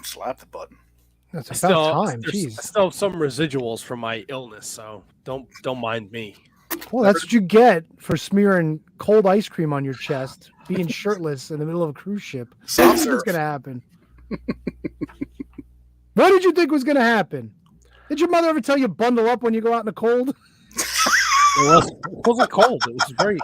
slap the button. That's about time. Jeez. I still have some residuals from my illness, so don't mind me. Well, that's what you get for smearing cold ice cream on your chest, being shirtless in the middle of a cruise ship. That's what's going to happen. What did you think was going to happen? Did your mother ever tell you bundle up when you go out in the cold? It wasn't cold. It was very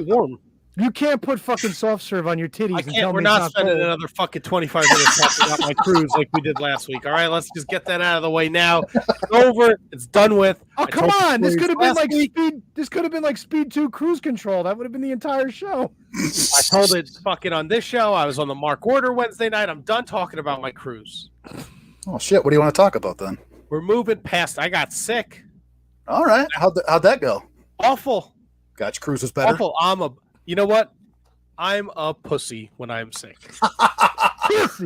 warm. You can't put fucking soft serve on your titties. And tell we're me not it's spending cold. another fucking 25 minutes talking about my cruise like we did last week. All right, let's just get that out of the way now. It's over. It's done with. Oh, come on. This could have been like Speed. This could have been like Speed 2 cruise control. That would have been the entire show. I told it fucking on this show. I was on the Mark Order Wednesday night. I'm done talking about my cruise. Oh, shit. What do you want to talk about then? We're moving past. I got sick. All right. How'd that go? Awful. Got your cruise was better? Awful. You know what? I'm a pussy when I'm sick.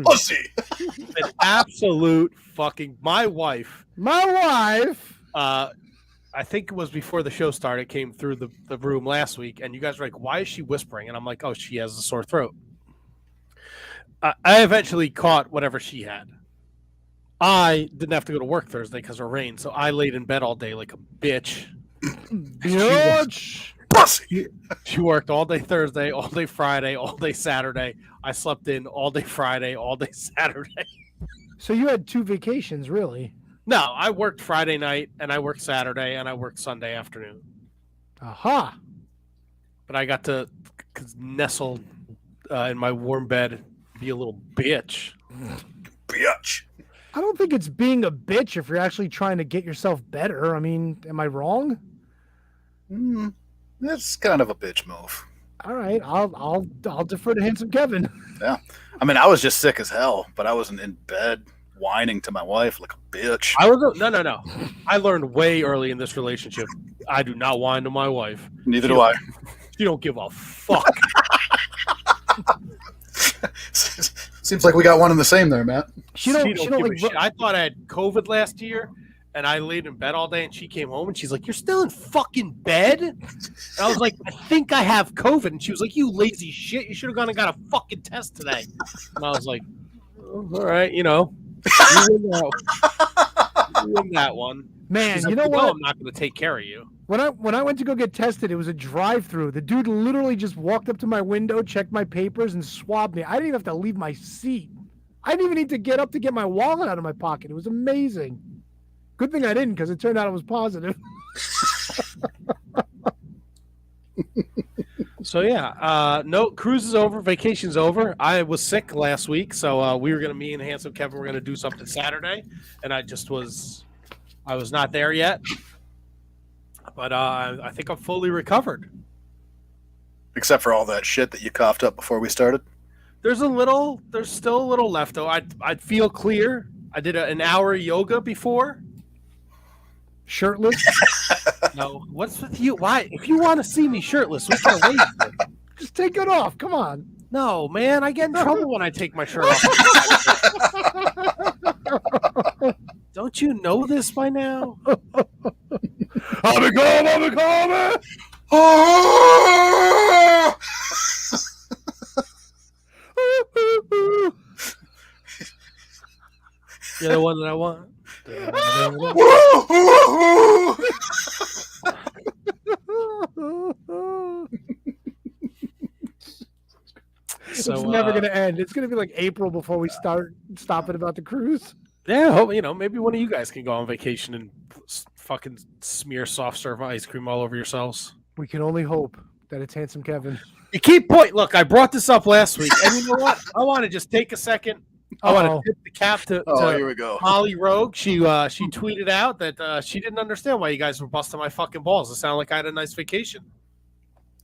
Pussy. An absolute fucking. My wife. I think it was before the show started. Came through the room last week, and you guys were like, "Why is she whispering?" And I'm like, "Oh, she has a sore throat." I eventually caught whatever she had. I didn't have to go to work Thursday because of rain, so I laid in bed all day like a bitch. Bitch. Pussy. She worked all day Thursday, all day Friday, all day Saturday. I slept in all day friday, all day Saturday. So you had 2 vacations, really? No, I worked Friday night, and I worked Saturday, and I worked Sunday afternoon. Aha. But I got to nestle in my warm bed, be a little bitch. Bitch. I don't think it's being a bitch if you're actually trying to get yourself better. I mean, am I wrong? That's kind of a bitch move. All right, I'll defer to handsome Kevin. Yeah. I mean, I was just sick as hell, but I wasn't in bed whining to my wife like a bitch. No. I learned way early in this relationship. I do not whine to my wife. Neither do I. She don't give a fuck. Seems like we got one in the same there, Matt. She don't give a shit. I thought I had COVID last year, and I laid in bed all day, and she came home, and she's like, "You're still in fucking bed?" And I was like, "I think I have COVID." And she was like, "You lazy shit. You should have gone and got a fucking test today." And I was like, oh, all right, you win that one. Man, She's you like, know what? I'm not going to take care of you. When I went to go get tested, it was a drive-through. The dude literally just walked up to my window, checked my papers, and swabbed me. I didn't even have to leave my seat. I didn't even need to get up to get my wallet out of my pocket. It was amazing. Good thing I didn't, because it turned out it was positive. So yeah, no, cruise is over, vacation's over. I was sick last week, so me and handsome Kevin were gonna do something Saturday, and I was not there yet. But I think I'm fully recovered. Except for all that shit that you coughed up before we started. There's still a little left though. I'd feel clear. I did an hour of yoga before. Shirtless? No, what's with you? Why? If you want to see me shirtless, we can wait. Just take it off. Come on. No, man, I get in trouble when I take my shirt off. Don't you know this by now? I'm coming. Oh! You're the one that I want. It's never going to end. It's going to be like April before we stop it about the cruise. Yeah, maybe one of you guys can go on vacation and fucking smear soft serve ice cream all over yourselves. We can only hope that it's handsome Kevin. You keep Look, I brought this up last week, and you know what? I want to just take a second. I want to tip the cap to here we go. Molly Rogue. She tweeted out that she didn't understand why you guys were busting my fucking balls. It sounded like I had a nice vacation.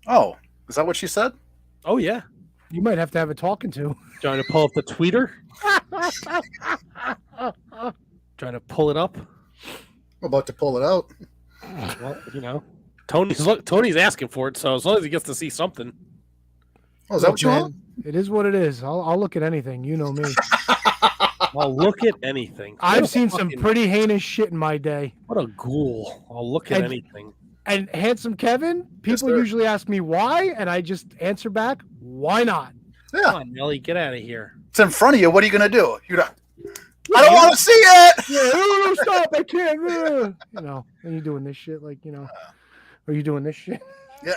Oh, is that what she said? Oh yeah. You might have to have a talking to. Trying to pull up the tweeter. Trying to pull it up. I'm about to pull it out. Well, Tony's asking for it, so as long as he gets to see something. Oh, is that what you want? It is what it is. I'll look at anything. You know me. I'll look at anything. I've seen some pretty heinous shit in my day. What a ghoul. I'll look at anything. And handsome Kevin, people usually ask me why, and I just answer back, why not? Yeah. Come on, Nelly, get out of here. It's in front of you. What are you going to do? You're not... I don't want to see it. Yeah, no, stop! I can't. You know, and you're doing this shit, like, you know, are you doing this shit? Yeah.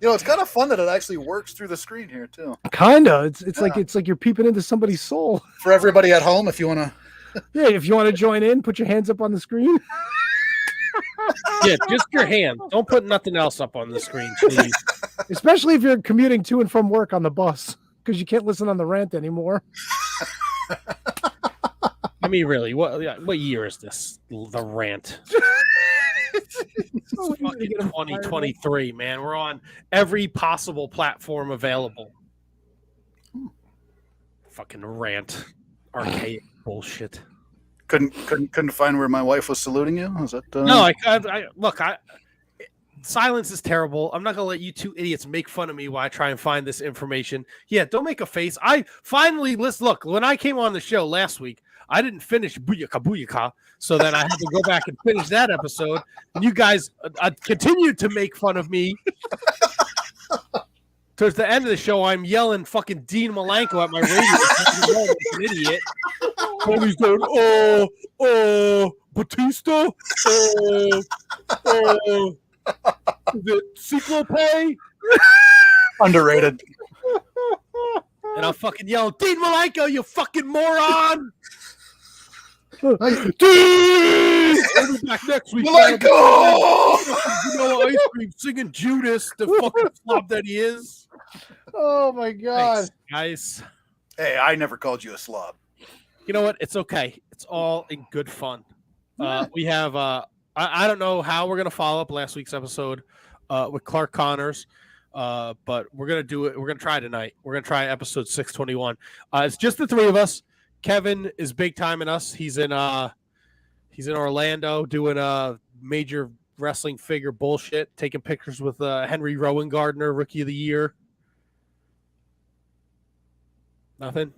It's kind of fun that it actually works through the screen here too. Kinda. It's like you're peeping into somebody's soul. For everybody at home, if you want to. Yeah, if you want to join in, put your hands up on the screen. Yeah, just your hand. Don't put nothing else up on the screen, please. Especially if you're commuting to and from work on the bus, because you can't listen on the rant anymore. I mean, really, what year is this? The rant. It's fucking 2023, man. We're on every possible platform available. Fucking rant, archaic bullshit. Couldn't find where my wife was saluting you. Is that? No, I look. Silence is terrible. I'm not gonna let you two idiots make fun of me while I try and find this information. Yeah, don't make a face. I finally look. When I came on the show last week, I didn't finish Booyaka Booyaka, so then I had to go back and finish that episode. And you guys continued to make fun of me. Towards the end of the show, I'm yelling fucking Dean Malenko at my radio. Like an idiot. And he's going, Batista? The Cyclope? Underrated. And I'm fucking yelling, Dean Malenko, you fucking moron! Dean! We'll be back next week. Malenko! Vanilla ice cream singing Judas, the fucking slob that he is. Oh my god. Thanks, guys. Hey, I never called you a slob. You know what? It's okay. It's all in good fun. We have I don't know how we're gonna follow up last week's episode with Clark Connors, but we're gonna do it. We're gonna try tonight. We're gonna try episode 621. It's just the three of us. Kevin is big time in us. He's in Orlando doing a major wrestling figure bullshit, taking pictures with Henry Rowan Gardner, Rookie of the Year. Nothing.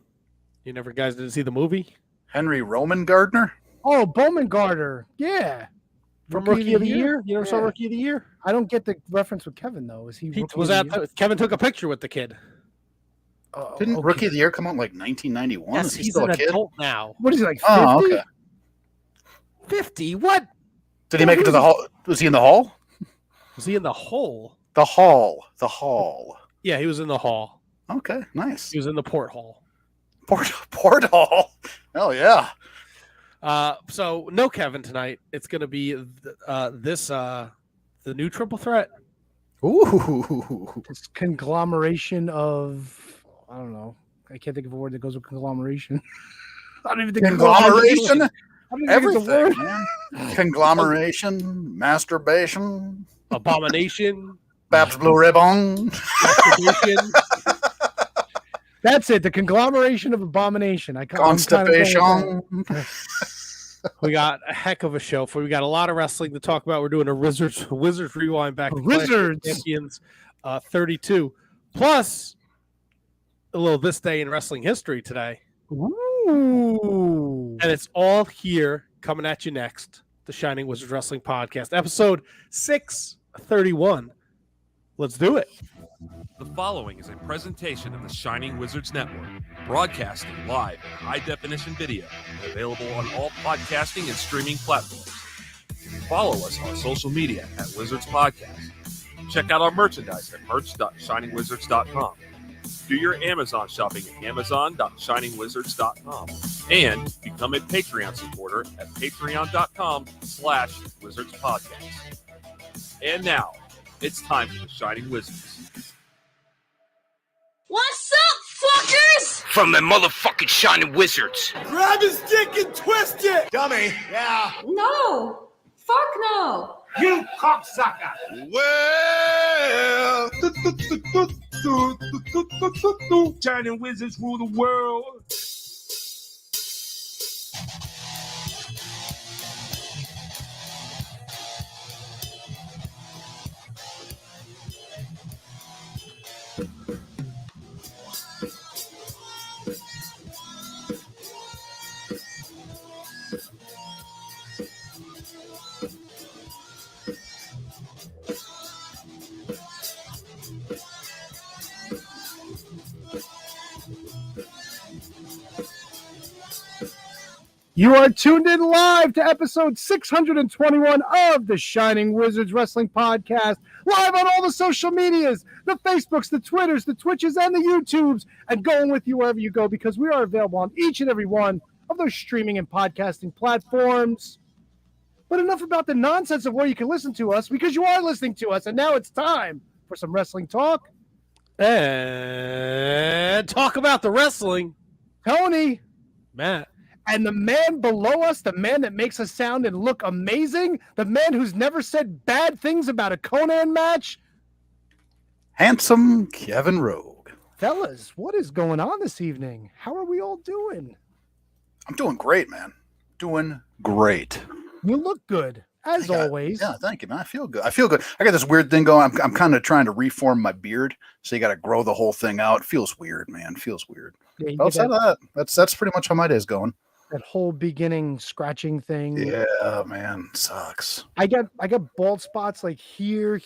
You never guys didn't see the movie? Henry Roman Gardner? Oh, Bowman Gardner. Yeah. From Rookie of the Year? You never saw Yeah. Rookie of the Year? I don't get the reference with Kevin though. Is he He Rookie was of at the Year? Kevin took a picture with the kid. Oh, Didn't okay. Rookie of the Year come out in like 1991? Yes, Is he he's still an a kid? adult now. What is he, like 50? Oh, okay. 50? What? Did he make it to the hall? Was he in the hall? Was he in the hole? The hall. The hall. Yeah, he was in the hall. Okay, nice. He was in the port hall. Port hall. Oh yeah. So no Kevin tonight. It's gonna be the new triple threat. Ooh. This conglomeration of, I don't know. I can't think of a word that goes with conglomeration. I don't even think Conglomeration. I don't even think it's a Everything. word. Man. Conglomeration. Masturbation. Abomination. Babs Blue Ribbon. Masturbation. That's it. The conglomeration of abomination. Constipation. We got a heck of a show for. We got a lot of wrestling to talk about. We're doing a Wizards rewind back to Clash of Wizards. Champions 32, plus a little this day in wrestling history today, Ooh. and it's all here coming at you next. The Shining Wizards Wrestling Podcast, episode 631. Let's do it. The following is a presentation of the Shining Wizards Network, broadcasting live in high-definition video, available on all podcasting and streaming platforms. Follow us on social media at Wizards Podcast. Check out our merchandise at merch.shiningwizards.com. Do your Amazon shopping at amazon.shiningwizards.com. And become a Patreon supporter at patreon.com/wizardspodcast. And now, it's time for the Shining Wizards. What's up, fuckers? From the motherfucking Shining Wizards. Grab his dick and twist it! Dummy. Yeah. No. Fuck no. You cocksucker. Well, Shining Wizards rule the world. You are tuned in live to episode 621 of the Shining Wizards Wrestling Podcast, live on all the social medias, the Facebooks, the Twitters, the Twitches, and the YouTubes, and going with you wherever you go, because we are available on each and every one of those streaming and podcasting platforms. But enough about the nonsense of where you can listen to us, because you are listening to us, and now it's time for some wrestling talk. And talk about the wrestling. Tony. Matt. And the man below us, the man that makes us sound and look amazing, the man who's never said bad things about a Conan match, Handsome Kevin Rogue. fellas, what is going on this evening? How are we all doing? I'm doing great, man. Doing great. You look good, as always. Yeah, thank you, man. I feel good. I got this weird thing going. I'm kind of trying to reform my beard, so you got to grow the whole thing out. It feels weird, man. It feels weird. Yeah, you Outside get of that, that's pretty much how my day's going. that whole beginning scratching thing. Yeah, man, sucks. I got bald spots like here.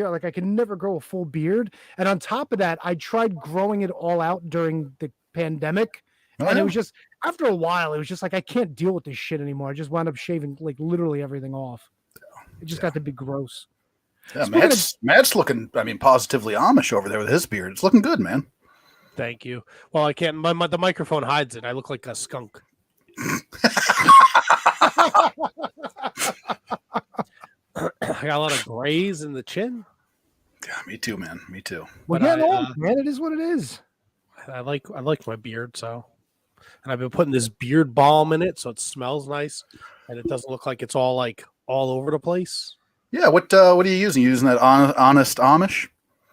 Like I can never grow a full beard. And on top of that, I tried growing it all out during the pandemic. And it was just, after a while, it was just like, I can't deal with this shit anymore. I just wound up shaving like literally everything off. It just got to be gross. Yeah, Matt's looking, positively Amish over there with his beard. It's looking good, man. Thank you. Well, I can't. The microphone hides it. I look like a skunk. I got a lot of grays in the chin. Yeah, me too, man. Me too. We're getting old, man. It is what it is. I like my beard, so, and I've been putting this beard balm in it, so it smells nice, and it doesn't look like it's all over the place. Yeah, what are you using? You using that Honest Amish?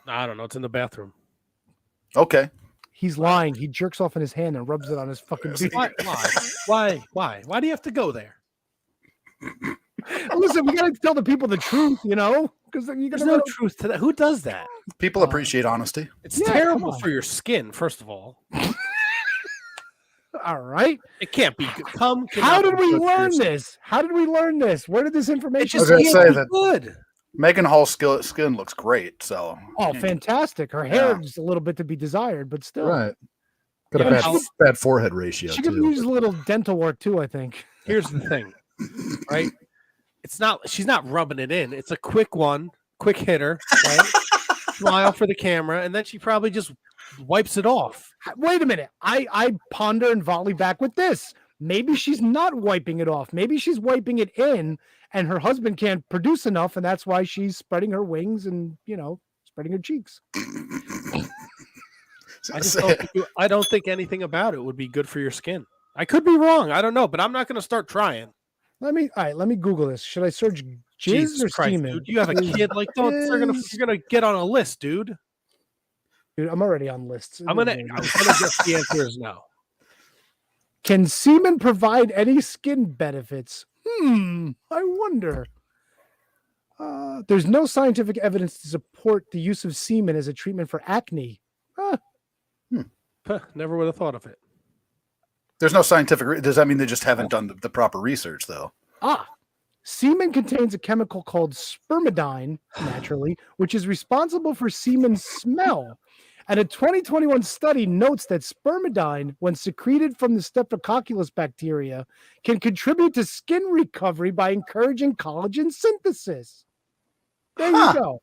I don't know. It's in the bathroom. Okay. He's lying. He jerks off in his hand and rubs it on his fucking beard. Why? Why do you have to go there? Listen, we got to tell the people the truth, because There's no truth to that. Who does that? People appreciate honesty. It's terrible for your skin, first of all. All right. It can't be good. How did we learn this? How did we learn this? Where did this information I was gonna say that good? Megan Hall's skin looks great. So fantastic. Her hair is a little bit to be desired, but still. Right. Got a bad forehead ratio. She could use a little dental work too, I think. Here's the thing, right? She's not rubbing it in. It's a quick hitter, right? Smile for the camera, and then she probably just wipes it off. Wait a minute. I ponder and volley back with this. Maybe she's not wiping it off. Maybe she's wiping it in, and her husband can't produce enough, and that's why she's spreading her wings and, spreading her cheeks. I don't think anything about it would be good for your skin. I could be wrong. I don't know, but I'm not going to start trying. Let me Google this. Should I search jizz or semen? Dude, you have a kid like you're gonna get on a list, dude. Dude, I'm already on lists. I'm gonna get the answers now. Can semen provide any skin benefits? I wonder. There's no scientific evidence to support the use of semen as a treatment for acne. Never would have thought of it. There's no scientific. Does that mean they just haven't done the proper research, though? Semen contains a chemical called spermidine, naturally, which is responsible for semen smell. And a 2021 study notes that spermidine, when secreted from the Streptococcus bacteria, can contribute to skin recovery by encouraging collagen synthesis. There you go.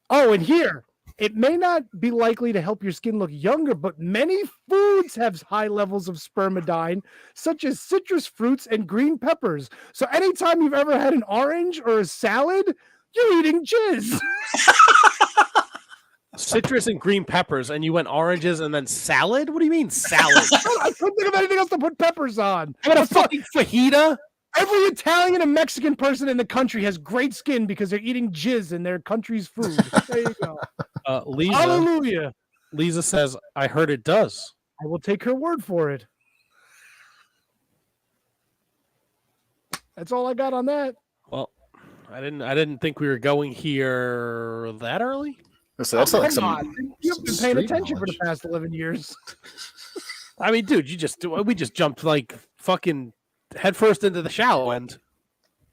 Oh, and here, it may not be likely to help your skin look younger, but many foods have high levels of spermidine, such as citrus fruits and green peppers. So anytime you've ever had an orange or a salad, you're eating jizz. Citrus and green peppers, and you went oranges and then salad? What do you mean salad? I couldn't think of anything else to put peppers on. I got a fucking fajita. Every Italian and Mexican person in the country has great skin because they're eating jizz in their country's food. There you go. Hallelujah. Lisa says, I heard it does. I will take her word for it. That's all I got on that. Well, I didn't think we were going here that early. So that's like You've been paying attention for the past 11 years. I mean, dude, we just jumped like fucking headfirst into the shallow end.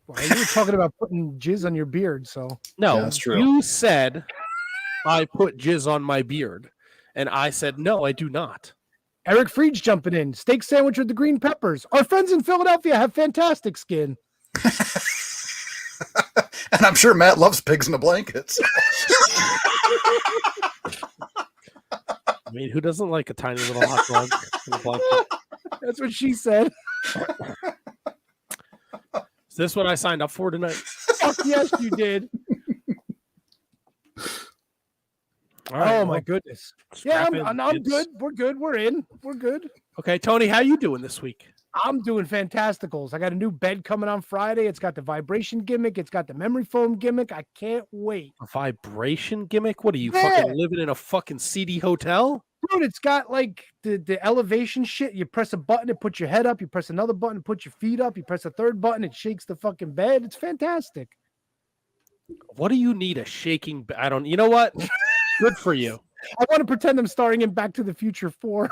Well, you were talking about putting jizz on your beard, so no, yeah, that's true. You said I put jizz on my beard, And I said, no, I do not. Eric Fried's jumping in. Steak sandwich with the green peppers. Our friends in Philadelphia have fantastic skin. And I'm sure Matt loves pigs in a blanket. I mean, who doesn't like a tiny little hot dog in a blanket? That's what she said. Is this what I signed up for tonight? Fuck yes, you did. All right, Oh well, my goodness. Yeah, strap in, I'm kids. good. We're good. We're in. We're good. Okay, Tony, how you doing this week? I'm doing fantasticals. I got a new bed coming on Friday. It's got the vibration gimmick. It's got the memory foam gimmick. I can't wait. A vibration gimmick? What are you Yeah. fucking living in a fucking seedy hotel? Dude, it's got like the elevation shit. You press a button, it puts your head up. You press another button, it puts your feet up. You press a third button, it shakes the fucking bed. It's fantastic. What do you need a shaking? I don't. You know what? Good for you. I want to pretend I'm starring in Back to the Future 4.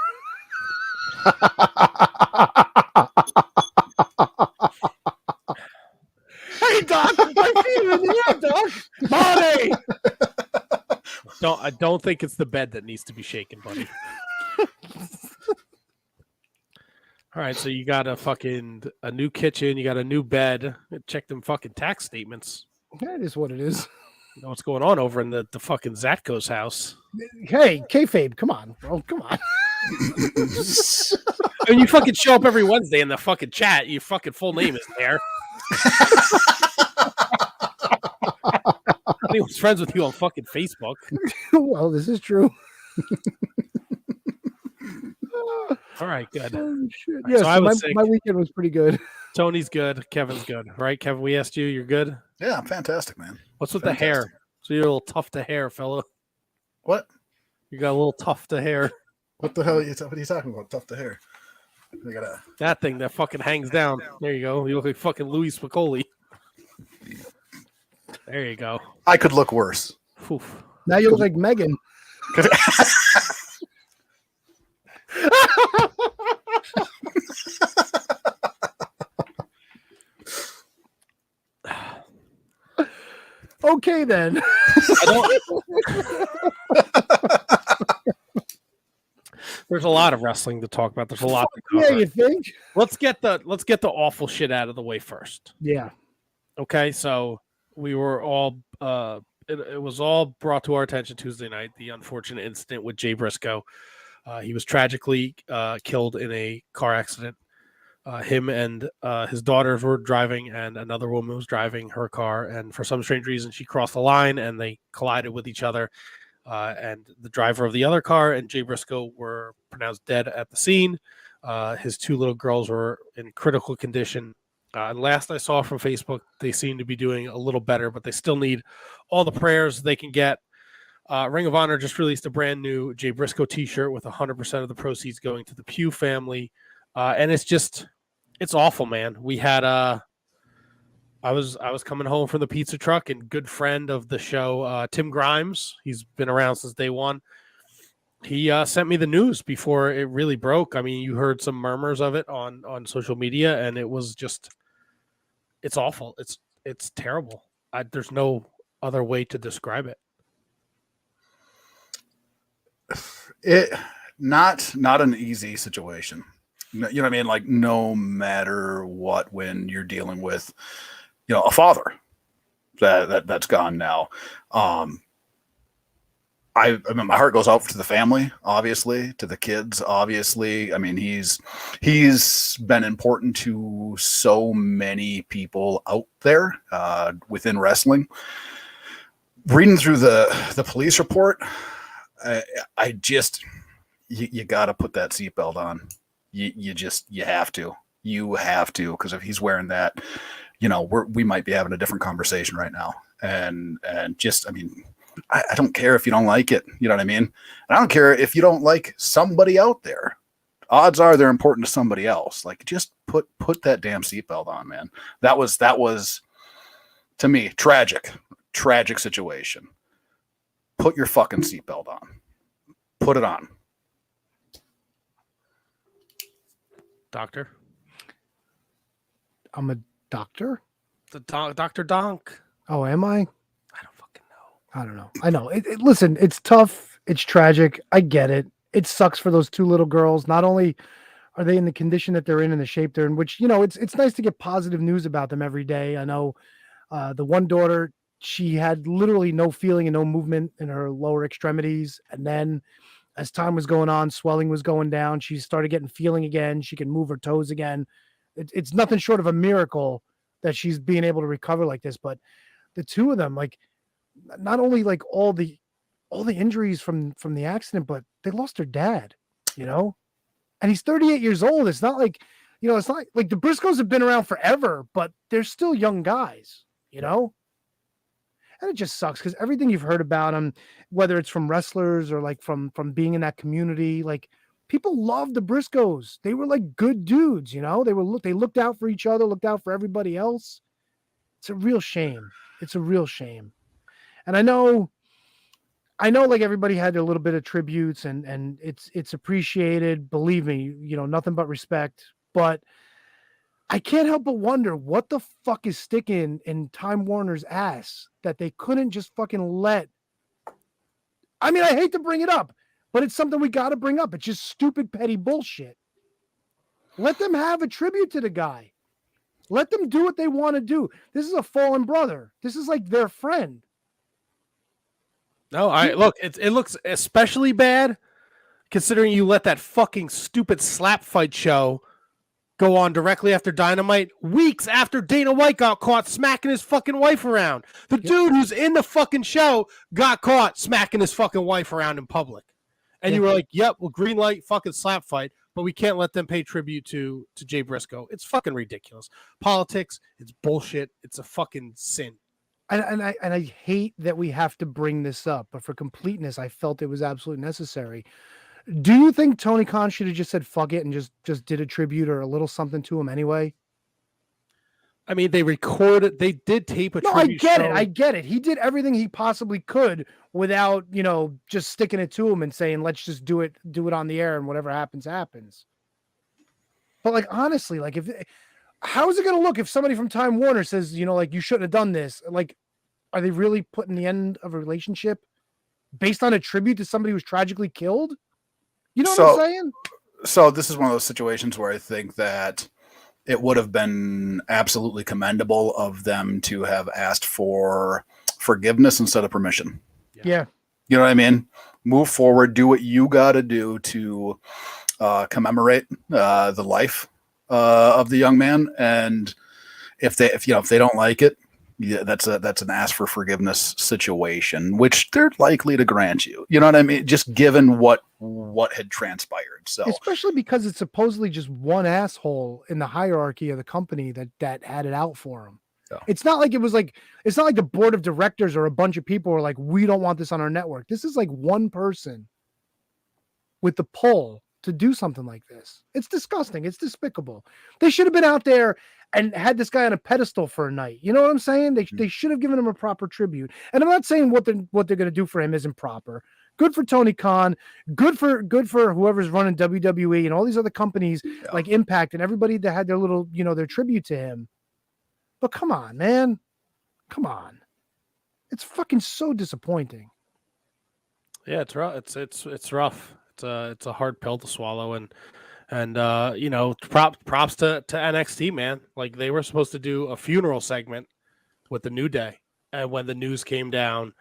Hey, Doc, my feet are in the air, Doc. Money. I don't think it's the bed that needs to be shaken, buddy. All right, so you got a new kitchen, you got a new bed. Check them fucking tax statements. That is what it is. You know what's going on over in the fucking Zatko's house. Hey, kayfabe, come on, bro, come on. I mean, you fucking show up every Wednesday in the fucking chat. Your fucking full name is there. Anyone's friends with you on fucking Facebook. Well, this is true. All right, good. Oh, shit. Right, Yes, so I was sick. my weekend was pretty good. Tony's good. Kevin's good. Right, Kevin? We asked you. You're good? Yeah, I'm fantastic, man. What's with Fantastic. the hair? So you're a little tough to hair, fella. What? You got a little tough to hair. What the hell are you talking about? Tough to hair. They got That thing that fucking hangs down. There you go. You look like fucking Louis Spicoli. There you go. I could look worse. Oof. Now you look like Megan. Okay, then. There's a lot of wrestling to talk about. There's a lot to Yeah, cover. you think? Let's get the awful shit out of the way first. Yeah. Okay, so we were all it was all brought to our attention Tuesday night, the unfortunate incident with Jay Briscoe. He was tragically killed in a car accident. Him and his daughters were driving, and another woman was driving her car, and for some strange reason she crossed the line and they collided with each other. And the driver of the other car and Jay Briscoe were pronounced dead at the scene. His two little girls were in critical condition. And last I saw from Facebook, they seem to be doing a little better, but they still need all the prayers they can get. Ring of Honor just released a brand new Jay Briscoe t-shirt with 100% of the proceeds going to the Pugh family. And it's awful, man. We had, I was coming home from the pizza truck, and good friend of the show, Tim Grimes, he's been around since day one. He sent me the news before it really broke. I mean, you heard some murmurs of it on social media, and it was just, it's awful. It's terrible. There's no other way to describe it. It not an easy situation. You know what I mean? Like, no matter what, when you're dealing with, a father that's gone now. I mean, my heart goes out to the family, obviously, to the kids, obviously. I mean, he's been important to so many people out there within wrestling. Reading through the police report, I just, you got to put that seatbelt on. You have to, because if he's wearing that, we might be having a different conversation right now. And just, I mean, I don't care if you don't like it. You know what I mean? And I don't care if you don't like somebody out there. Odds are they're important to somebody else. Like, just put that damn seatbelt on, man. That was to me tragic situation. Put your fucking seatbelt on. Put it on. Doctor? I'm a doctor. Dr. Donk. Oh, am I? I don't fucking know. I don't know. I know. Listen, it's tough. It's tragic. I get it. It sucks for those two little girls. Not only are they in the condition that they're in and the shape they're in, which, it's nice to get positive news about them every day. I know the one daughter, she had literally no feeling and no movement in her lower extremities. And then as time was going on, swelling was going down. She started getting feeling again. She can move her toes again. It's nothing short of a miracle that she's being able to recover like this. But the two of them, like, not only like all the injuries from the accident, but they lost their dad, and he's 38 years old. It's not like, it's not like the Briscoes have been around forever, but they're still young guys, and it just sucks because everything you've heard about them, whether it's from wrestlers or like from being in that community, like people love the Briscoes. They were like good dudes, they looked out for each other, looked out for everybody else. It's a real shame. It's a real shame. And I know like everybody had their little bit of tributes and it's appreciated. Believe me, nothing but respect. But I can't help but wonder what the fuck is sticking in Time Warner's ass that they couldn't just fucking let. I mean, I hate to bring it up, but it's something we got to bring up. It's just stupid, petty bullshit. Let them have a tribute to the guy. Let them do what they want to do. This is a fallen brother. This is like their friend. No, it looks especially bad considering you let that fucking stupid slap fight show go on directly after Dynamite, weeks after Dana White got caught smacking his fucking wife around. The dude who's in the fucking show got caught smacking his fucking wife around in public. And you were like, yep, well, green light, fucking slap fight, but we can't let them pay tribute to Jay Briscoe. It's fucking ridiculous. Politics, it's bullshit. It's a fucking sin. And I hate that we have to bring this up, but for completeness, I felt it was absolutely necessary. Do you think Tony Khan should have just said fuck it and just did a tribute or a little something to him anyway? I mean, they recorded, they did tape a tribute show. I get it. He did everything he possibly could without, just sticking it to him and saying, let's just do it on the air and whatever happens, happens. But like, honestly, like how is it going to look if somebody from Time Warner says, like, you shouldn't have done this? Like, are they really putting the end of a relationship based on a tribute to somebody who was tragically killed? You know what I'm saying? So this is one of those situations where I think that it would have been absolutely commendable of them to have asked for forgiveness instead of permission. Yeah. You know what I mean? Move forward, do what you got to do to commemorate the life of the young man. And if they don't like it, that's an ask for forgiveness situation, which they're likely to grant you. You know what I mean? Just given what had transpired. So especially because it's supposedly just one asshole in the hierarchy of the company that had it out for him. Yeah. It's not like the board of directors or a bunch of people were like, we don't want this on our network. This is like one person with the pull to do something like this. It's disgusting. It's despicable. They should have been out there and had this guy on a pedestal for a night. You know what I'm saying? They should have given him a proper tribute. And I'm not saying what they're going to do for him isn't proper. Good for Tony Khan. Good for whoever's running WWE and all these other companies like Impact and everybody that had their little, their tribute to him. But come on, man. Come on. It's fucking so disappointing. Yeah, it's rough. It's rough. It's a hard pill to swallow, and props to NXT, man. Like, they were supposed to do a funeral segment with the New Day, and when the news came down,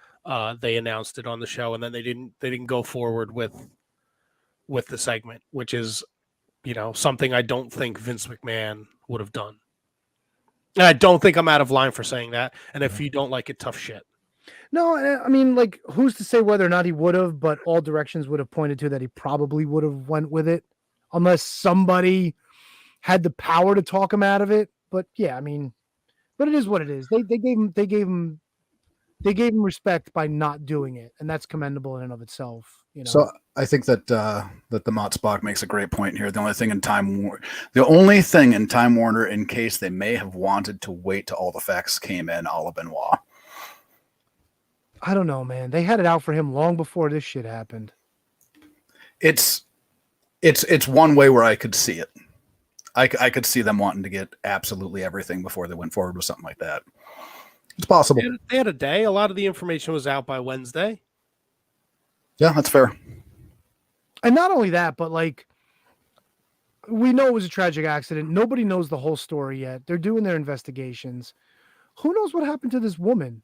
they announced it on the show, and then they didn't go forward with the segment, which is something I don't think Vince McMahon would have done. And I don't think I'm out of line for saying that. And if you don't like it, tough shit. No, I mean, like, who's to say whether or not he would have, but all directions would have pointed to that he probably would have went with it unless somebody had the power to talk him out of it. But yeah, I mean, but it is what it is. They gave him respect by not doing it, and that's commendable in and of itself. So I think that the Mott Spock makes a great point here. The only thing in Time Warner, in case they may have wanted to wait till all the facts came in, a la Benoit. I don't know, man. They had it out for him long before this shit happened. It's one way where I could see it. I could see them wanting to get absolutely everything before they went forward with something like that. It's possible. They had a day. A lot of the information was out by Wednesday. Yeah, that's fair. And not only that, but like, we know it was a tragic accident. Nobody knows the whole story yet. They're doing their investigations. Who knows what happened to this woman?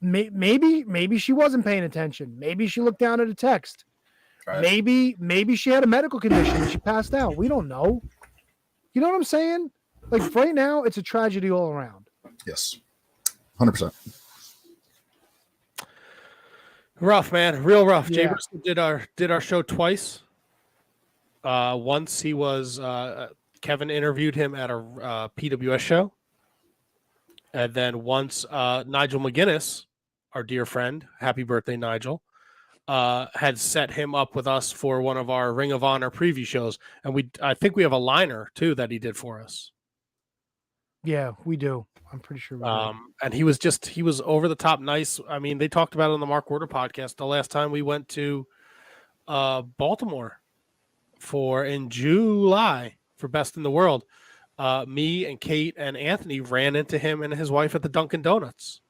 Maybe she wasn't paying attention. Maybe she looked down at a text. Right. Maybe she had a medical condition and she passed out. We don't know. You know what I'm saying? Like right now, it's a tragedy all around. Yes, 100%. Rough, man, real rough. Yeah. Jay Briscoe did our show twice. Once he was Kevin interviewed him at a PWS show, and then once Nigel McGuinness, our dear friend, happy birthday, Nigel, had set him up with us for one of our Ring of Honor preview shows, and I think we have a liner too that he did for us. Yeah, we do. I'm pretty sure we do. And he was over the top nice. I mean, they talked about it on the Mark Order podcast the last time we went to Baltimore in July for Best in the World. Me and Kate and Anthony ran into him and his wife at the Dunkin' Donuts.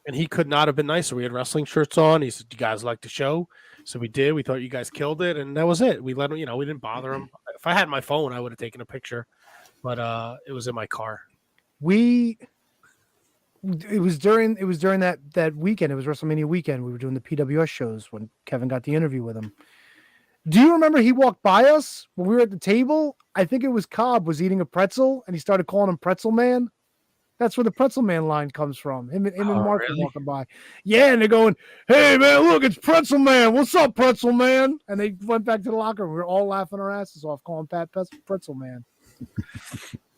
And he could not have been nicer. We had wrestling shirts on. He said, "You guys like the show?" So we did. We thought you guys killed it. And that was it. We let him, we didn't bother him. If I had my phone, I would have taken a picture. But it was in my car. It was during that weekend. It was WrestleMania weekend. We were doing the PWS shows when Kevin got the interview with him. Do you remember he walked by us when we were at the table? I think it was Cobb was eating a pretzel and he started calling him Pretzel Man. That's where the Pretzel Man line comes from. Him and Mark were walking by. Yeah, and they're going, "Hey man, look, it's Pretzel Man. What's up, Pretzel Man?" And they went back to the locker room. We were all laughing our asses off calling Pat Pretzel Man.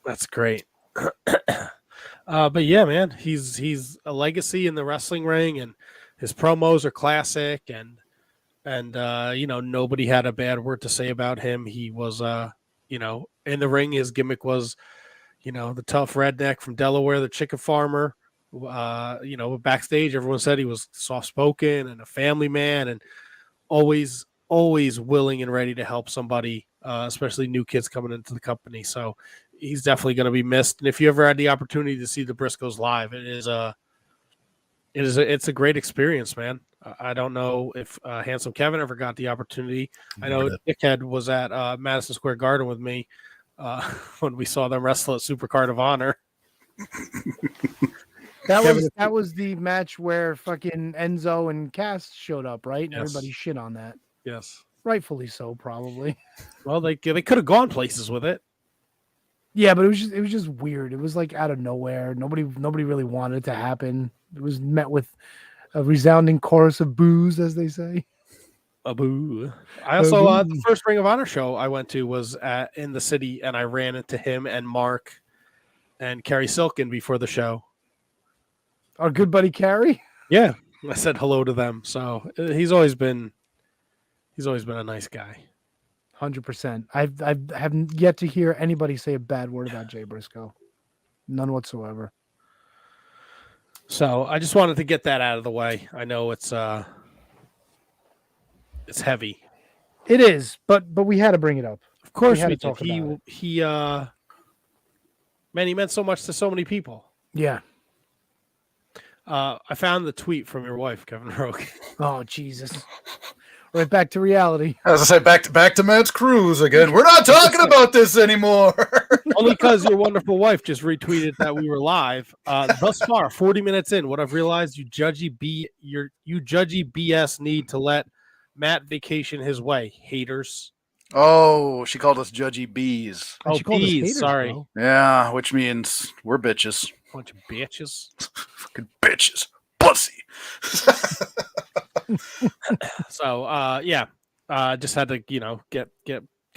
That's great. But yeah, man, he's a legacy in the wrestling ring, and his promos are classic, and nobody had a bad word to say about him. He was in the ring, his gimmick was the tough redneck from Delaware, the chicken farmer. Backstage everyone said he was soft spoken and a family man, and always willing and ready to help somebody, especially new kids coming into the company. So he's definitely going to be missed. And if you ever had the opportunity to see the Briscoes live, it's a great experience, man. I don't know if Handsome Kevin ever got the opportunity. I know Dickhead was at Madison Square Garden with me when we saw them wrestle at Supercard of Honor. That was the match where fucking Enzo and Cass showed up, right? And Yes. everybody shit on that. Yes. Rightfully so, probably. Well, they could have gone places with it. Yeah, but it was just weird. It was like out of nowhere. Nobody really wanted it to happen. It was met with a resounding chorus of boos, as they say. A boo. I also the first Ring of Honor show I went to was in the city, and I ran into him and Mark and Carrie Silken before the show. Our good buddy Carrie. Yeah, I said hello to them. So he's always been a nice guy. 100%. I haven't yet to hear anybody say a bad word about Jay Briscoe. None whatsoever. So I just wanted to get that out of the way. I know it's heavy. It is, but we had to bring it up. Of course we had we to talk did. about it. He meant so much to so many people. Yeah. I found the tweet from your wife, Kevin Rogue. Oh Jesus! Right back to reality. As I say, back to Matt's cruise again. We're not talking about this anymore. Only because your wonderful wife just retweeted that we were live. Thus far, 40 minutes in, what I've realized, you judgy BS need to let Matt vacation his way. Haters. Oh, she called us judgy bees. And Oh, she called us bees, haters, sorry. bro. Yeah, which means we're bitches. Bunch of bitches. Fucking bitches. Pussy. So yeah. Just had to, get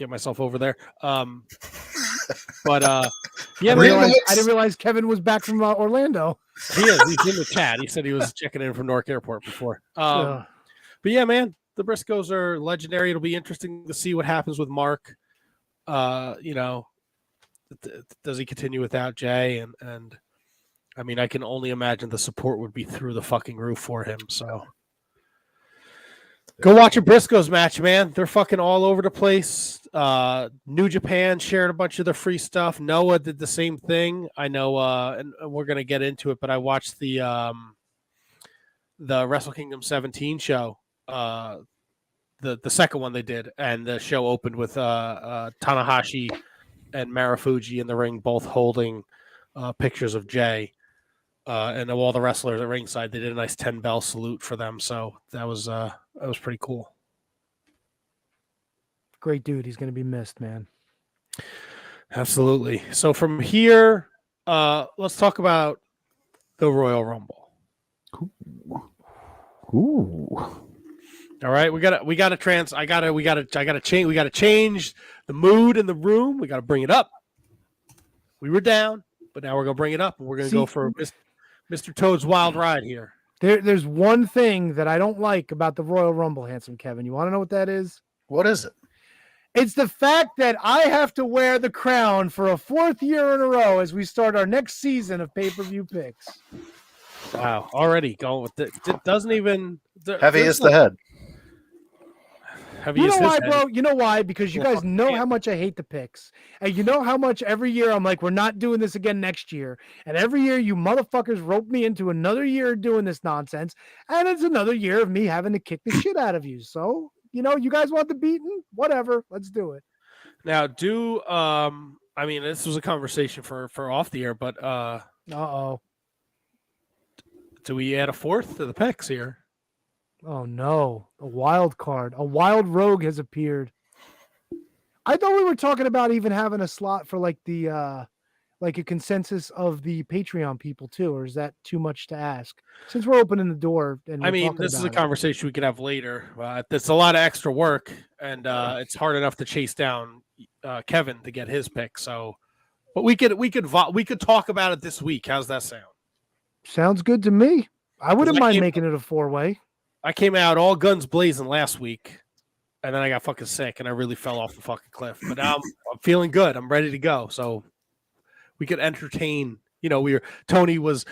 myself over there. But yeah, I didn't realize Kevin was back from Orlando. he is. He's in the chat. He said he was checking in from Newark Airport before. But yeah, man, the Briscoes are legendary. It'll be interesting to see what happens with Mark. Does he continue without Jay? And I mean, I can only imagine the support would be through the fucking roof for him. So go watch a Briscoes match, man. They're fucking all over the place. New Japan shared a bunch of the free stuff. Noah did the same thing. I know, and we're gonna get into it, but I watched the Wrestle Kingdom 17 show the second one they did, and the show opened with Tanahashi and Marufuji in the ring, both holding pictures of Jay. And of all the wrestlers at ringside, they did a nice 10 bell salute for them. So that was pretty cool. Great dude. He's going to be missed, man. Absolutely. So from here, let's talk about the Royal Rumble. Ooh. All right, we gotta change the mood in the room. We gotta bring it up. We were down, but now we're gonna bring it up, and we're gonna go for Mr. Toad's Wild Ride here. There's one thing that I don't like about the Royal Rumble, handsome Kevin. You want to know what that is? What is it? It's the fact that I have to wear the crown for a 4th year in a row as we start our next season of pay-per-view picks. Wow, already going with it. It doesn't even Heavy is the head. You know why, bro? You know why? Because you guys know how much I hate the picks. And you know how much every year I'm like, we're not doing this again next year. And every year you motherfuckers rope me into another year of doing this nonsense. And it's another year of me having to kick the shit out of you. So, you guys want the beating? Whatever. Let's do it. Now, I mean, this was a conversation for off the air, but uh-oh. Do we add a 4th to the picks here? Oh no, a wild card. A wild rogue has appeared. I thought we were talking about even having a slot for like the like a consensus of the Patreon people too, or is that too much to ask? Since we're opening the door, and I mean, this is a conversation we could have later. It's a lot of extra work, and it's hard enough to chase down Kevin to get his pick. So, but we could talk about it this week. How's that sound? Sounds good to me. I wouldn't mind making it a 4-way. I came out all guns blazing last week, and then I got fucking sick, and I really fell off the fucking cliff. But now I'm feeling good. I'm ready to go. So we could entertain. Tony was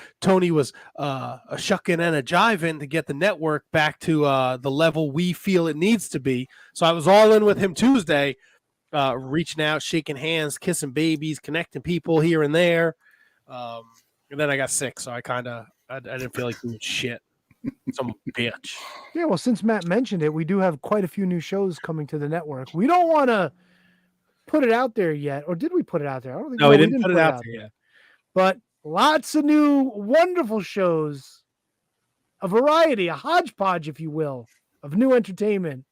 a shucking and a jiving to get the network back to the level we feel it needs to be. So I was all in with him Tuesday, reaching out, shaking hands, kissing babies, connecting people here and there. And then I got sick, so I didn't feel like doing shit. Some bitch. Yeah, well, since Matt mentioned it, we do have quite a few new shows coming to the network. We don't want to put it out there yet, or did we put it out there? I don't think. No, we didn't put it out there yet. But lots of new, wonderful shows, a variety, a hodgepodge, if you will, of new entertainment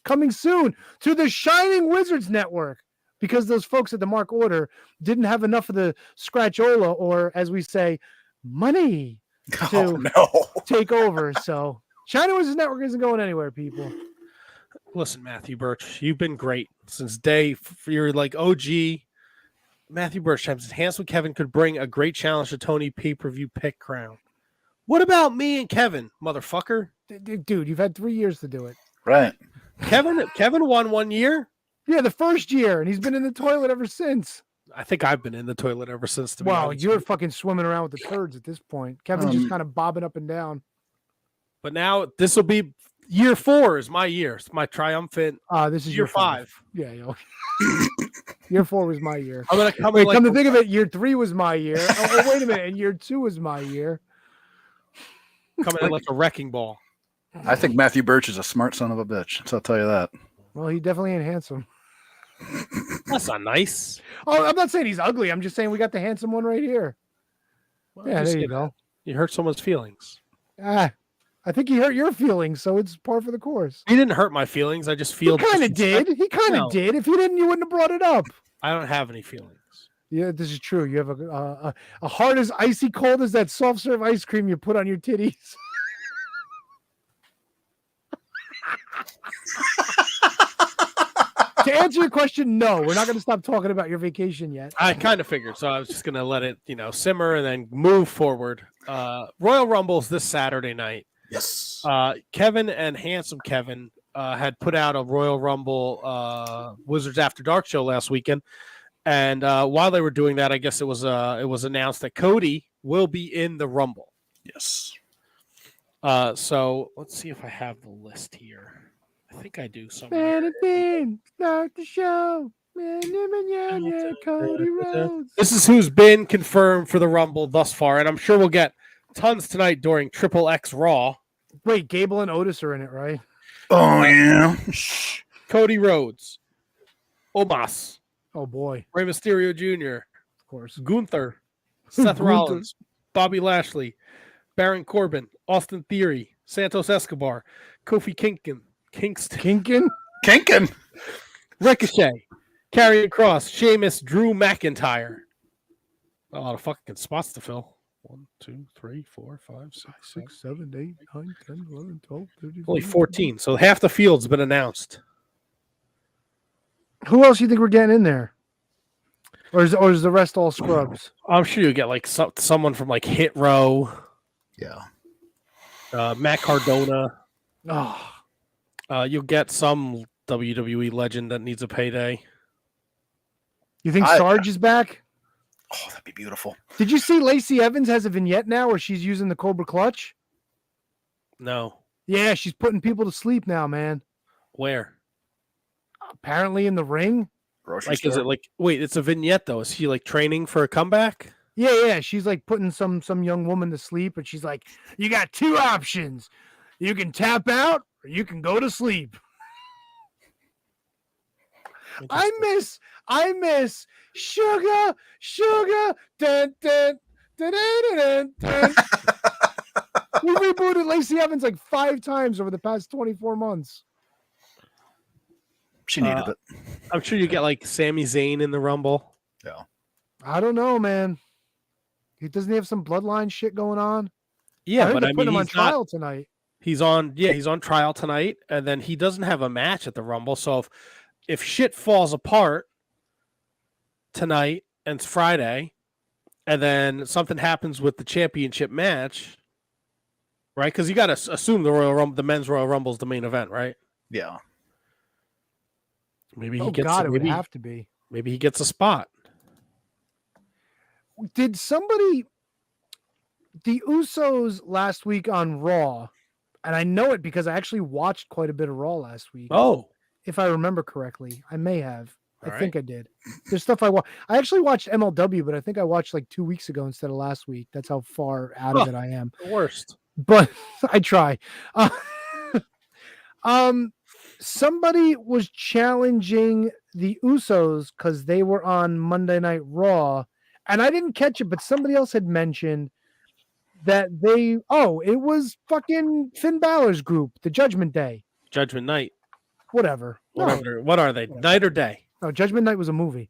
coming soon to the Shining Wizards Network. Because those folks at the Mark Order didn't have enough of the scratchola, or as we say, money to take over. So Shining Wizards Network isn't going anywhere, people. Listen, Matthew Birch, you've been great since day. You're like OG. Matthew Birch times Handsome Kevin could bring a great challenge to Tony pay-per-view pick crown. What about me and Kevin, motherfucker? Dude, you've had 3 years to do it. Right. Kevin won 1 year. Yeah, the first year, and he's been in the toilet ever since. I think I've been in the toilet ever since. Well, you're fucking swimming around with the turds at this point. Kevin's just kind of bobbing up and down. But now this will be year 4 is my year. It's my triumphant. This is year 5. Yeah. Year 4 was my year. I'm gonna come. Come to think of it, year 3 was my year. Oh, wait a minute, and year 2 was my year. Coming in like a wrecking ball. I think Matthew Birch is a smart son of a bitch. So I'll tell you that. Well, he definitely ain't handsome. That's not nice. Oh, I'm not saying he's ugly. I'm just saying we got the handsome one right here. Well, yeah, there you go. You hurt someone's feelings. I think he hurt your feelings, so it's par for the course. He didn't hurt my feelings. I just feel. He kind of did. He kind of did. If you didn't, you wouldn't have brought it up. I don't have any feelings. Yeah, this is true. You have a heart as icy cold as that soft serve ice cream you put on your titties. To answer your question, no, we're not going to stop talking about your vacation yet. I kind of figured, so I was just going to let it, simmer and then move forward. Royal Rumble's this Saturday night. Yes. Kevin and Handsome Kevin had put out a Royal Rumble Wizards After Dark show last weekend, and while they were doing that, I guess it was announced that Cody will be in the Rumble. Yes. So let's see if I have the list here. I think I do somewhere. Start the show. Cody Rhodes. This is who's been confirmed for the Rumble thus far, and I'm sure we'll get tons tonight during Triple X Raw. Wait, Gable and Otis are in it, right? Oh yeah. Cody Rhodes, Omos, Oh boy, Rey Mysterio Jr., of course. Gunther, Seth Gunther. Rollins, Bobby Lashley, Baron Corbin, Austin Theory, Santos Escobar, Kofi Kingston, Kinkin? Ricochet, Karrion Kross, Sheamus, Drew McIntyre. A lot of fucking spots to fill. 1, 2, 3, 4, 5, 6, 6, 7, 8, 9, 10, 11, 12, 13, only 14. So half the field's been announced. Who else do you think we're getting in there? Or is the rest all scrubs? I'm sure you'll get like someone from like Hit Row, Yeah. Matt Cardona. Oh, You'll get some WWE legend that needs a payday. you think Sarge is back? Oh, that'd be beautiful. Did you see Lacey Evans has a vignette now where she's using the Cobra Clutch? No. Yeah, she's putting people to sleep now, man. Where? Apparently in the ring. Grocery Like, store. is it like, wait, it's a vignette though. Is she like training for a comeback? Yeah. She's like putting some young woman to sleep, and she's like, "You got two options. You can tap out, or you can go to sleep." I miss sugar, dun, dun, dun, dun, dun, dun. We rebooted Lacey Evans like 5 times over the past 24 months. She needed it. I'm sure you get like Sami Zayn in the Rumble. Yeah. I don't know, man. He doesn't have some bloodline shit going on. Yeah, but they're I putting mean, him on he's not. trial tonight. He's on trial tonight, and then he doesn't have a match at the Rumble. So if shit falls apart tonight and it's Friday, and then something happens with the championship match, right? Because you got to assume the men's Royal Rumble is the main event, right? Yeah. Maybe he Oh gets. God, it would maybe, have to be. maybe he gets a spot. Did the Usos last week on Raw, and I know it because I actually watched quite a bit of Raw last week. Oh, If I remember correctly, I may have. I All think I did. There's stuff I actually watched MLW, but I think I watched like 2 weeks ago instead of last week. That's how far out of it I am. the worst. But I try. Somebody was challenging the Usos because they were on Monday Night Raw, and I didn't catch it, but somebody else had mentioned that it was fucking Finn Balor's group, the Judgment Day. Judgment Night. Whatever. Whatever. What are they? Night or day? No, Judgment Night was a movie.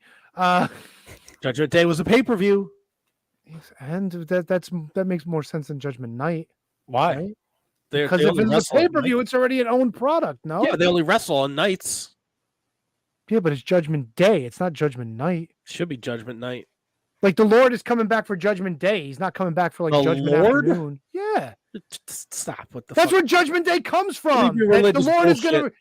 Judgment Day was a pay-per-view. And that makes more sense than Judgment Night. Why? Right? They Because if only it's a wrestle on pay-per-view, it's already an own product, no? nights. Yeah, they only wrestle on nights. Yeah, but it's Judgment Day. It's not Judgment Night. Should be Judgment Night. Like the Lord is coming back for Judgment Day. He's not coming back for like The Judgment Lord? Afternoon. Yeah. Stop with the. That's fuck- where Judgment Day comes from. Leave your That the religious Lord is gonna bullshit.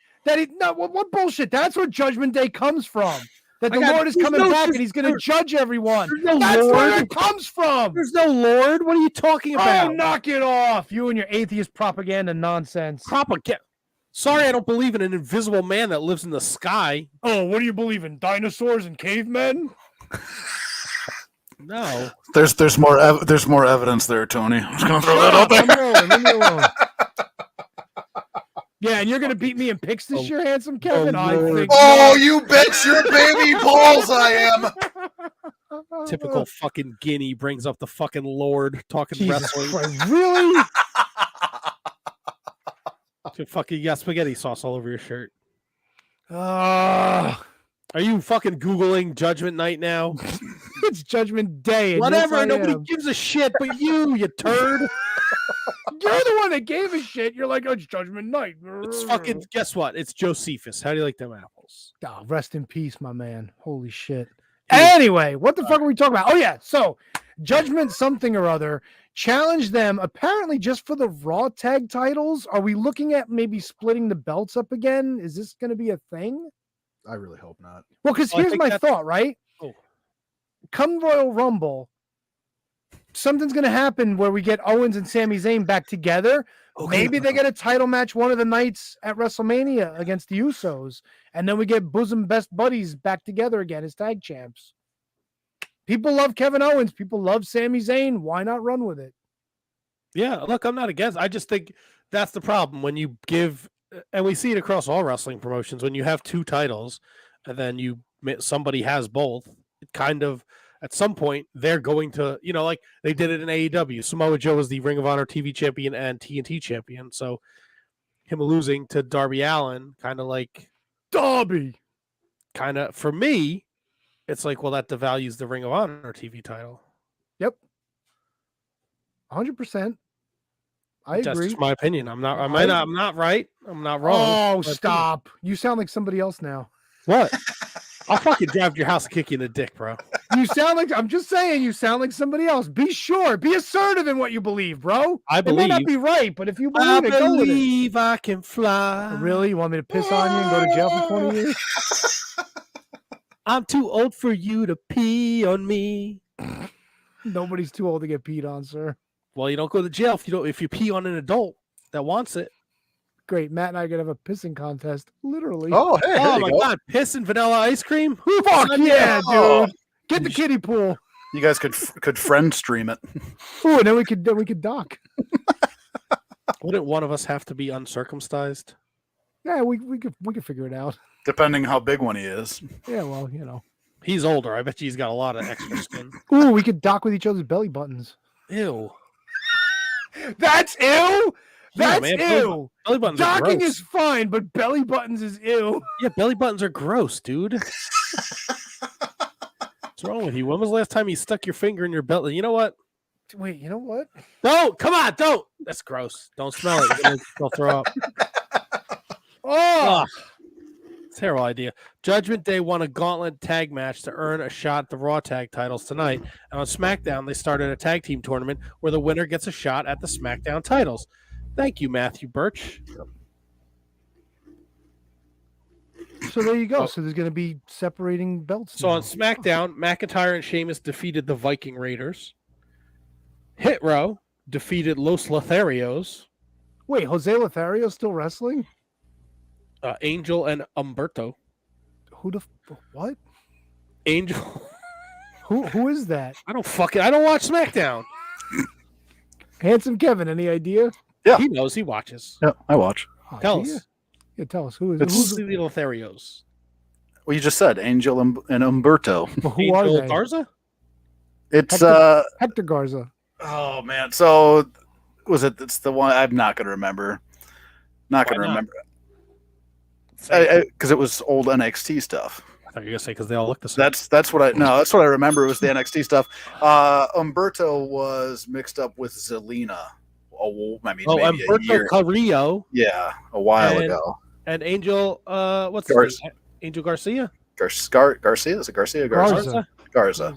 what bullshit? That's where Judgment Day comes from. That the I got- Lord is there's coming no- back and there's- he's gonna there- judge everyone. There's no That's where Lord. it comes from. There's no Lord. What are you talking about? Oh, knock it off. You and your atheist propaganda nonsense. Propaganda. Sorry, I don't believe in an invisible man that lives in the sky. Oh, what do you believe in? Dinosaurs and cavemen? No. There's more evidence there, Tony. I'm just gonna throw that out there. I'm rolling. Leave me alone. Yeah, and you're gonna beat me in picks this year, handsome Kevin. I Lord. think Oh, you bet your baby balls I am. Typical fucking guinea brings up the fucking Lord talking Jesus wrestling. Christ, really? Fucking, you got spaghetti sauce all over your shirt. Are you fucking Googling Judgment Night now? It's Judgment Day. And Whatever. yes, I Nobody am. gives a shit but you turd. You're the one that gave a shit. You're like, oh, it's Judgment Night. It's fucking, guess what? It's Josephus. How do you like them apples? Oh, rest in peace, my man. Holy shit. Anyway, what the fuck are we talking about? Oh, yeah. So, Judgment something or other challenged them apparently just for the Raw tag titles. Are we looking at maybe splitting the belts up again? Is this going to be a thing? I really hope not. Well, because Well, I here's think my that's- thought, right? Oh. Come Royal Rumble, something's going to happen where we get Owens and Sami Zayn back together. Okay. Maybe they get a title match one of the nights at WrestleMania against the Usos. And then we get bosom best buddies back together again as tag champs. People love Kevin Owens. People love Sami Zayn. Why not run with it? Yeah, look, I'm not against. I just think that's the problem when you give and we see it across all wrestling promotions when you have two titles and then somebody has both. It kind of at some point they're going to, like they did it in AEW. Samoa Joe was the Ring of Honor TV champion and TNT champion, so him losing to Darby Allin kind of like Darby. kind of for me, it's like, well, that devalues the Ring of Honor TV title. Yep. 100%. I That's agree. just my opinion. I'm not right. I'm not wrong. Oh, My stop. You sound like somebody else now. opinion. What? I'll fucking drive to your house and kick you in the dick, bro. You sound like, I'm just saying, you sound like somebody else. Be sure. Be assertive in what you believe, bro. I It may not believe. be right, but if you I believe it, go with it. believe I can fly. Really? You want me to piss on you and go to jail for 20 years? I'm too old for you to pee on me. Nobody's too old to get peed on, sir. Well, you don't go to jail if you pee on an adult that wants it. Great. Matt and I could have a pissing contest. Literally. Oh, hey, Oh my god, piss and vanilla ice cream? Fuck yeah, Oh. dude. Get the kiddie pool. You guys could friend stream it. Oh, and then we could dock. Wouldn't one of us have to be uncircumcised? Yeah, we could figure it out. Depending how big one he is. Yeah, well, He's older. I bet you he's got a lot of extra skin. Ooh, we could dock with each other's belly buttons. Ew. That's ew. That's man, ew. Belly buttons are Docking gross. is fine, but belly buttons is ew. Yeah, belly buttons are gross, dude. What's wrong with you? When was the last time you stuck your finger in your belly? You know what? Wait, you know what? Don't. Come on, don't. That's gross. Don't smell it. You'll throw up. Oh, Terrible idea. Judgment Day won a gauntlet tag match to earn a shot at the Raw tag titles tonight. And on SmackDown, they started a tag team tournament where the winner gets a shot at the SmackDown titles. Thank you, Matthew Birch. so there you go. So there's going to be separating belts. So now. on SmackDown, McIntyre and Sheamus defeated the Viking Raiders. Hit Row defeated Los Lotharios. Wait, Jose Lothario still wrestling? Angel and Umberto. What? Angel. Who is that? I don't watch SmackDown. Handsome Kevin, any idea? Yeah. He knows. He watches. Yeah, I watch. Oh, Tell do you? us. Yeah, tell us. Who is It's- Who's the Lotharios? Well, you just said Angel and Umberto. Well, who Angel are they? Garza? It's Hector Garza. oh man. So it's the one I'm not gonna remember. Not Why gonna not? remember. Because it was old NXT stuff. I thought you were gonna say because they all look the same. That's what I remember. It was the NXT stuff. Umberto was mixed up with Zelina. Maybe a Umberto year. Carrillo Yeah, a while And- ago. and Angel. What's his Garza. name? Angel Garcia. Garcia? Is it Garcia? Garza. Garza.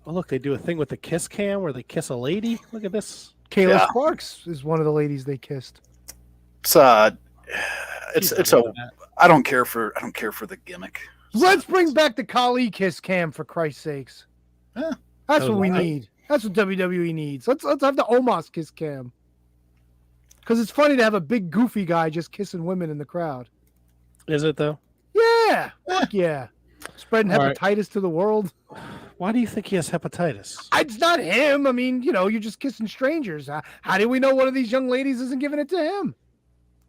Oh, look, they do a thing with the kiss cam where they kiss a lady. Look at this. Kayla Yeah. Sparks is one of the ladies they kissed. It's She's it's not a into that. I don't care for the gimmick. Let's bring back the Kali kiss cam for Christ's sakes. Yeah. That's So what we right. need. That's what WWE needs. Let's have the Omos kiss cam. Because it's funny to have a big goofy guy just kissing women in the crowd. Is it though? Yeah. Fuck yeah. Spreading All right. hepatitis to the world. Why do you think he has hepatitis? It's not him. I mean, you're just kissing strangers. How do we know one of these young ladies isn't giving it to him?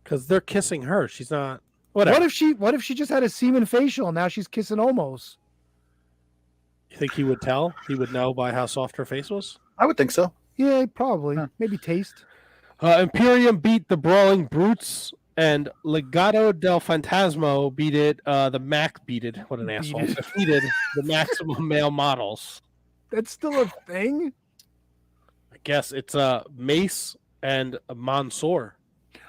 Because they're kissing her. She's not. Whatever. What if she just had a semen facial and now she's kissing Omos? You think he would tell? He would know by how soft her face was? I would think so. Yeah, probably. Huh. Maybe taste. Imperium beat the Brawling Brutes, and Legado del Fantasma beat it. The Mac beat it. What an Beat asshole. it. Defeated the Maximum Male Models. That's still a thing? I guess it's Mace and Mansoor.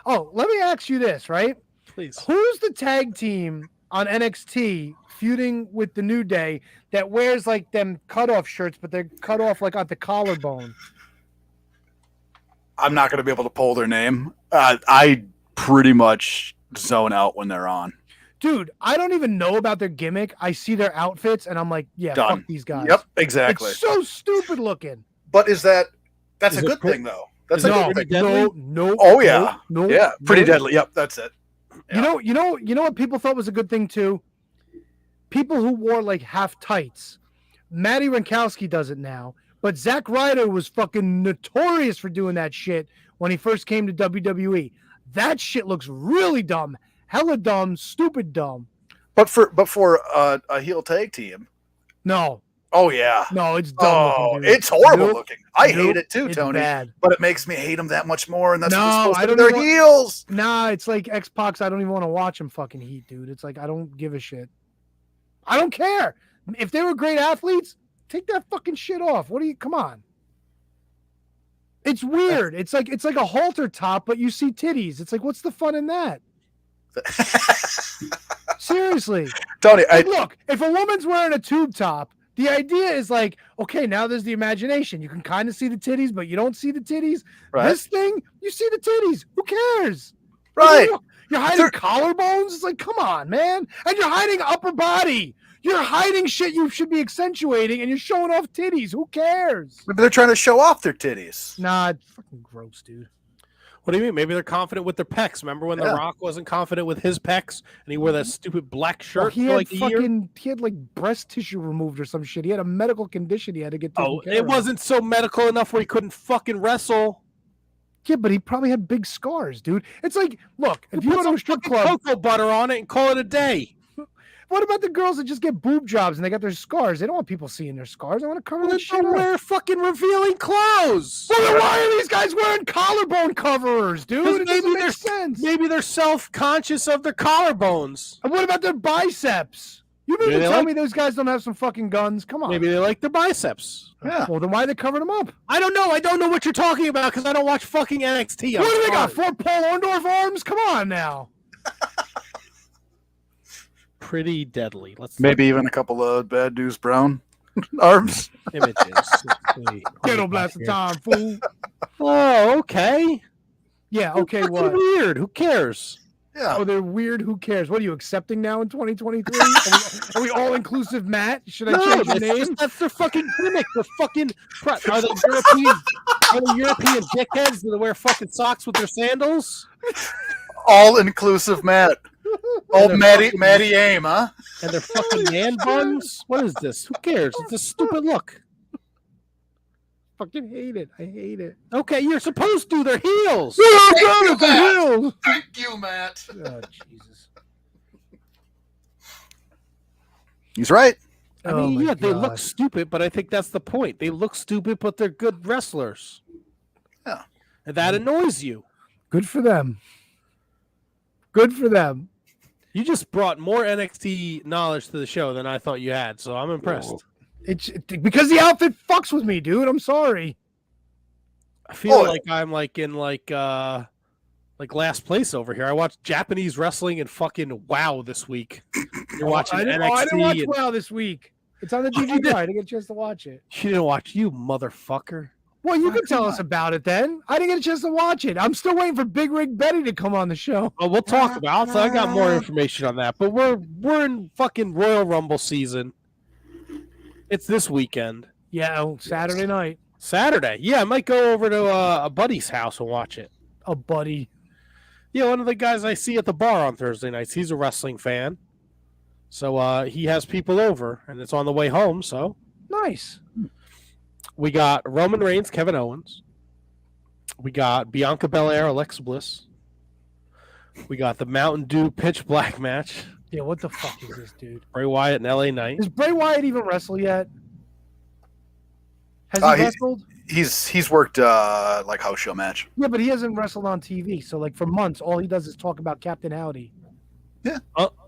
Oh, let me ask you this, right? Please. Who's the tag team on NXT feuding with the New Day that wears like them cutoff shirts, but they're cut off like at the collarbone? I'm not going to be able to pull their name. I pretty much zone out when they're on. Dude, I don't even know about their gimmick. I see their outfits and I'm like, yeah, Done. fuck these guys. Yep, exactly. It's so stupid looking. But that's Is a it good pre- thing though. That's is a it good pretty thing. deadly? No. Oh, yeah. No. Yeah, pretty no. deadly. Yep, that's it. You know what people thought was a good thing too? People who wore like half tights. Matty Rankowski does it now, but Zack Ryder was fucking notorious for doing that shit when he first came to WWE. That shit looks really dumb. Hella dumb, stupid dumb. But for a heel tag team, No, oh yeah, no, it's dumb oh, looking, dude. it's horrible Nope. looking. I Nope. hate it too, It's Tony. bad. But it makes me hate them that much more, and that's No, what they're supposed I to be. don't They're even heels. Nah, it's like X-Pac. I don't even want to watch him fucking heat, dude. It's like I don't give a shit. I don't care. If they were great athletes, take that fucking shit off. What do you? Come on. It's weird. It's like a halter top, but you see titties. It's like, what's the fun in that? Seriously, Tony, Like, look, if a woman's wearing a tube top, the idea is like, okay, now there's the imagination. You can kind of see the titties, but you don't see the titties. Right. This thing, you see the titties. Who cares? Right. You're hiding collarbones. It's like, come on, man. And you're hiding upper body. You're hiding shit you should be accentuating, and you're showing off titties. Who cares? Maybe they're trying to show off their titties. Nah, it's fucking gross, dude. What do you mean? Maybe they're confident with their pecs. Remember when The Rock wasn't confident with his pecs, and he wore that stupid black shirt He for had like a year? he had like breast tissue removed or some shit. He had a medical condition he had to get taken care It of. wasn't so medical enough where he couldn't fucking wrestle. Yeah, but he probably had big scars, dude. It's like, look, if you go to a strip club, Cocoa butter on it and call it a day. what about the girls that just get boob jobs and they got their scars? They don't want people seeing their scars. I want to cover Well, that then shit don't up. wear fucking revealing clothes. Well, then why are these guys wearing collarbone coverers, dude? It doesn't make sense. Maybe they're self-conscious of their collarbones. And what about their biceps? You mean Maybe to they tell like- me those guys don't have some fucking guns? Come on. Maybe they like their biceps. Yeah. Well, then why are they covering them up? I don't know. I don't know what you're talking about because I don't watch fucking NXT. What do they got? 4 Paul Orndorff arms? Come on now. Pretty deadly. Let's Maybe even a couple of Bad News Brown arms. look at images. Ghetto blasting time, fool. Oh, okay. Yeah, okay, Fucking what? weird. Who cares? Yeah. Oh, they're weird. Who cares? What are you accepting now in 2023? Are we all inclusive, Matt? Should I change your name? That's their fucking gimmick. They're fucking. Are they European? Are they European dickheads that wear fucking socks with their sandals? All inclusive Matt. Oh, they're Matty Aim, huh? And they're fucking man buns? What is this? Who cares? It's a stupid look. Fucking hate it. I hate it. Okay, you're supposed to. They're heels. Thank you, Matt. Oh, Jesus. He's right. I Oh mean, my yeah, they look God. stupid, but I think that's the point. They look stupid, but they're good wrestlers. Yeah. And that annoys you. Good for them. Good for them. You just brought more NXT knowledge to the show than I thought you had, so I'm impressed. It's because the outfit fucks with me, dude. I'm sorry. I feel Oh, like I'm like in like last place over here. I watched Japanese wrestling and fucking WoW this week. You're watching I NXT. didn't watch and- WoW this week. It's on the Oh, you DVD. did? I didn't get a chance to watch it. She didn't watch you, motherfucker. Well, you Oh, can tell come us about it then. I didn't get a chance to watch it. I'm still waiting for Big Rig Betty to come on the show. Well, we'll talk about it. So I got more information on that. But we're in fucking Royal Rumble season. It's this weekend. Yeah, Saturday night. Saturday. Yeah, I might go over to a buddy's house and watch it. A buddy. Yeah, one of the guys I see at the bar on Thursday nights. He's a wrestling fan. So he has people over, and it's on the way home. So Nice. we got Roman Reigns, Kevin Owens. We got Bianca Belair, Alexa Bliss. We got the Mountain Dew Pitch Black match. Yeah, what the fuck is this, dude? Bray Wyatt and LA Knight. Does Bray Wyatt even wrestle yet? Has he He- wrestled? He's worked like house show match. Yeah, but he hasn't wrestled on TV. So, like, for months, all he does is talk about Captain Howdy.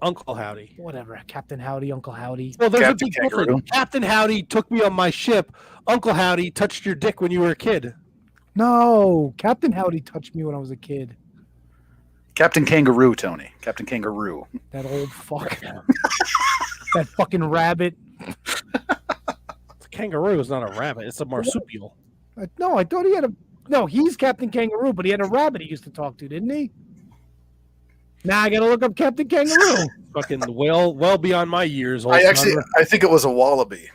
Uncle Howdy. Whatever. Captain Howdy, Uncle Howdy. Well, there's Captain a big difference. Kangaroo. Captain Howdy took me on my ship. Uncle Howdy touched your dick when you were a kid. No, Captain Howdy touched me when I was a kid. Captain Kangaroo, Tony. Captain Kangaroo. That old fuck. That fucking rabbit. The kangaroo is not a rabbit. It's a marsupial. No, I thought he had a. No, he's Captain Kangaroo, but he had a rabbit he used to talk to, didn't he? Now I gotta look up Captain Kangaroo. Fucking well beyond my years. Old I think it was a wallaby.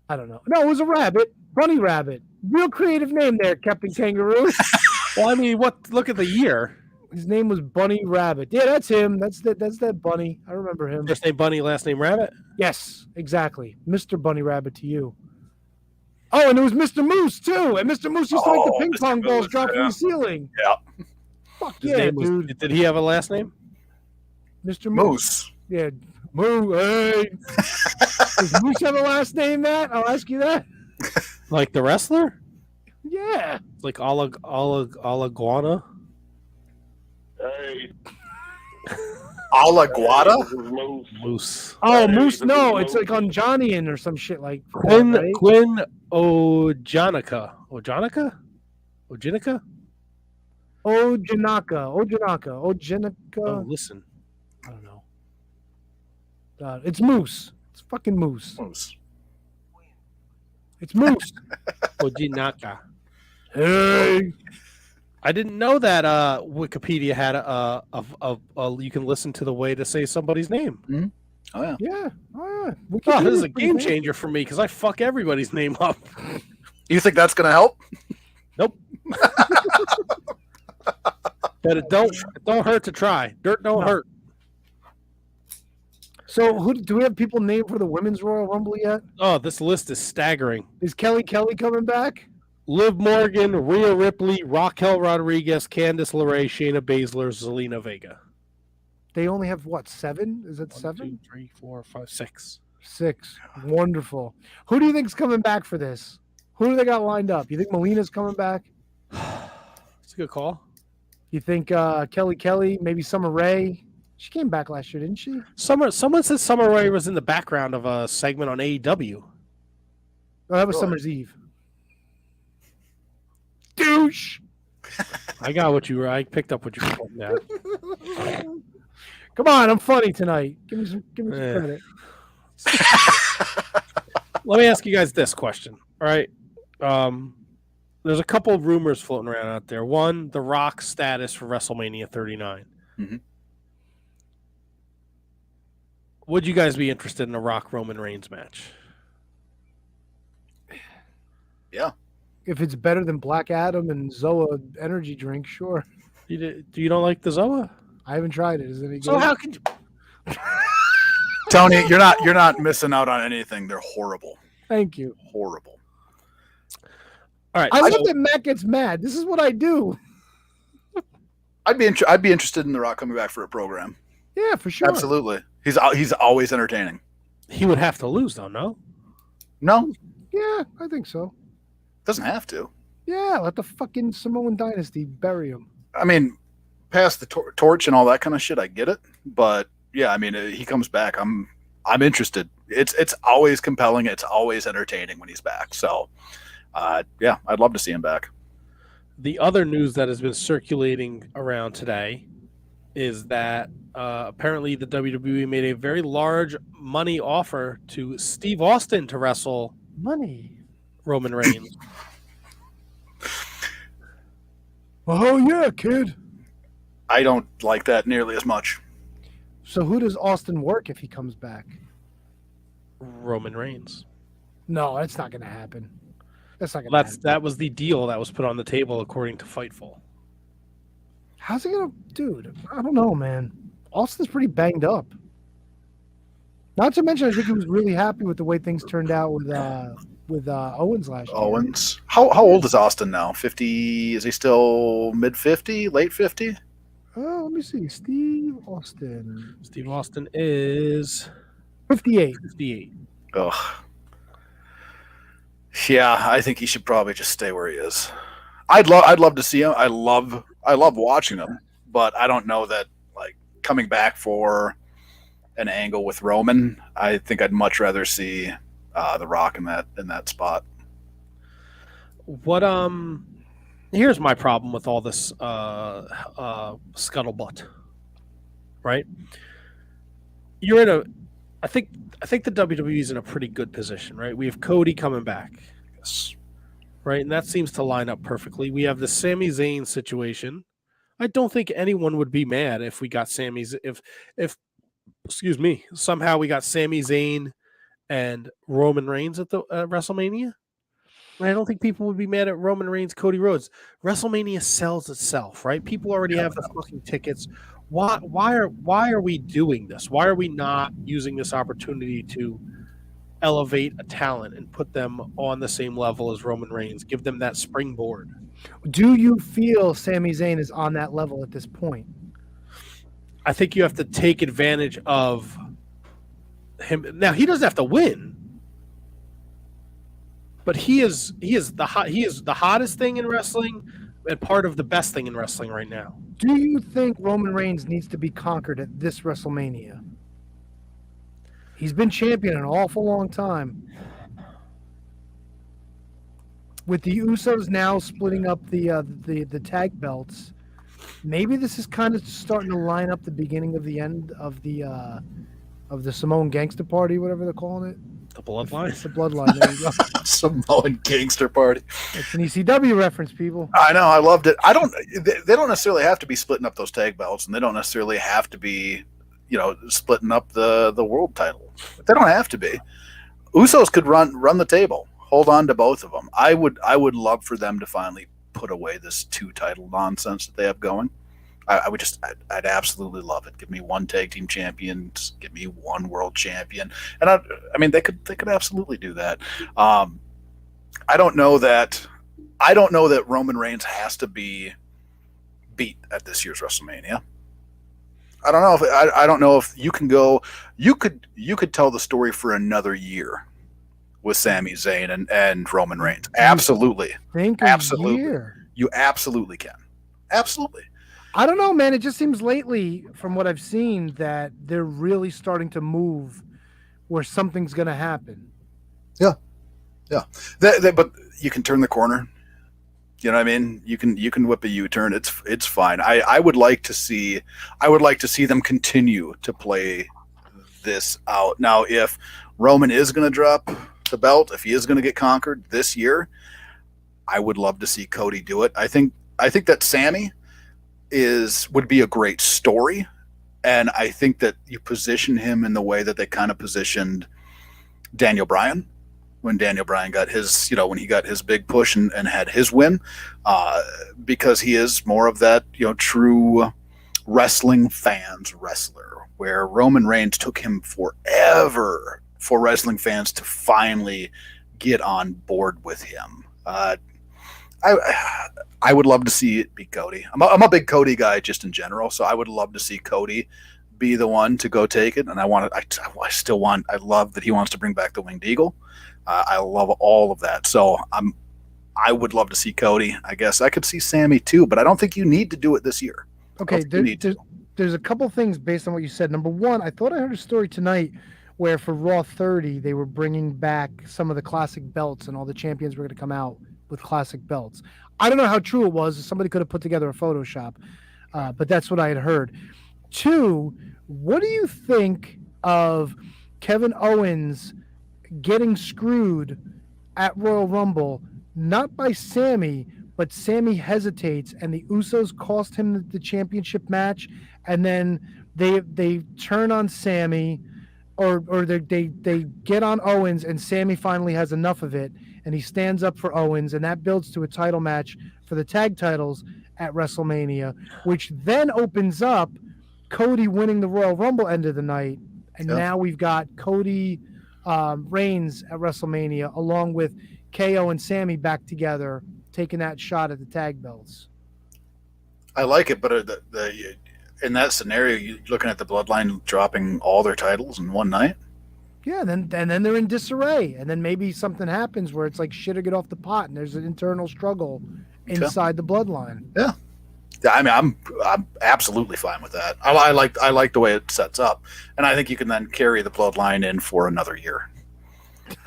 I don't know. No, it was a rabbit. Bunny rabbit. Real creative name there, Captain Kangaroo. Well, I mean, look at the year. His name was Bunny Rabbit. Yeah, that's him. That's that bunny. I remember him. First name Bunny, last name Rabbit. Yes, exactly. Mr. Bunny Rabbit to you. Oh, and it was Mr. Moose too. And Mr. Moose used to make the ping Mr. pong balls Moose, drop from yeah. the ceiling. Yeah. Fuck His yeah, name was- dude. Did he have a last name? Mr. Moose. Moose. Yeah. Moo. Hey. Does Moose have a last name, Matt? I'll ask you that. Like the wrestler? Yeah. Like Alaguana? Alaguada? Moose. Oh, Moose. No, it's like on Johnny or some shit like Quinn that, right? Quinn Ojanica. Ojanica? Ojinica? Ojanaka. Oh, listen. I don't know. It's Moose. It's fucking Moose. Moose. It's Moose. Ojinaka. Hey. I didn't know that Wikipedia had a you can listen to the way to say somebody's name. Oh, yeah. Yeah. Oh, yeah. Oh, this is a Wikipedia's pretty game good. changer for me because I fuck everybody's name up. You think that's going to help? Nope. But it don't hurt to try. Dirt don't hurt. So, do we have people named for the Women's Royal Rumble yet? Oh, this list is staggering. Is Kelly coming back? Liv Morgan, Rhea Ripley, Raquel Rodriguez, Candice LeRae, Shayna Baszler, Zelina Vega. They only have what, 7? Is it 1, 7? 2, 3, 4, 5, 6. 6. Wonderful. Who do you think's coming back for this? Who do they got lined up? You think Melina's coming back? That's a good call. You think Kelly, maybe Summer Rae? She came back last year, didn't she? Someone said Summer Rae was in the background of a segment on AEW. Oh, that was Really? Summer's Eve. Douche. I got what you were. I picked up what you were putting out. Come on, I'm funny tonight. Give me some Yeah. credit. Let me ask you guys this question. All right. There's a couple of rumors floating around out there. One, The Rock's status for WrestleMania 39. Mhm. Would you guys be interested in a Rock Roman Reigns match? Yeah. If it's better than Black Adam and Zoa energy drink, sure. You don't like the Zoa? I haven't tried it. Is it any good? So how can you? Tony, you're not missing out on anything. They're horrible. Thank you. Horrible. All right. I so- love that Matt gets mad. This is what I do. I'd be interested in The Rock coming back for a program. Yeah, for sure. Absolutely. He's always entertaining. He would have to lose, though, no? No, Yeah, I think so. doesn't have to. Yeah, let the fucking Samoan dynasty bury him. I mean, past the torch and all that kind of shit, I get it. But yeah, I mean, he comes back. I'm interested. It's always compelling. It's always entertaining when he's back. So, yeah, I'd love to see him back. The other news that has been circulating around today is that apparently the WWE made a very large money offer to Steve Austin to wrestle Money. Roman Reigns. Oh, yeah, kid. I don't like that nearly as much. So who does Austin work if he comes back? Roman Reigns. No, that's not going to happen. That's not going to happen. That was the deal that was put on the table according to Fightful. How's he going to... Dude, I don't know, man. Austin's pretty banged up. Not to mention, I think he was really happy with the way things turned out with Owens last year. Owens. How old is Austin now? 50? Is he still mid 50? Late 50? Oh, let me see. Steve Austin. Steve Austin is 58. 58. Ugh. Yeah, I think he should probably just stay where he is. I'd love to see him. I love watching him, but I don't know that like coming back for an angle with Roman. I think I'd much rather see The Rock in that spot. What here's my problem with all this scuttlebutt. Right? You're in a I think the WWE is in a pretty good position, right? We have Cody coming back. Yes. Right? And that seems to line up perfectly. We have the Sami Zayn situation. I don't think anyone would be mad if we got if excuse me, somehow we got Sami Zayn and Roman Reigns at the WrestleMania. I don't think people would be mad at Roman Reigns, Cody Rhodes. WrestleMania sells itself, right? People already have the fucking tickets. Why are we doing this? Why are we not using this opportunity to elevate a talent and put them on the same level as Roman Reigns. Give them that springboard. Do you feel Sami Zayn is on that level at this point? I think you have to take advantage of him. Now he doesn't have to win, but he is the hottest thing in wrestling and part of the best thing in wrestling right now. Do you think Roman Reigns needs to be conquered at this WrestleMania? He's been champion an awful long time. With the Usos now splitting up the tag belts, maybe this is kind of starting to line up the beginning of the end of the Samoan Gangster Party, whatever they're calling it. The Bloodline. It's the Bloodline. There you go. Samoan Gangster Party. It's an ECW reference, people. I know. I loved it. They don't necessarily have to be splitting up those tag belts, and they don't necessarily have to be, splitting up the world title. They don't have to be. Usos could run the table, hold on to both of them. I would love for them to finally put away this 2 title nonsense that they have going. I'd absolutely love it. Give me 1 tag team champion, give me 1 world champion, and I mean they could absolutely do that. I don't know that Roman Reigns has to be beat at this year's WrestleMania. I don't know if you can go. You could tell the story for another year with Sami Zayn and Roman Reigns. Absolutely, absolutely. You absolutely can. Absolutely. I don't know, man. It just seems lately, from what I've seen, that they're really starting to move where something's going to happen. Yeah. But you can turn the corner. You know what I mean? You can whip a U-turn. It's fine. I would like to see them continue to play this out. Now, if Roman is going to drop the belt, if he is going to get conquered this year, I would love to see Cody do it. I think that Sammy would be a great story, and I think that you position him in the way that they kind of positioned Daniel Bryan when Daniel Bryan got his, when he got his big push and had his win, because he is more of that, true wrestling fans wrestler, where Roman Reigns took him forever for wrestling fans to finally get on board with him. I would love to see it be Cody. I'm a big Cody guy just in general, so I would love to see Cody be the one to go take it. And I love that he wants to bring back the Winged Eagle. I love all of that. So I would love to see Cody. I guess I could see Sammy too, but I don't think you need to do it this year. Okay, there's a couple things based on what you said. Number one, I thought I heard a story tonight where for Raw 30, they were bringing back some of the classic belts and all the champions were going to come out with classic belts. I don't know how true it was. Somebody could have put together a Photoshop, but that's what I had heard. 2, what do you think of Kevin Owens getting screwed at Royal Rumble, not by Sammy, but Sammy hesitates and the Usos cost him the championship match, and then they turn on Sammy, or they get on Owens, and Sammy finally has enough of it, and he stands up for Owens, and that builds to a title match for the tag titles at WrestleMania, which then opens up Cody winning the Royal Rumble end of the night, and now we've got Cody Reigns at WrestleMania, along with KO and Sammy back together, taking that shot at the tag belts. I like it, but in that scenario, you're looking at the Bloodline dropping all their titles in one night. Yeah, and then they're in disarray, and then maybe something happens where it's like shit or get off the pot, and there's an internal struggle inside the Bloodline. Yeah, I mean, I'm absolutely fine with that. I like the way it sets up, and I think you can then carry the Bloodline in for another year.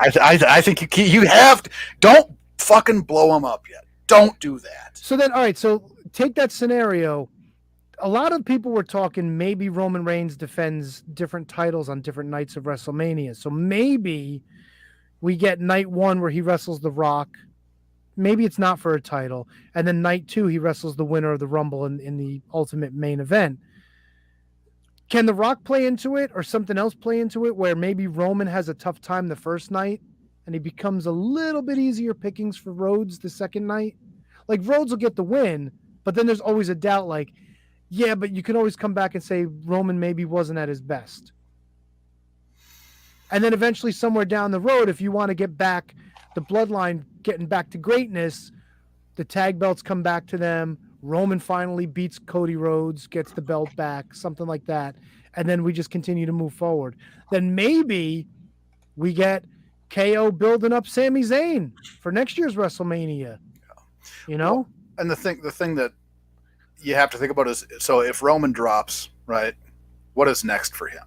I think you have to, don't fucking blow them up yet. Don't do that. So then, all right. So take that scenario. A lot of people were talking maybe Roman Reigns defends different titles on different nights of WrestleMania. So maybe we get night 1 where he wrestles The Rock. Maybe it's not for a title. And then night 2, he wrestles the winner of the Rumble in the ultimate main event. Can The Rock play into it or something else play into it where maybe Roman has a tough time the first night and he becomes a little bit easier pickings for Rhodes the second night? Like Rhodes will get the win, but then there's always a doubt like, yeah, but you can always come back and say Roman maybe wasn't at his best. And then eventually somewhere down the road, if you want to get back the bloodline getting back to greatness, the tag belts come back to them. Roman finally beats Cody Rhodes, gets the belt back, something like that. And then we just continue to move forward. Then maybe we get KO building up Sami Zayn for next year's WrestleMania. You know? Well, and the thing that you have to think about is, so if Roman drops, right, what is next for him?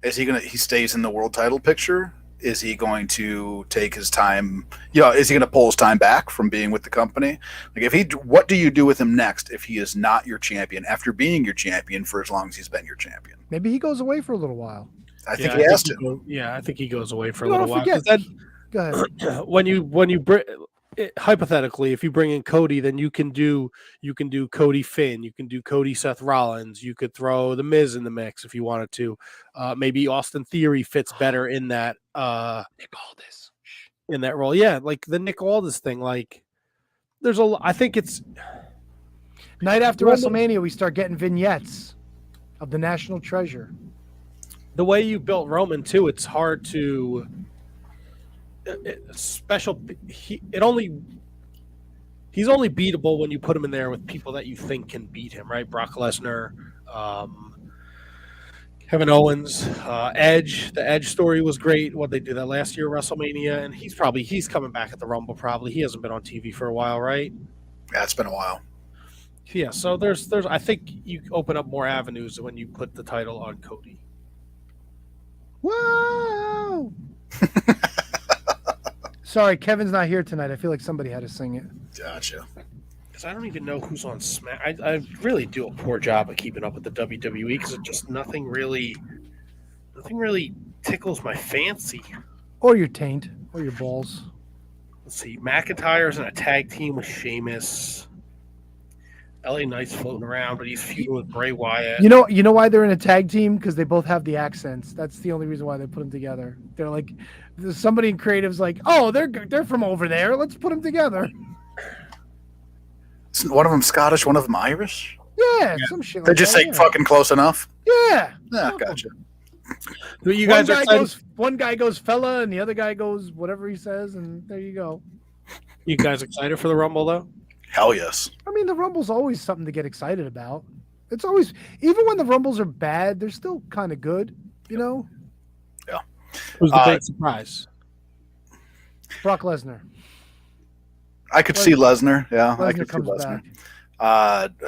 Is he stays in the world title picture? Is he going to take his time? Is he going to pull his time back from being with the company? Like, what do you do with him next if he is not your champion after being your champion for as long as he's been your champion? Maybe he goes away for a little while. I think he has to. I think he goes away for a little while. Go ahead. When you hypothetically, if you bring in Cody, then you can do Cody Finn, you can do Cody Seth Rollins, you could throw the Miz in the mix if you wanted to. Maybe Austin Theory fits better in that Nick Aldis in that role. Yeah, like the Nick Aldis thing. Like, I think it's night after WrestleMania, we start getting vignettes of the National Treasure. The way you built Roman too, it's hard to. He's only beatable when you put him in there with people that you think can beat him, right? Brock Lesnar, Kevin Owens, Edge. The Edge story was great. What they did that last year at WrestleMania, and he's coming back at the Rumble. Probably he hasn't been on TV for a while, right? Yeah, it's been a while. Yeah, so there's I think you open up more avenues when you put the title on Cody. Whoa! Sorry, Kevin's not here tonight. I feel like somebody had to sing it. Gotcha. Because I don't even know who's on Smack. I really do a poor job of keeping up with the WWE because it just nothing really tickles my fancy. Or your taint, or your balls. Let's see. McIntyre's in a tag team with Sheamus. LA Knight's floating around, but he's feuding with Bray Wyatt. You know why they're in a tag team? Because they both have the accents. That's the only reason why they put them together. They're like, somebody in creative's like, oh, they're from over there. Let's put them together. Isn't one of them Scottish, one of them Irish? Yeah, some shit. They just say fucking close enough. Yeah. Yeah, gotcha. One guy goes fella, and the other guy goes whatever he says, and there you go. You guys excited for the Rumble though? Hell yes. I mean, the Rumble's always something to get excited about. It's always, even when the Rumbles are bad, they're still kind of good, you know? Yeah. Who's the big surprise? Brock Lesnar. I could see Lesnar. Yeah, I could see comes Lesnar. back.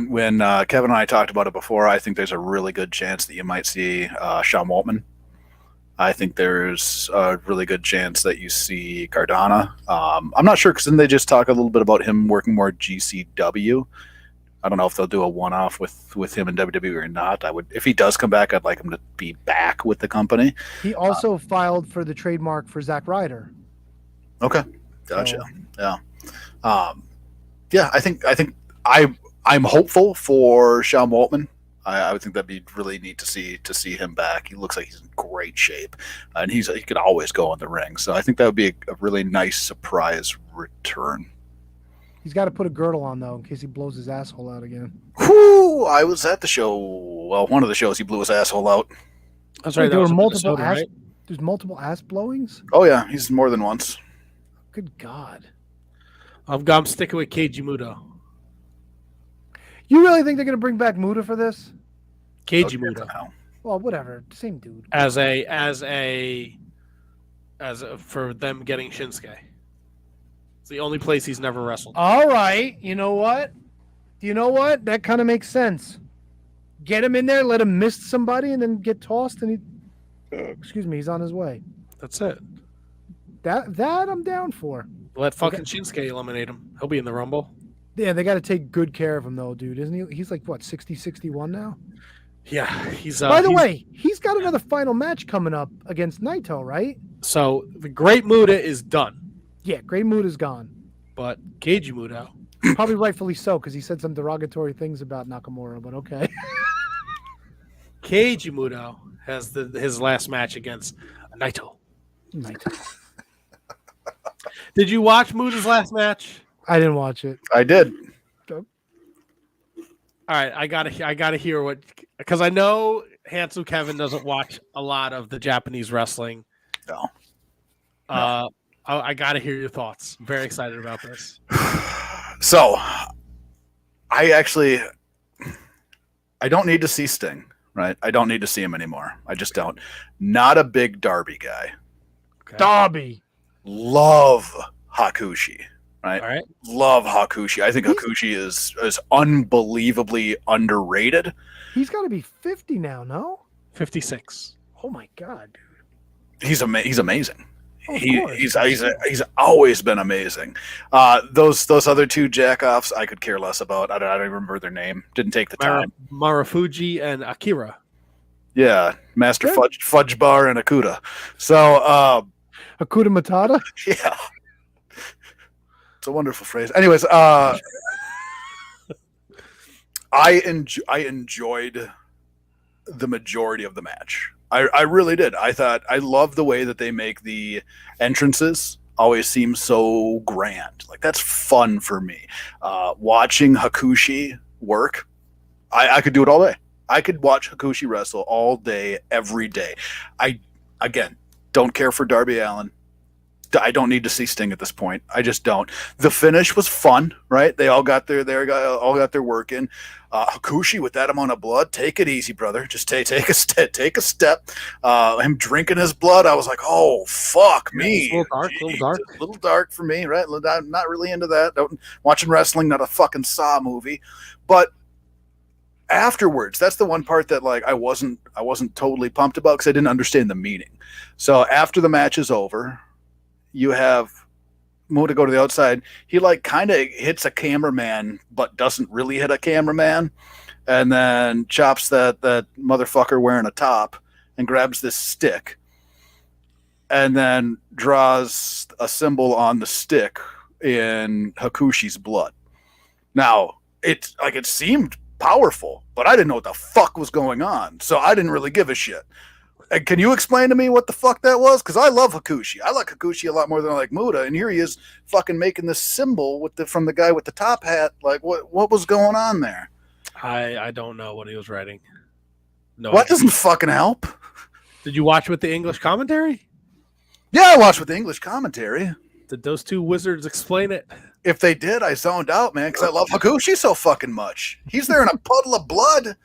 When Kevin and I talked about it before, I think there's a really good chance that you might see Sean Waltman. I think there's a really good chance that you see Cardona. I'm not sure because then they just talk a little bit about him working more GCW. I don't know if they'll do a one-off with him in WWE or not. If he does come back, I'd like him to be back with the company. He also filed for the trademark for Zack Ryder. Okay, gotcha. So. Yeah. I think I'm hopeful for Sean Waltman. I would think that'd be really neat to see him back. He looks like he's in great shape, and he could always go in the ring. So I think that would be a really nice surprise return. He's got to put a girdle on though, in case he blows his asshole out again. Whew, I was at the show. Well, one of the shows he blew his asshole out. That's right. There were multiple Minnesota, right? There's multiple ass blowings. Oh yeah, he's more than once. Good God. I'm sticking with Keiji Muto. You really think they're going to bring back Muta for this? Keiji Muto. Well, whatever. Same dude. As for them getting Shinsuke. It's the only place he's never wrestled. All right. You know what? That kind of makes sense. Get him in there, let him miss somebody, and then get tossed, and he's on his way. That's it. That I'm down for. Let fucking Shinsuke eliminate him. He'll be in the Rumble. Yeah, they got to take good care of him, though, dude. Isn't he? He's like, what, 60, 61 now? Yeah. He's. By the way, he's got another final match coming up against Naito, right? So the Great Muta is done. Yeah, Great Muta's gone. But Keiji Muto. Probably rightfully so, because he said some derogatory things about Nakamura, but okay. Keiji Muto has his last match against Naito. Did you watch Muta's last match? I didn't watch it. I did. Okay. All right, I gotta hear what, because I know Handsome Kevin doesn't watch a lot of the Japanese wrestling. No. I got to hear your thoughts. I'm very excited about this. So, I don't need to see Sting, right? I don't need to see him anymore. I just don't. Not a big Darby guy. Okay. Darby. Love Hakushi, right? All right. Love Hakushi. I think Hakushi is unbelievably underrated. He's got to be 50 now, no? 56. Oh my god, dude. He's amazing. Oh, of course. He's always been amazing. Those other two jackoffs I could care less about. I don't even remember their name. Didn't take the time. Marufuji and Akira. Yeah, Master Fudge Bar and Akuda. So Hakuda Matata? yeah, it's a wonderful phrase. Anyways, I enjoyed the majority of the match. I really did. I thought I love the way that they make the entrances always seem so grand. Like that's fun for me. Watching Hakushi work, I could do it all day. I could watch Hakushi wrestle all day, every day. I again don't care for Darby Allin. I don't need to see Sting at this point. I just don't. The finish was fun, right? They all got their work in. Hakushi with that amount of blood, take it easy, brother. Just take a step. Him drinking his blood, I was like, oh fuck me. A little dark for me, right? I'm not really into that. Watching wrestling, not a fucking Saw movie, but afterwards, that's the one part that like I wasn't totally pumped about because I didn't understand the meaning. So after the match is over, you have Muta go to the outside. He like kind of hits a cameraman, but doesn't really hit a cameraman, and then chops that motherfucker wearing a top and grabs this stick, and then draws a symbol on the stick in Hakushi's blood. Now it seemed powerful, but I didn't know what the fuck was going on, so I didn't really give a shit. And can you explain to me what the fuck that was? Because I love Hakushi. I like Hakushi a lot more than I like Muta. And here he is fucking making this symbol from the guy with the top hat. Like, what was going on there? I don't know what he was writing. No, What doesn't fucking help? Did you watch with the English commentary? Yeah, I watched with the English commentary. Did those two wizards explain it? If they did, I zoned out, man, because I love Hakushi so fucking much. He's there in a puddle of blood.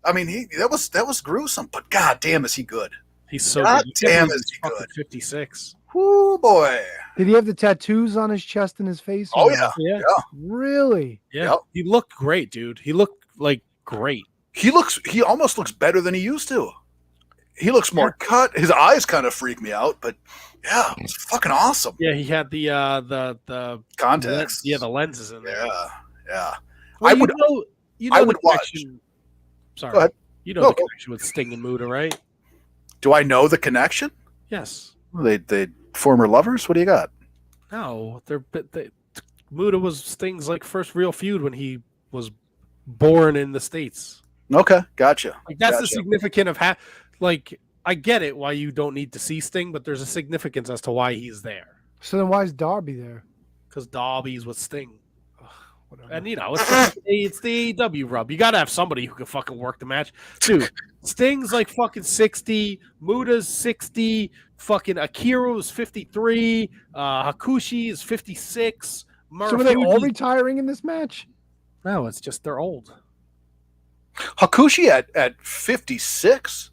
I mean, that was gruesome, but god damn, is he good? He's so God good. damn, is he good? 56. Whoo, boy. Did he have the tattoos on his chest and his face? Oh, or no? yeah. Really? Yeah. Yep. He looked great, dude. He looked like great. He almost looks better than he used to. He looks more cut. His eyes kind of freak me out, but yeah, it's fucking awesome. Yeah, he had the Contacts. the lenses in there. Yeah. Well, I would watch. Sorry. Go ahead. You know the connection with Sting and Muta, right? Do I know the connection? Yes. They former lovers? What do you got? No, Muta was Sting's like first real feud when he was born in the States. Okay, gotcha. Like that's the significance of like I get it why you don't need to see Sting, but there's a significance as to why he's there. So then why is Darby there? Because Darby's with Sting. Whatever. And it's the AEW rub. You gotta have somebody who can fucking work the match. Dude, Sting's like fucking 60, Muta's 60, fucking Akira's 53, Hakushi is 56. So were they all retiring in this match? No, it's just they're old. Hakushi at 56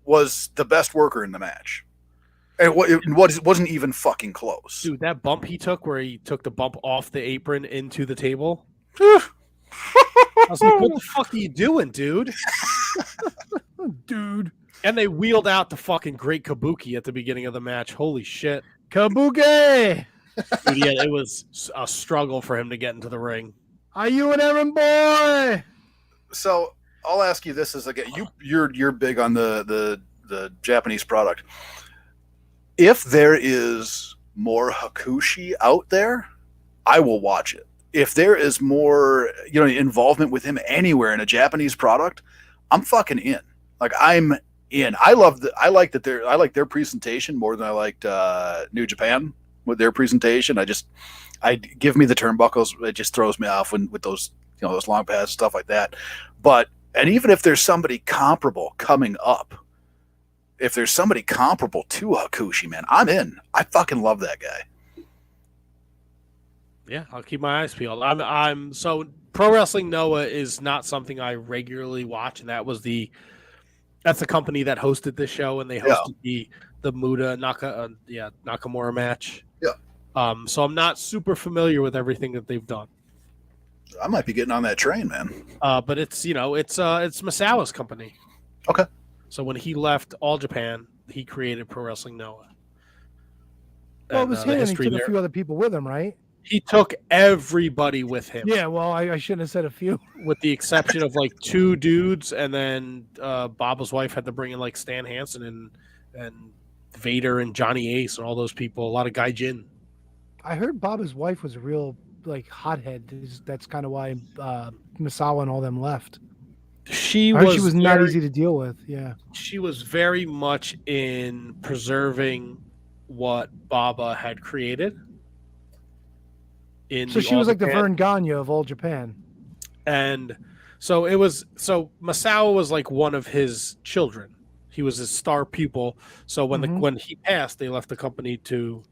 was the best worker in the match. It wasn't even fucking close. Dude, that bump he took where he took the bump off the apron into the table. I was like, what the fuck are you doing, dude? Dude. And they wheeled out the fucking great Kabuki at the beginning of the match. Holy shit. Kabuki! Dude, yeah, it was a struggle for him to get into the ring. Are you an errand boy? So I'll ask you this: again, you're big on the Japanese product. If there is more Hakushi out there, I will watch it. If there is more, involvement with him anywhere in a Japanese product, I'm fucking in. Like I'm in. I like their presentation more than I liked New Japan with their presentation. I give me the turnbuckles. It just throws me off with those those long pads, stuff like that. But And even if there's somebody comparable coming up, if there's somebody comparable to Hakushi, man, I'm in. I fucking love that guy. Yeah, I'll keep my eyes peeled. I'm so Pro Wrestling Noah is not something I regularly watch, and that's the company that hosted this show, and they hosted the Muta Nakamura match. Yeah. So I'm not super familiar with everything that they've done. I might be getting on that train, man. But it's Masawa's company. Okay. So when he left All Japan, he created Pro Wrestling Noah. Well, it was him, and he took a few other people with him, right? He took everybody with him. Yeah, well, I shouldn't have said a few. With the exception of like 2 dudes, and then Baba's wife had to bring in like Stan Hansen and Vader and Johnny Ace and all those people. A lot of Gaijin. I heard Baba's wife was a real like hothead. That's kind of why Misawa and all them left. She was not easy to deal with. Yeah, she was very much in preserving what Baba had created. So she was like the Vern Gagne of All Japan. And so Masawa was like one of his children. He was his star pupil. So when he passed, they left the company to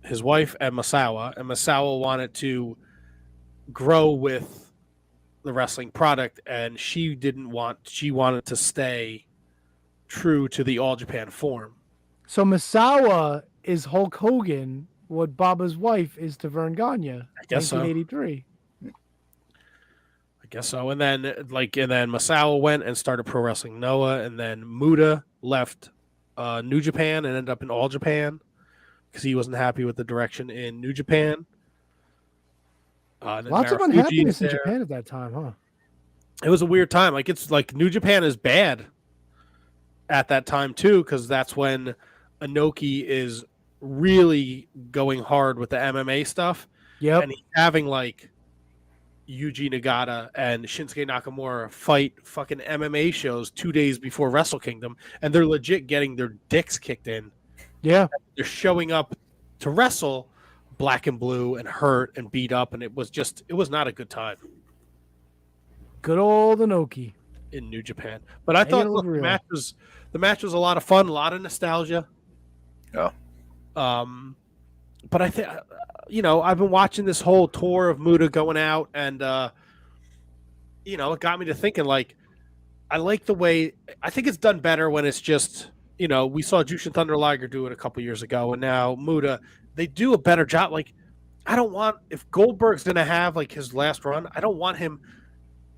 his wife and Masawa wanted to grow with the wrestling product, and she wanted to stay true to the All Japan form. So Masawa is Hulk Hogan, what Baba's wife is to Vern Gagne. I guess 1983. I guess so. And then Masawa went and started Pro Wrestling Noah, and then Muta left New Japan and ended up in All Japan because he wasn't happy with the direction in New Japan. Lots of unhappiness in Japan at that time, huh? It was a weird time. Like it's like New Japan is bad at that time too, because that's when Inoki is really going hard with the MMA stuff. Yep. And he's having like Yuji Nagata and Shinsuke Nakamura fight fucking MMA shows 2 days before Wrestle Kingdom, and they're legit getting their dicks kicked in. Yeah. They're showing up to wrestle black and blue and hurt and beat up, and it was not a good time. Good old Inoki in New Japan. But I thought the match was a lot of fun, a lot of nostalgia. Yeah. But I think I've been watching this whole tour of Muta going out, and it got me to thinking, like, I like the way, I think it's done better when it's just, we saw Jushin Thunder Liger do it a couple years ago, and now Muta, they do a better job. Like, if Goldberg's going to have like his last run, I don't want him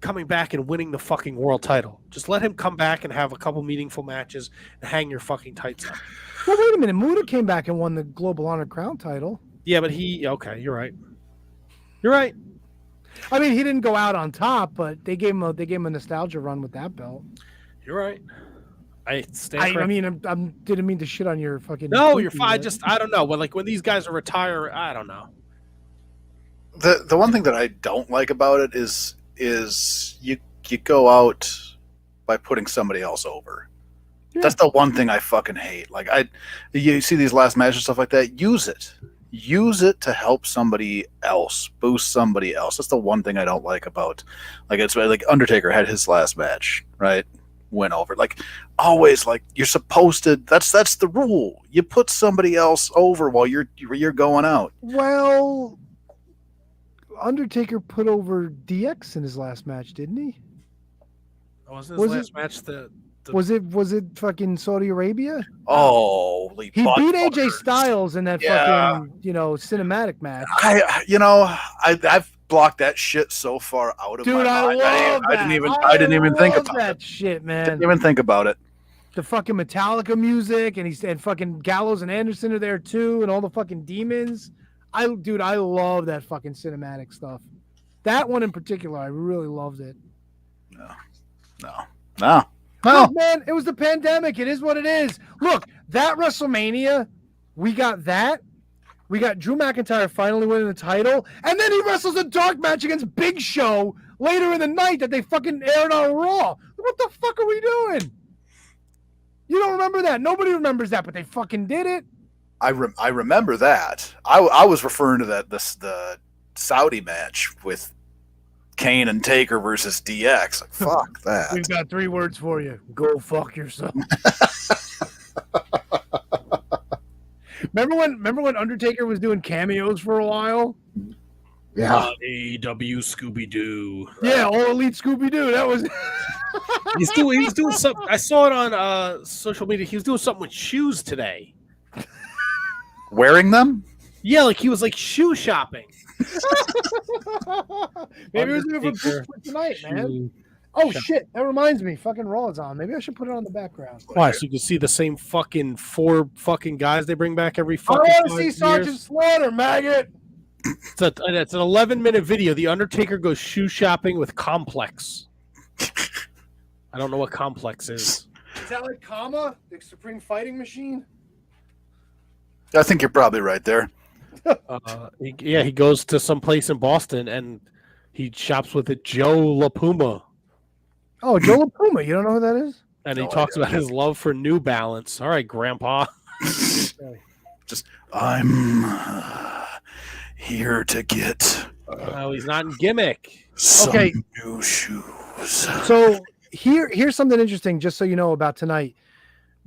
coming back and winning the fucking world title. Just let him come back and have a couple meaningful matches and hang your fucking tights up. Well, wait a minute. Muta came back and won the Global Honor Crown title. Yeah, but okay, you're right. You're right. I mean, he didn't go out on top, but they gave him a nostalgia run with that belt. You're right. I didn't mean to shit on your fucking. No, you're fine. I don't know. When these guys are retire, I don't know. The one thing that I don't like about it is you go out by putting somebody else over. Yeah. That's the one thing I fucking hate. Like you see these last matches and stuff like that. Use it to help somebody else, boost somebody else. That's the one thing I don't like about. Like it's like Undertaker had his last match, right? Went over. Like always, like you're supposed to. That's the rule. You put somebody else over while you're going out. Well, Undertaker put over DX in his last match, didn't he? Wasn't his last match Was it fucking Saudi Arabia? Oh, he beat AJ Styles in that fucking cinematic match. I've blocked that shit so far out of my mind. I didn't even think about that shit, man. Didn't even think about it. The fucking Metallica music, and fucking Gallows and Anderson are there too, and all the fucking demons. I love that fucking cinematic stuff. That one in particular, I really loved it. No. Look, man, it was the pandemic. It is what it is. Look, that WrestleMania, we got that. We got Drew McIntyre finally winning the title, and then he wrestles a dark match against Big Show later in the night that they fucking aired on Raw. What the fuck are we doing? You don't remember that? Nobody remembers that, but they fucking did it. I remember that. I was referring to the Saudi match with Kane and Taker versus DX. Like, fuck that. We've got 3 words for you. Go fuck yourself. Remember when Undertaker was doing cameos for a while? Yeah. AEW Scooby Doo. Yeah, All Elite Scooby Doo. That was. He was doing something. I saw it on social media. He was doing something with shoes today. Wearing them? Yeah, like he was like shoe shopping. Maybe it was looking for tonight, man. Oh shit! That reminds me. Fucking Raw is on. Maybe I should put it on the background. Why? So you can see the same fucking 4 fucking guys they bring back every I fucking. want to 5 see years. Sergeant Slaughter, maggot. It's an 11-minute video. The Undertaker goes shoe shopping with Complex. I don't know what Complex is. Is that like Kama, the Supreme Fighting Machine? I think you're probably right there. He goes to some place in Boston and he shops with it Joe LaPuma. Oh, Joe LaPuma. You don't know who that is? And he talks about his love for New Balance. All right, Grandpa. I'm here to get Oh, he's not in gimmick. some Okay. new shoes. So here's something interesting, just so you know about tonight.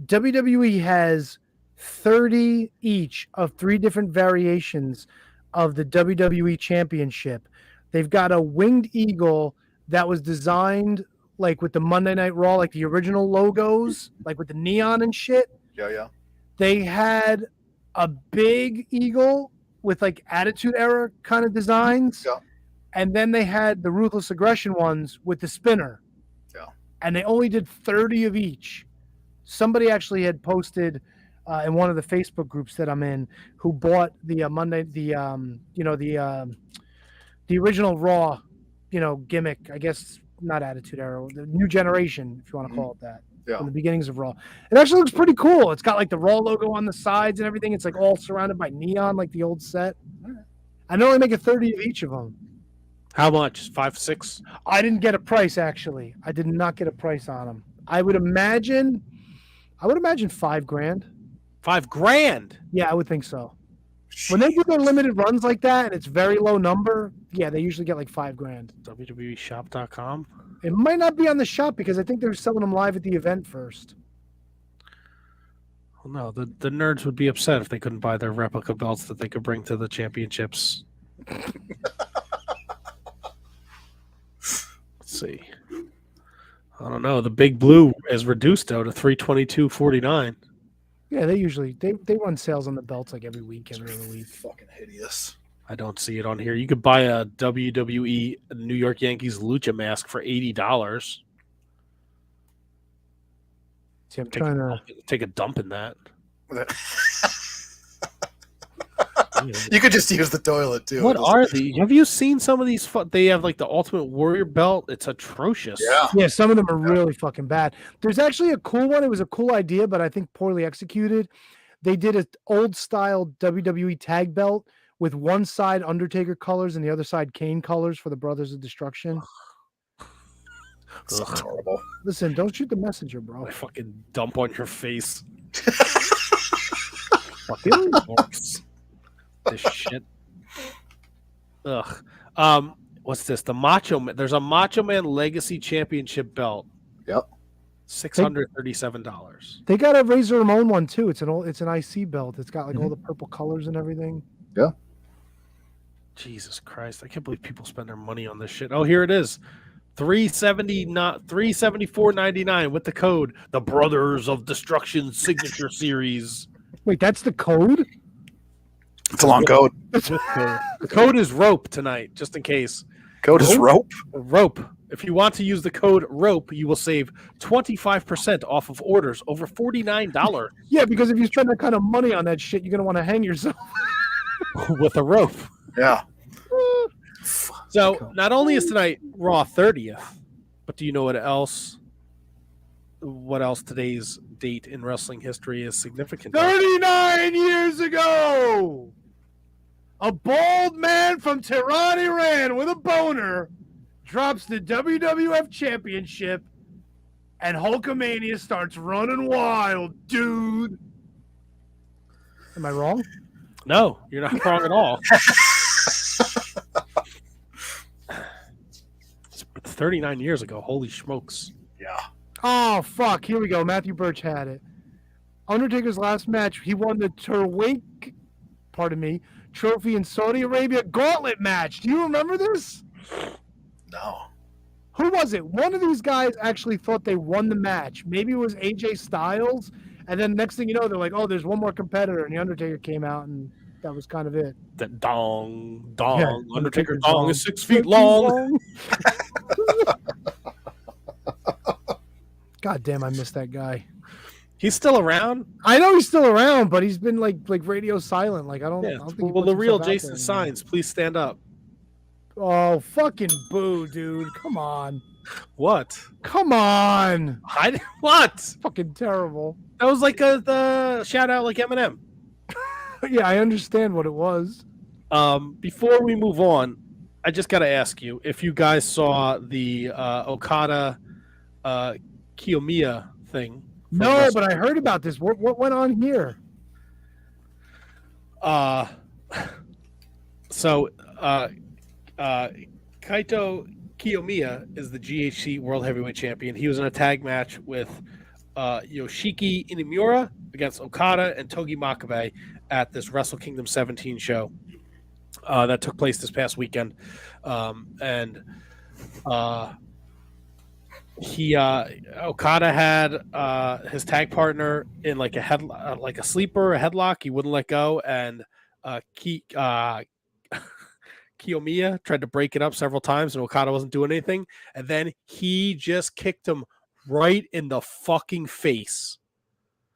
WWE has 30 each of 3 different variations of the WWE Championship. They've got a winged eagle that was designed like with the Monday Night Raw, like the original logos, like with the neon and shit. Yeah. They had a big eagle with like Attitude Era kind of designs. Yeah. And then they had the Ruthless Aggression ones with the spinner. Yeah. And they only did 30 of each. Somebody actually had posted in one of the Facebook groups that I'm in, who bought the the original Raw, gimmick, I guess not Attitude Era, the New Generation, if you want to call it that. Yeah. From the beginnings of Raw. It actually looks pretty cool. It's got like the Raw logo on the sides and everything. It's like all surrounded by neon, like the old set. I know they make a 30 of each of them. How much? 5, 6? I didn't get a price, actually. I did not get a price on them. I would imagine $5,000. $5,000. Yeah, I would think so. When they do their limited runs like that and it's very low number, yeah, they usually get like $5,000. WWEshop.com. It might not be on the shop because I think they're selling them live at the event first. Well, no, the nerds would be upset if they couldn't buy their replica belts that they could bring to the championships. Let's see. I don't know. The Big Blue is reduced though to $322.49. Yeah, they usually they run sales on the belts like every week, every other week. Fucking hideous. I don't see it on here. You could buy a WWE New York Yankees lucha mask for $80. See, I'm trying to Take a dump in that. You could just use the toilet too. What are these? Have you seen some of these? They have like the Ultimate Warrior belt. It's atrocious. Yeah, some of them are really fucking bad. There's actually a cool one. It was a cool idea, but I think poorly executed. They did an old style WWE tag belt with one side Undertaker colors and the other side Kane colors for the Brothers of Destruction. That's horrible. Listen, don't shoot the messenger, bro. I fucking dump on your face. Fucking Works. This shit. Ugh. What's this? The Macho Man. There's a Macho Man Legacy Championship belt. Yep. $637. They got a Razor Ramon one too. It's an IC belt. It's got like all the purple colors and everything. Yeah. Jesus Christ! I can't believe people spend their money on this shit. Oh, here it is. $374.99 with the code the Brothers of Destruction Signature Series. Wait, that's the code? It's a long code. The code is rope tonight, just in case. Code is rope. Rope. If you want to use the code rope, you will save 25% off of orders over $49 Yeah, because if you spend that kind of money on that shit, you're gonna want to hang yourself. with a rope. Yeah. So not only is tonight Raw 30th, but do you know what else today's date in wrestling history is significant? 39 years ago, a bald man from Tehran, Iran with a boner drops the WWF Championship and Hulkamania starts running wild, dude. Am I wrong? No, you're not wrong at all. 39 years ago. Holy smokes. Yeah. Oh, fuck. Here we go. Matthew Birch had it. Undertaker's last match, he won the trophy in Saudi Arabia gauntlet match. Do you remember this? No. Who was it? One of these guys actually thought they won the match. Maybe it was AJ Styles. And then next thing you know, they're like, oh, there's one more competitor. And the Undertaker came out, and that was kind of it. That dong. Yeah, Undertaker's dong is 6 feet long. God damn, I miss that guy. He's still around? I know he's still around, but he's been like radio silent. Like I don't think he well, puts the real himself out Jason there anymore. Signs, please stand up. Oh, fucking boo, dude. Come on. What? Come on. What? Fucking terrible. That was like the shout out like Eminem. Yeah, I understand what it was. Before we move on, I just got to ask you if you guys saw the Okada Kiyomiya thing. No, but I heard about this. What went on here? So Kaito Kiyomiya is the GHC World Heavyweight Champion. He was in a tag match with Yoshiki Inamura against Okada and Togi Makabe at this Wrestle Kingdom 17 show that took place this past weekend. Okada had his tag partner in like a sleeper, a headlock. He wouldn't let go, and Kiyomiya tried to break it up several times, and Okada wasn't doing anything. And then he just kicked him right in the fucking face.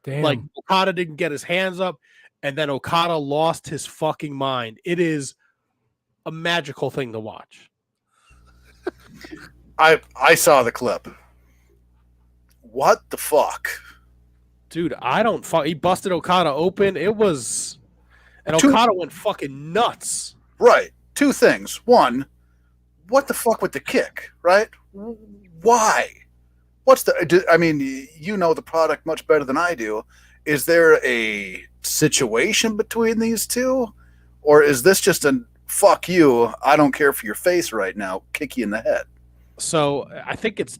Damn. Like Okada didn't get his hands up, and then Okada lost his fucking mind. It is a magical thing to watch. I saw the clip. What the fuck? Dude, he busted Okada open. It was, and Okada went fucking nuts. Right. Two things. One, what the fuck with the kick, right? Why? I mean, you know the product much better than I do. Is there a situation between these two? Or is this just a fuck you, I don't care for your face right now, kick you in the head? So I think it's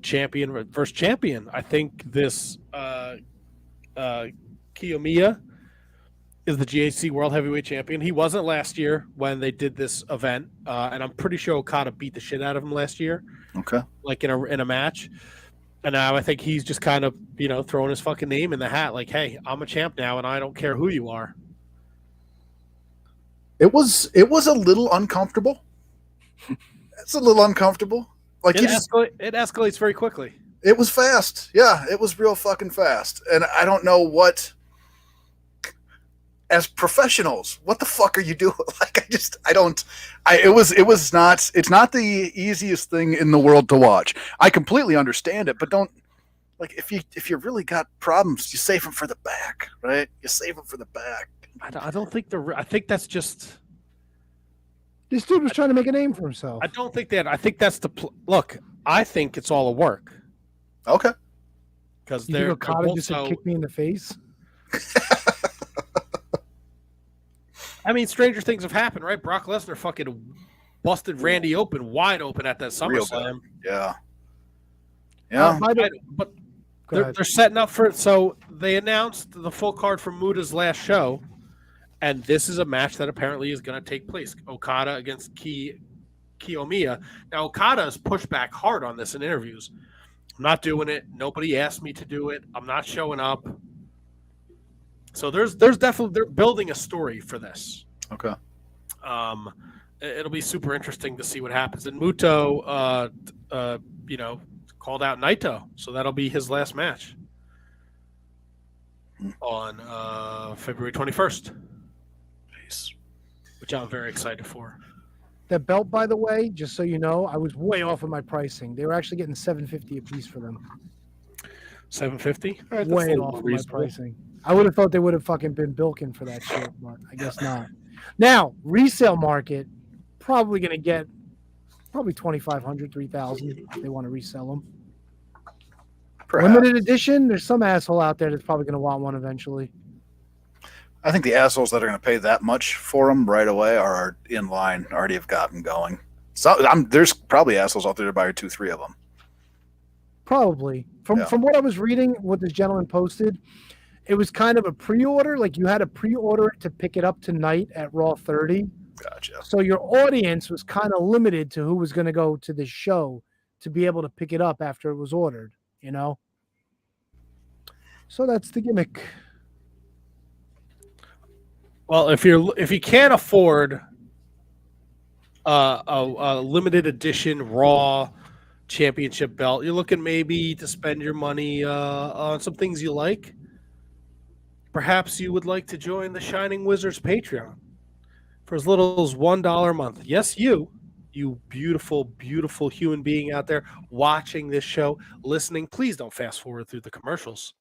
champion versus champion. I think this Kiyomiya is the GHC World Heavyweight Champion. He wasn't last year when they did this event, and I'm pretty sure Okada beat the shit out of him last year. Okay, like in a match. And now I think he's just kind of throwing his fucking name in the hat, like, hey, I'm a champ now, and I don't care who you are. It was a little uncomfortable. It's a little uncomfortable. Like it escalates very quickly. It was fast. Yeah, it was real fucking fast. And I don't know what, as professionals, what the fuck are you doing? Like, it's not the easiest thing in the world to watch. I completely understand it, but don't, like, if you really got problems, you save them for the back, right? You save them for the back. I don't think I think that's just. This dude was trying to make a name for himself. I don't think that. I think that's look. I think it's all a work. Okay. Because they're Okada just kick me in the face. I mean, stranger things have happened, right? Brock Lesnar fucking busted Randy wide open at that SummerSlam. Yeah. Yeah. But they're setting up for it. So they announced the full card for Muta's last show. And this is a match that apparently is going to take place. Okada against Kiyomiya. Now, Okada has pushed back hard on this in interviews. I'm not doing it. Nobody asked me to do it. I'm not showing up. So there's definitely, they're building a story for this. Okay. It'll be super interesting to see what happens. And Muto, called out Naito. So that'll be his last match on February 21st. Which I'm very excited for. That belt, by the way, just so you know, I was way off of my pricing. They were actually getting $750 a piece for them. $750? Right, way off of my pricing. I would have thought they would have fucking been bilking for that shit, but I guess not. Now, resale market, probably going to get probably $2,500, $3,000 if they want to resell them. Perhaps. Limited edition, there's some asshole out there that's probably going to want one eventually. I think the assholes that are going to pay that much for them right away are in line, already have gotten going. So there's probably assholes out there to buy 2-3 of them. Probably. From what I was reading, what this gentleman posted, it was kind of a pre-order. Like you had to pre-order it to pick it up tonight at Raw 30. Gotcha. So your audience was kind of limited to who was going to go to this show to be able to pick it up after it was ordered, you know? So that's the gimmick. Well, if you can't afford a limited edition Raw championship belt, you're looking maybe to spend your money on some things you like. Perhaps you would like to join the Shining Wizards Patreon for as little as $1 a month. Yes, you beautiful, beautiful human being out there watching this show, listening. Please don't fast forward through the commercials.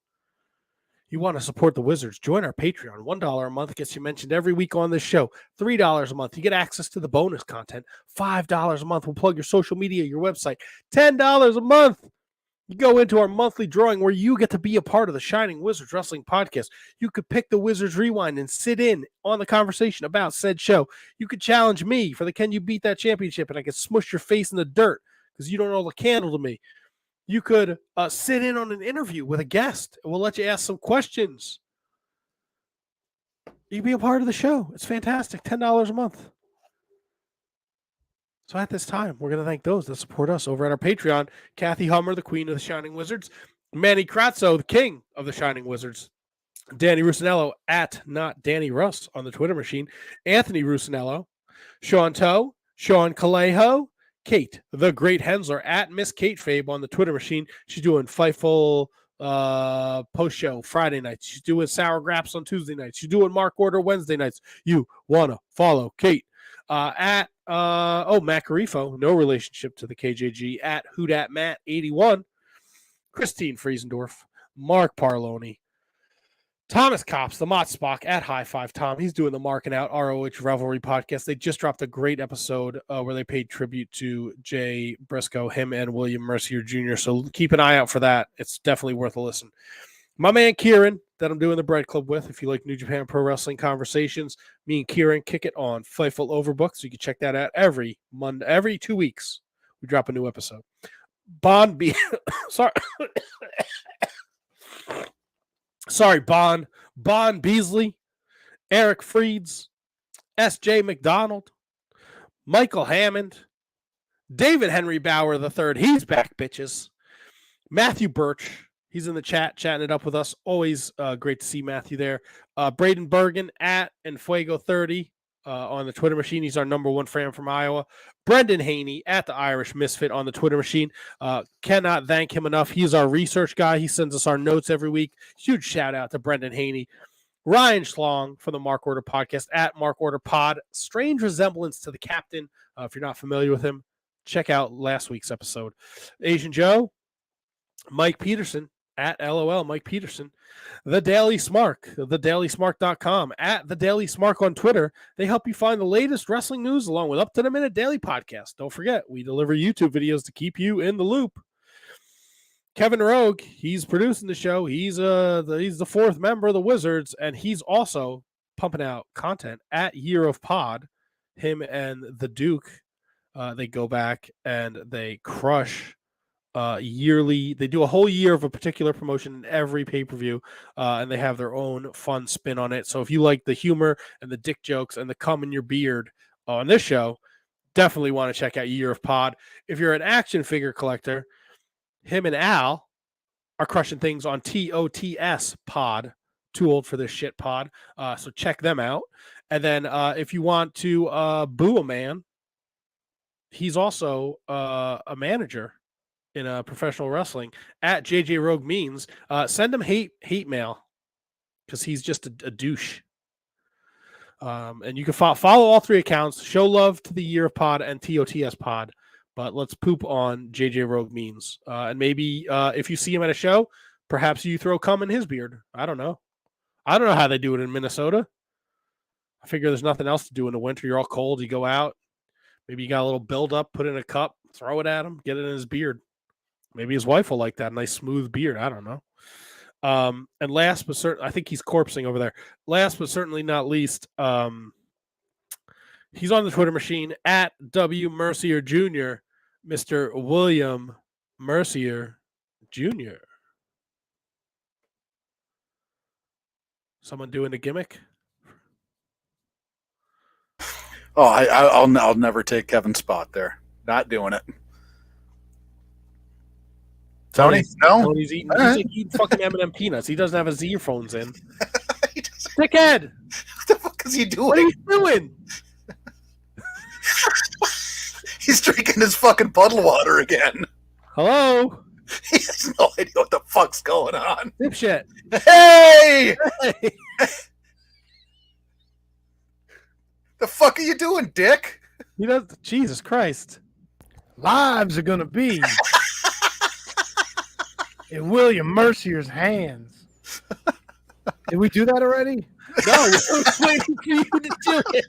You want to support the Wizards, join our Patreon. $1 a month gets you mentioned every week on this show. $3 a month, you get access to the bonus content. $5 a month, we'll plug your social media, your website. $10 a month, you go into our monthly drawing where you get to be a part of the Shining Wizards Wrestling Podcast. You could pick the Wizards Rewind and sit in on the conversation about said show. You could challenge me for the Can You Beat That Championship, and I could smush your face in the dirt because you don't hold a candle to me. You could sit in on an interview with a guest, and we'll let you ask some questions. You can be a part of the show. It's fantastic. $10 a month. So at this time, we're going to thank those that support us over at our Patreon. Kathy Hummer, the queen of the Shining Wizards. Manny Kratzo, the king of the Shining Wizards. Danny Rusinello, at not Danny Russ on the Twitter machine. Anthony Rusinello. Sean Toe. Sean Calejo. Kate, the great Hensler, at Miss Kate Fabe on the Twitter machine. She's doing Fightful post-show Friday nights. She's doing Sour Graps on Tuesday nights. She's doing Mark Order Wednesday nights. You want to follow Kate. Matt Carifo, no relationship to the KJG, at WhoDatMatt81, Christine Friesendorf, Mark Parloni, Thomas Cops, the Mott Spock, at High Five Tom. He's doing the Marking Out ROH Revelry podcast. They just dropped a great episode where they paid tribute to Jay Briscoe, him and William Mercier Jr. So keep an eye out for that. It's definitely worth a listen. My man Kieran, that I'm doing the Bread Club with. If you like New Japan Pro Wrestling conversations, me and Kieran kick it on Fightful Overbooked. So you can check that out every Monday, every 2 weeks. We drop a new episode. Bond Bond Beasley, Eric Freeds, S.J. McDonald, Michael Hammond, David Henry Bauer III. He's back, bitches. Matthew Birch. He's in the chat, chatting it up with us. Always great to see Matthew there. Braden Bergen, at Enfuego30 on the Twitter machine. He's our number one fan from Iowa. Brendan Haney, at the Irish Misfit on the Twitter machine. Cannot thank him enough. He's our research guy. He sends us our notes every week. Huge shout out to Brendan Haney. Ryan Schlong from the Mark Order podcast, at Mark Order Pod. Strange resemblance to the captain. If you're not familiar with him, check out last week's episode. Asian Joe, Mike Peterson, at LOL Mike Peterson. The Daily Smark, thedailysmark.com, at The Daily Smark on Twitter. They help you find the latest wrestling news along with up-to-the-minute daily podcasts. Don't forget, we deliver YouTube videos to keep you in the loop. Kevin Rogue, he's producing the show. He's the fourth member of the Wizards, and he's also pumping out content at Year of Pod. Him and the Duke, they go back and they crush yearly. They do a whole year of a particular promotion in every pay-per-view, and they have their own fun spin on it. So if you like the humor and the dick jokes and the cum in your beard on this show, definitely want to check out Year of Pod. If you're an action figure collector, him and Al are crushing things on TOTS Pod. Too old for this shit pod. So check them out. And then if you want to boo a man, he's also a manager in professional wrestling, at JJ Rogue Means. Send him hate mail because he's just a douche. And you can follow all three accounts. Show love to the Year of Pod and TOTS Pod. But let's poop on JJ Rogue Means. And maybe if you see him at a show, perhaps you throw cum in his beard. I don't know. I don't know how they do it in Minnesota. I figure there's nothing else to do in the winter. You're all cold. You go out. Maybe you got a little build-up, put it in a cup, throw it at him, get it in his beard. Maybe his wife will like that nice smooth beard. I don't know. And last but certainly, I think he's corpsing over there. Last but certainly not least, He's on the Twitter machine at W Mercier Jr., Mr. William Mercier Jr. Someone doing a gimmick? Oh, I'll never take Kevin's spot there. Not doing it. Tony? No? Tony's eating, he's like eating fucking M&M peanuts. He doesn't have his earphones in. Dickhead! What the fuck is he doing? What are you doing? He's drinking his fucking puddle water again. Hello? He has no idea what the fuck's going on. Dipshit. Hey! Hey. The fuck are you doing, Dick? He does. Jesus Christ. Lives are gonna be in William Mercier's hands. Did we do that already? No, we're waiting for you to do it.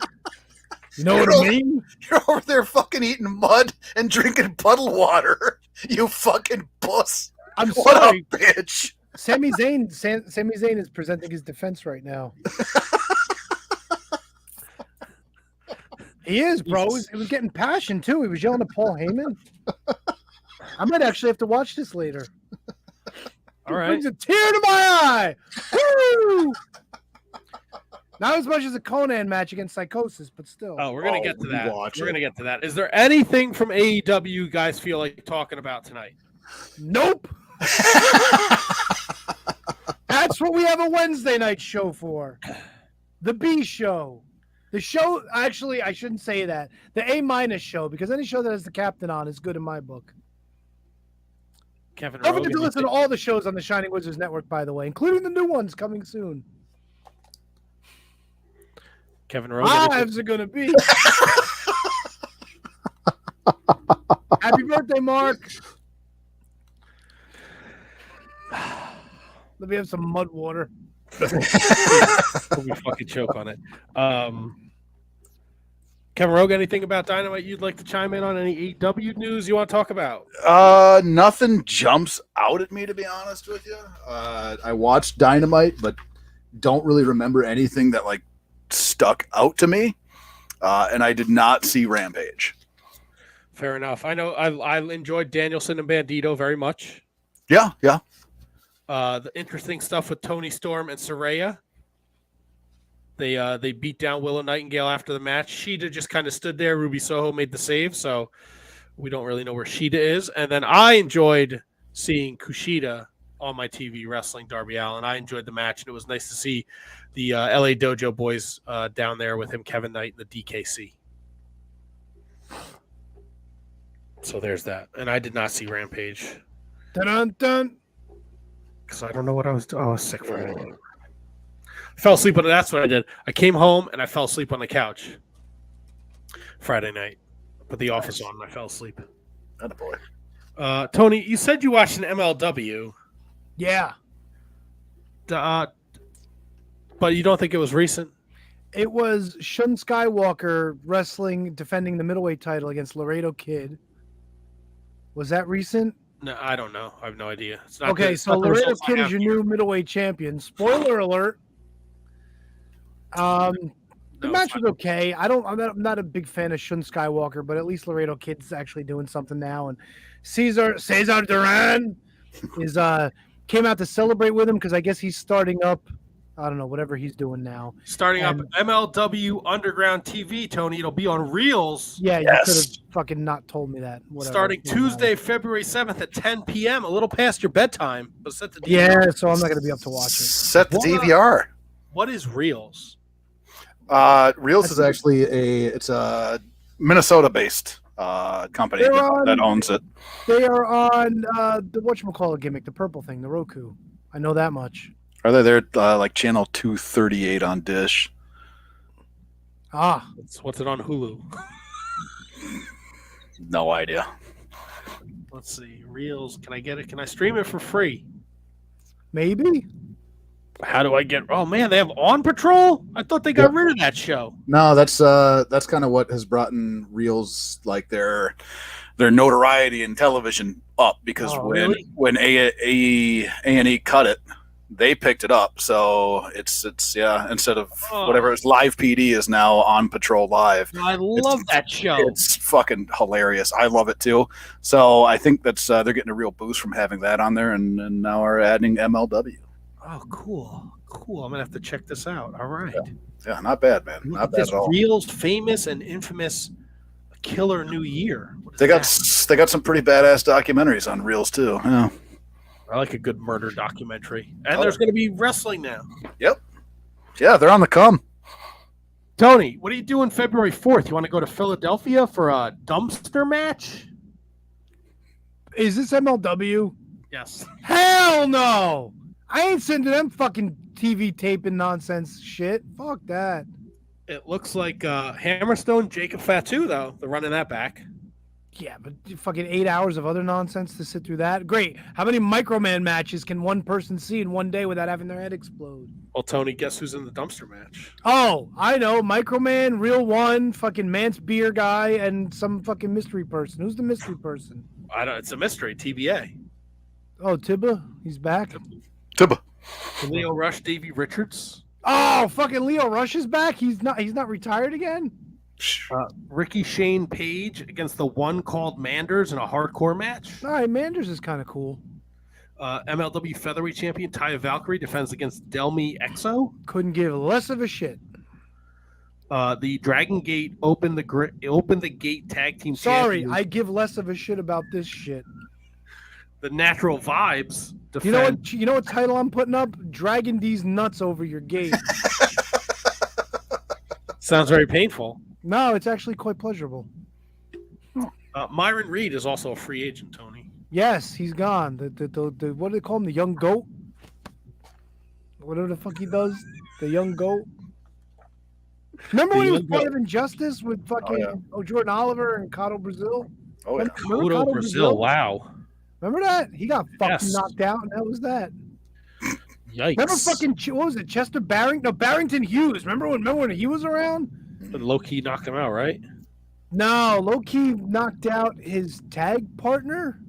You know what I mean? You're over there fucking eating mud and drinking puddle water. You fucking puss. I'm What sorry. a bitch. Sami Zayn is presenting his defense right now. He is, bro. He was getting passion too. He was yelling at Paul Heyman. I might actually have to watch this later. All It right. brings a tear to my eye. Woo! Not as much as a Conan match against Psychosis, but still. Oh, we're gonna get to that. watch We're it. gonna get to that. Is there anything from AEW you guys feel like talking about tonight? Nope. That's what we have a Wednesday night show for. The B show. The show, actually, I shouldn't say that. The A- show, because any show that has the captain on is good in my book. Kevin Don't forget to Rogan, listen to all the shows on the Shining Wizards Network, by the way, including the new ones coming soon. Kevin Rogan. Lives are going to be. Happy birthday, Mark. Let me have some mud water. We fucking choke on it. Kevin Rogan, anything about Dynamite you'd like to chime in on? Any AEW news you want to talk about? Nothing jumps out at me, to be honest with you. I watched Dynamite, but don't really remember anything that like stuck out to me. And I did not see Rampage. Fair enough. I know I enjoyed Danielson and Bandito very much. Yeah. The interesting stuff with Tony Storm and Saraya. They beat down Willow Nightingale after the match. Sheeta just kind of stood there. Ruby Soho made the save, so we don't really know where Sheeta is. And then I enjoyed seeing Kushida on my TV wrestling Darby Allin. I enjoyed the match, and it was nice to see the LA Dojo boys down there with him, Kevin Knight, and the DKC. So there's that. And I did not see Rampage Dun-dun-dun. because I don't know what I was doing. I was sick for it. I fell asleep on it. That's what I did. I came home and I fell asleep on the couch Friday night. Put the office on and I fell asleep. Attaboy. Tony, you said you watched an MLW, Yeah. but you don't think it was recent? It was Shun Skywalker wrestling, defending the middleweight title against Laredo Kid. Was that recent? No, I don't know. I have no idea. It's not Okay, it's so not the Laredo results I Kid is have your here. new middleweight champion. Spoiler alert. The No, match it's was okay. I'm not a big fan of Shun Skywalker, but at least Laredo Kid's actually doing something now. And Cesar Duran is came out to celebrate with him because I guess he's starting up. I don't know, whatever he's doing now. Starting up MLW Underground TV, Tony. It'll be on Reels. Yeah, Yes. you could have fucking not told me that. Whatever. Starting Doesn't matter. Tuesday, February 7th at 10 p.m. A little past your bedtime, but set the Yeah, so I'm not going to be up to watch it. Set the What? DVR. What is Reels? Reels is actually it's a Minnesota-based company They're on- that owns it. They are on the whatchamacallit gimmick, the purple thing, the Roku. I know that much. Are they there like channel 238 on Dish? Ah, What's it on Hulu? No idea. Let's see. Reels. Can I get it? Can I stream it for free? maybe. How do I get? Oh man, they have On Patrol. I thought they got rid of that show. No, that's kind of what has brought in Reels like their notoriety in television up because Oh, when really? when A&E cut it, they picked it up. So it's instead of whatever it's Live PD is now on Patrol Live. I love that show. It's fucking hilarious. I love it too. So I think that's they're getting a real boost from having that on there, and now are adding MLW. Oh, cool. I'm gonna have to check this out. All right. Yeah, not bad, man. Not bad at all. Reel's famous and infamous Killer New Year. They got some pretty badass documentaries on Reels too. Yeah. I like a good murder documentary. And there's going to be wrestling now. Yep. Yeah, they're on the come. Tony, what are you doing February 4th? You want to go to Philadelphia for a dumpster match? Is this MLW? Yes. Hell no! I ain't sending them fucking TV taping nonsense shit. Fuck that. It looks like Hammerstone, Jacob Fatu, though. They're running that back. Yeah, but fucking 8 hours of other nonsense to sit through that? Great. How many Microman matches can one person see in one day without having their head explode? Well, Tony, guess who's in the dumpster match? Oh, I know. Microman, Real One, fucking Mance Beer guy, and some fucking mystery person. Who's the mystery person? I don't. It's a mystery. TBA. Oh, Tibba? He's back? Tibba. Leo Rush, Davey Richards. Oh, fucking Leo Rush is back? He's not retired again? Ricky Shane Page against the one called Manders in a hardcore match. All right, Manders is kind of cool. MLW Featherweight Champion Taya Valkyrie defends against Delmi Exo. Couldn't give less of a shit. The Dragon Gate opened the gate tag team. Sorry, champions. I give less of a shit about this shit. The Natural Vibes defend. You know what title I'm putting up? Dragging these nuts over your gate. Sounds very painful. No, it's actually quite pleasurable. Myron Reed is also a free agent, Tony. Yes, he's gone. The what do they call him? The young goat? Whatever the fuck he does. The young goat. Remember when he was part of Injustice with fucking Jordan Oliver and Cotto Brazil? Oh, yeah. Remember Cotto Brazil, wow. Remember that? He got fucking knocked out, and that was that. Yikes. Remember fucking, what was it, Chester Barrington? No, Barrington Hughes. Remember when he was around? But low-key knocked him out, right? No, low-key knocked out his tag partner.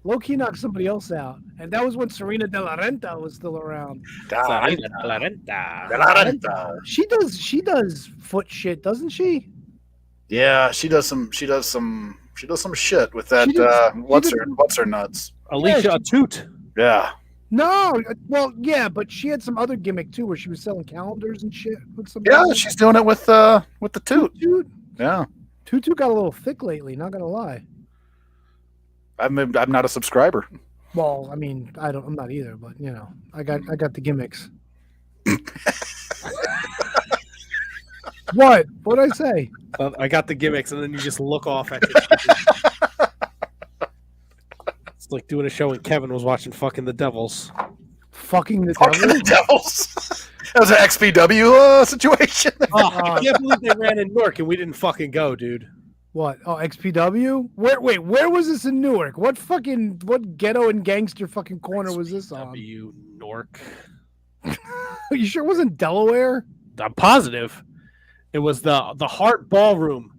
Low-key knocked somebody else out. And that was when Serena De La Renta was still around. She does foot shit, doesn't she? Yeah, she does some shit with that what's her nuts. Alicia Toot. Yeah. No, well, yeah, but she had some other gimmick too, where she was selling calendars and shit. With some She's doing it with the Toot. Yeah. Tutu got a little thick lately. Not gonna lie. I'm not a subscriber. Well, I mean, I'm not either, but you know, I got the gimmicks. What? What'd I say? I got the gimmicks, and then you just look off at it. It's like doing a show when Kevin was watching fucking The Devils. Fucking the Devils. That was an XPW situation. I can't believe they ran in Newark and we didn't fucking go, dude. What? Oh, XPW? Where was this in Newark? What ghetto and gangster fucking corner was this on? XPW Newark. You sure it wasn't Delaware? I'm positive. It was the Hart Ballroom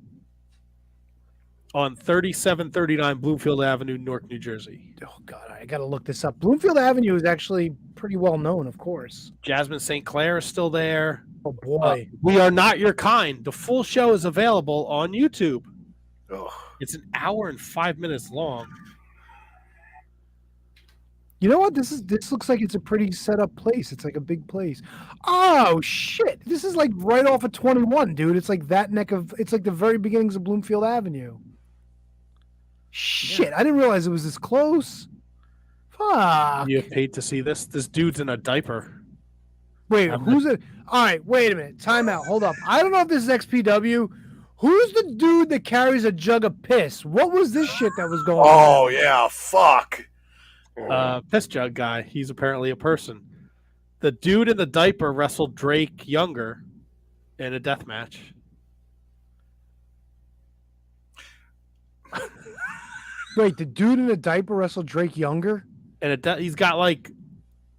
on 3739 Bloomfield Avenue, Newark, New Jersey. Oh, God, I got to look this up. Bloomfield Avenue is actually pretty well known, of course. Jasmine St. Clair is still there. Oh, boy. We Are Not Your Kind. The full show is available on YouTube. Oh. It's an hour and 5 minutes long. You know what? This looks like it's a pretty set up place. It's like a big place. Oh shit! This is like right off of 21, dude. It's like it's like the very beginnings of Bloomfield Avenue. Shit! Yeah. I didn't realize it was this close. Fuck! You have paid to see this? This dude's in a diaper. Wait, who's it? All right, wait a minute. Time out. Hold up. I don't know if this is XPW. Who's the dude that carries a jug of piss? What was this shit that was going on? Oh yeah, fuck. Piss jug guy. He's apparently a person. The dude in the diaper wrestled Drake Younger in a death match. Wait, the dude in the diaper wrestled Drake Younger? And he's got like.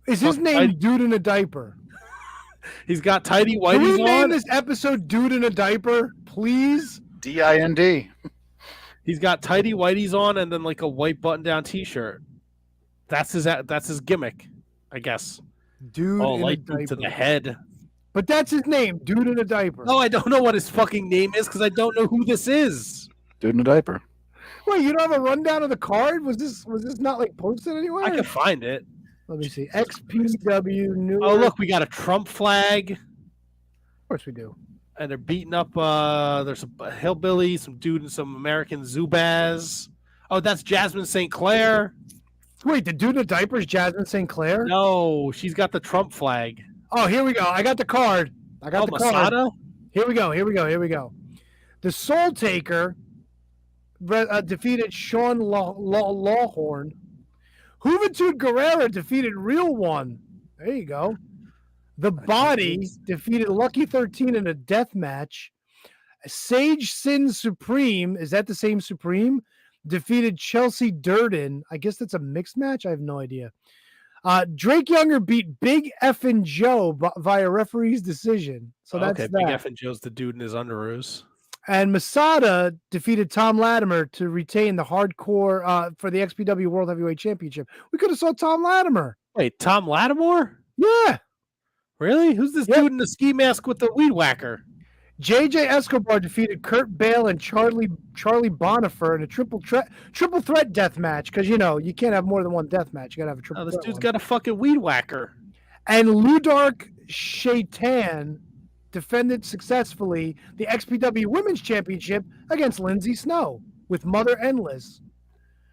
Is his name Dude in a Diaper? He's got tidy whities on. Can we name this episode Dude in a Diaper, please? DIND. He's got tidy whities on and then like a white button-down T-shirt. That's his gimmick, I guess. Dude Oh, in a light boot to diaper. the head. But that's his name, dude in a diaper. No, I don't know what his fucking name is because I don't know who this is. Dude in a diaper. Wait, you don't have a rundown of the card? Was this not like posted anywhere? I can find it. Let me see. XPW Newark. Oh, look, we got a Trump flag, Of course we do. and they're beating up. There's a hillbilly, some dude, and some American Zubaz. Oh, that's Jasmine St. Clair. Wait, the dude in the diaper is Jasmine St. Clair? No, she's got the Trump flag. Oh, here we go. I got the card. I got the card. Masada? Here we go. The Soul Taker defeated Sean Lawhorn. Juventud Guerrera defeated Real One. There you go. The Body defeated Lucky 13 in a death match. Sage Sin Supreme, is that the same Supreme? Defeated Chelsea Durden. I guess that's a mixed match. I have no idea. Drake Younger beat Big Effin' Joe via referee's decision. So that's okay. that. Big F and Joe's the dude in his underoos. And Masada defeated Tom Latimer to retain the hardcore for the XPW World Heavyweight Championship. We could have saw Tom Latimer. Wait, Tom Lattimore? Yeah. Really? Who's this dude in the ski mask with the weed whacker? JJ Escobar defeated Kurt Bale and Charlie Bonifer in a triple threat death match because you can't have more than one death match. You gotta have a triple. Oh, this threat dude's one. got a fucking weed whacker. And Ludark Shaitan defended successfully the XPW Women's Championship against Lindsay Snow with Mother Endless.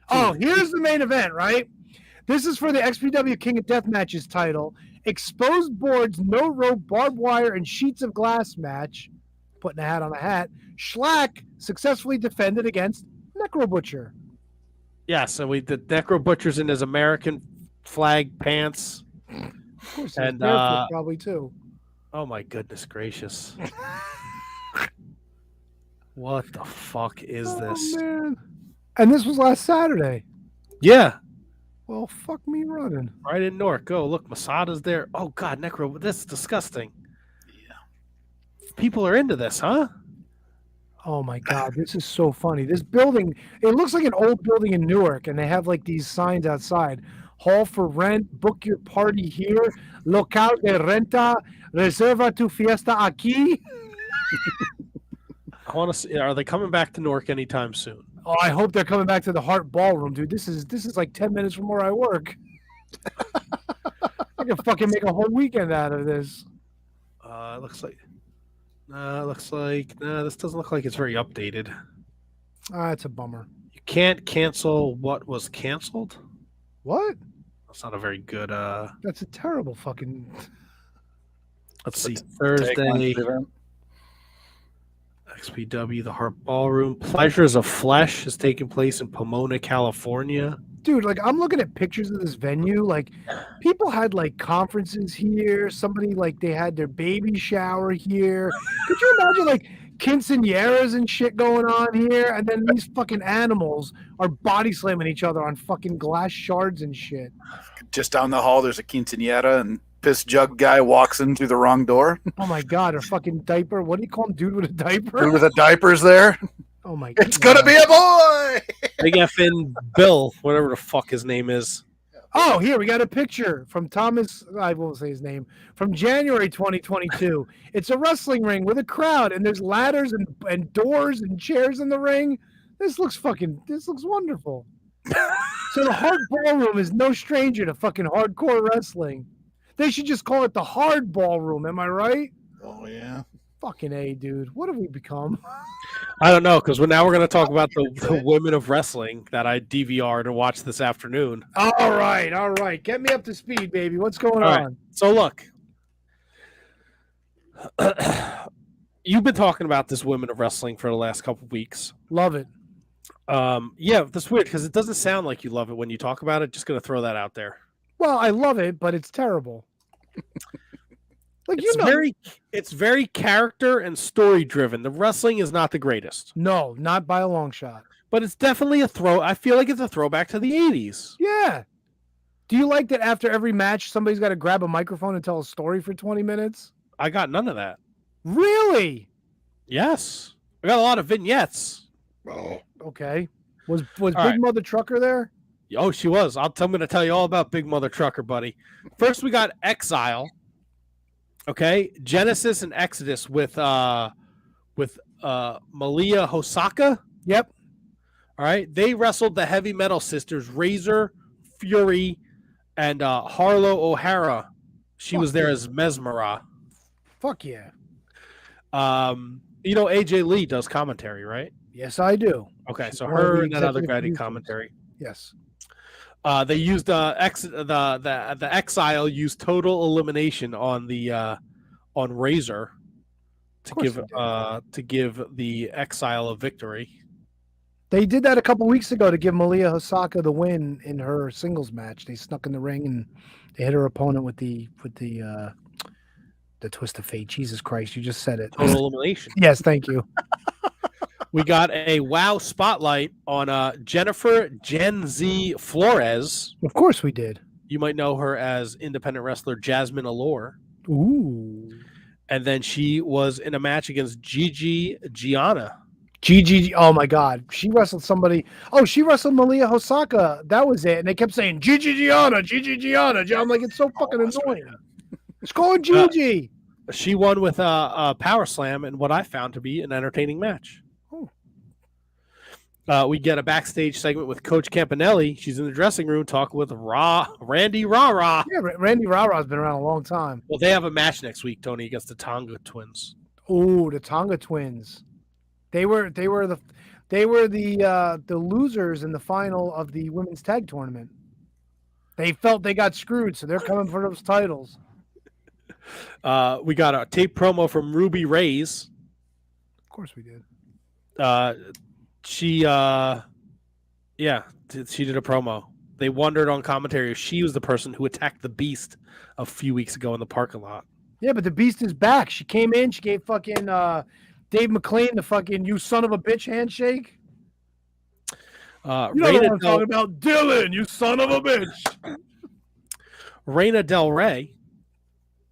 Oh, here's the main event, right? This is for the XPW King of Deathmatches title. Exposed boards, no rope, barbed wire, and sheets of glass match. Putting a hat on a hat. Schlack successfully defended against Necro Butcher. Yeah, so the Necro Butcher's in his American flag pants. Of course, and probably too. Oh my goodness gracious. What the fuck is this? Man. And this was last Saturday. Yeah. Well, fuck me running. Right in Newark. Oh, look, Masada's there. Oh God, Necro, this is disgusting. Yeah. People are into this, huh? Oh my God, this is so funny. This building, it looks like an old building in Newark, and they have like these signs outside. Hall for rent, book your party here, local de renta, reserva tu fiesta aquí. I want to see, are they coming back to Newark anytime soon? Oh, I hope they're coming back to the Hart Ballroom, dude. This is like 10 minutes from where I work. I can fucking make a whole weekend out of this. It looks like this doesn't look like it's very updated. It's a bummer. You can't cancel what was canceled? What? That's not a very good That's a terrible fucking. Let's see. Thursday. XPW, the Hart Ballroom. Pleasures of Flesh is taking place in Pomona, California. Dude, like I'm looking at pictures of this venue. Like people had like conferences here. Somebody like they had their baby shower here. Could you imagine like quinceañeras and shit going on here? And then these fucking animals are body slamming each other on fucking glass shards and shit. Just down the hall, there's a quinceañera, and piss jug guy walks in through the wrong door. Oh my God, a fucking diaper. What do you call him? Dude with a diaper? Dude with a diaper's there. Oh my God. It's gonna be a boy. Big effing Bill, whatever the fuck his name is. Oh, here we got a picture from Thomas. I won't say his name. From January 2022. It's a wrestling ring with a crowd, and there's ladders and doors and chairs in the ring. This looks wonderful. So the Hard Ballroom is no stranger to fucking hardcore wrestling. They should just call it the Hard Ballroom. Am I right? Oh yeah. Fucking A, dude. What have we become? I don't know, because now we're going to talk about the women of wrestling that I DVR'd and watched this afternoon. All right. Get me up to speed, baby. What's going All on? right. So look, you've been talking about this women of wrestling for the last couple of weeks. Love it. Yeah, that's weird because it doesn't sound like you love it when you talk about it. Just going to throw that out there. Well, I love it, but it's terrible. Like It's very character and story driven. The wrestling is not the greatest. No, not by a long shot. But it's definitely I feel like it's a throwback to the 80s. Yeah. Do you like that after every match somebody's got to grab a microphone and tell a story for 20 minutes? I got none of that. Really? Yes. I got a lot of vignettes. Oh. Okay. Was Big right. Mother Trucker there? Oh, she was. I'm going to tell you all about Big Mother Trucker, buddy. First, we got Exile. Okay, Genesis and Exodus with Malia Hosaka. Yep. All right, they wrestled the Heavy Metal Sisters, Razor, Fury, and Harlow O'Hara. She was there as Mesmera. Fuck yeah. You know, AJ Lee does commentary, right? Yes, I do. Okay, She's so one of her the and that other guy did executive commentary. Yes. They used the Exile used total elimination on the on Razor to give the Exile a victory. They did that a couple weeks ago to give Malia Hosaka the win in her singles match. They snuck in the ring and they hit her opponent with the twist of fate. Jesus Christ, you just said it. Total elimination. Yes, thank you. We got a WoW spotlight on Jennifer Gen Z Flores. Of course we did. You might know her as independent wrestler Jasmine Allure. Ooh. And then she was in a match against Gigi Gianna. Gigi, oh my God. She wrestled somebody. Oh, she wrestled Malia Hosaka. That was it. And they kept saying, Gigi Gianna, Gigi Gianna. I'm like, it's so fucking annoying. It's called Gigi. She won with a power slam and what I found to be an entertaining match. We get a backstage segment with Coach Campanelli. She's in the dressing room talking with Randy Rah-Rah. Yeah, Randy Rah-Rah's been around a long time. Well, they have a match next week, Tony, against the Tonga Twins. Oh, the Tonga Twins. They were the losers in the final of the women's tag tournament. They felt they got screwed, so they're coming for those titles. We got a tape promo from Ruby Reyes. Of course we did. She did a promo. They wondered on commentary if she was the person who attacked the Beast a few weeks ago in the parking lot. Yeah, but the Beast is back. She came in. She gave fucking Dave McLean the fucking "you son of a bitch" handshake. You know what I'm talking about, Dylan? You son of a bitch. Reina Del Rey.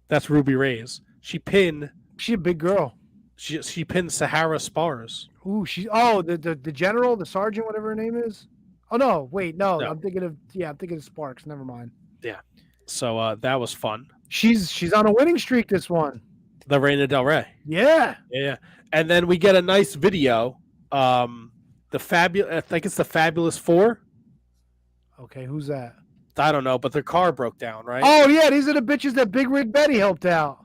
That's Ruby Reyes. She's a big girl. She pinned Sahara Spars. Ooh, the general, the sergeant, whatever her name is. Oh no, wait, no. I'm thinking of Sparks. Never mind. Yeah. So that was fun. She's on a winning streak. This one. The Reina Del Rey. Yeah. Yeah. And then we get a nice video. I think it's the Fabulous Four. Okay, who's that? I don't know, but their car broke down, right? Oh yeah, these are the bitches that Big Rig Betty helped out.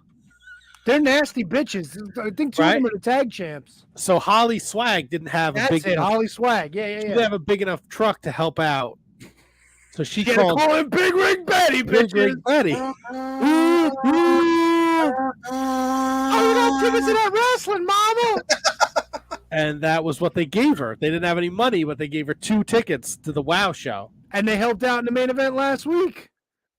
They're nasty bitches. I think two of them are the tag champs. So Holly Swag didn't have Holly Swag. Yeah. She didn't have a big enough truck to help out. So she called him Big Rig Betty, bitches. Big Rig Betty. Oh, you got tickets to that wrestling, mama? And that was what they gave her. They didn't have any money, but they gave her 2 tickets to the WoW show. And they helped out in the main event last week.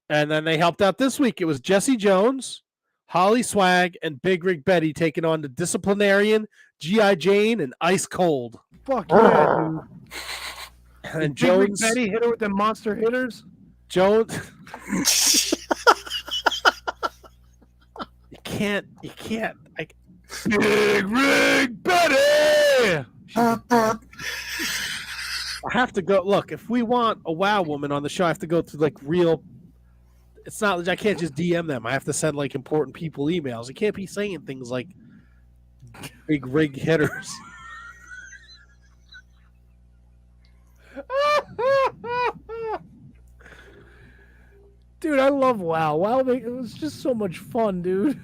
And then they helped out this week. It was Jesse Jones, Holly Swag, and Big Rig Betty taking on the Disciplinarian, G.I. Jane, and Ice Cold. Fuck yeah, dude. And Big Rig Betty hit her with them monster hitters. Jones. You can't. Big Rig Betty! I have to go. Look, if we want a WoW woman on the show, I have to go through like real. It's not. I can't just DM them. I have to send like important people emails. I can't be saying things like big rig hitters. Dude, I love WoW. WoW, it was just so much fun, dude.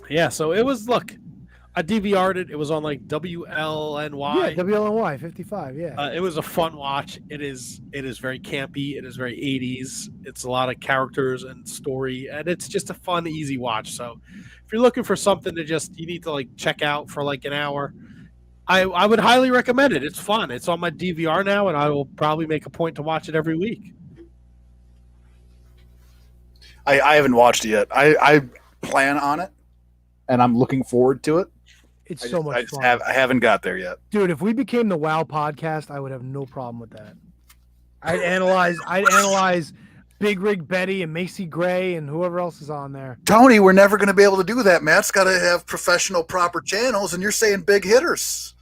Yeah, so it was. Look, I DVR'd it. It was on like WLNY. Yeah, WLNY 55. Yeah. It was a fun watch. It is very campy. It is very 80s. It's a lot of characters and story, and it's just a fun, easy watch. So, if you're looking for something to you need to like check out for like an hour, I would highly recommend it. It's fun. It's on my DVR now, and I will probably make a point to watch it every week. I haven't watched it yet. I plan on it, and I'm looking forward to it. It's so much fun. I haven't got there yet. Dude, if we became the WoW podcast, I would have no problem with that. I'd analyze Big Rig Betty and Macy Gray and whoever else is on there. Tony, we're never going to be able to do that. Matt's got to have professional, proper channels, and you're saying big hitters.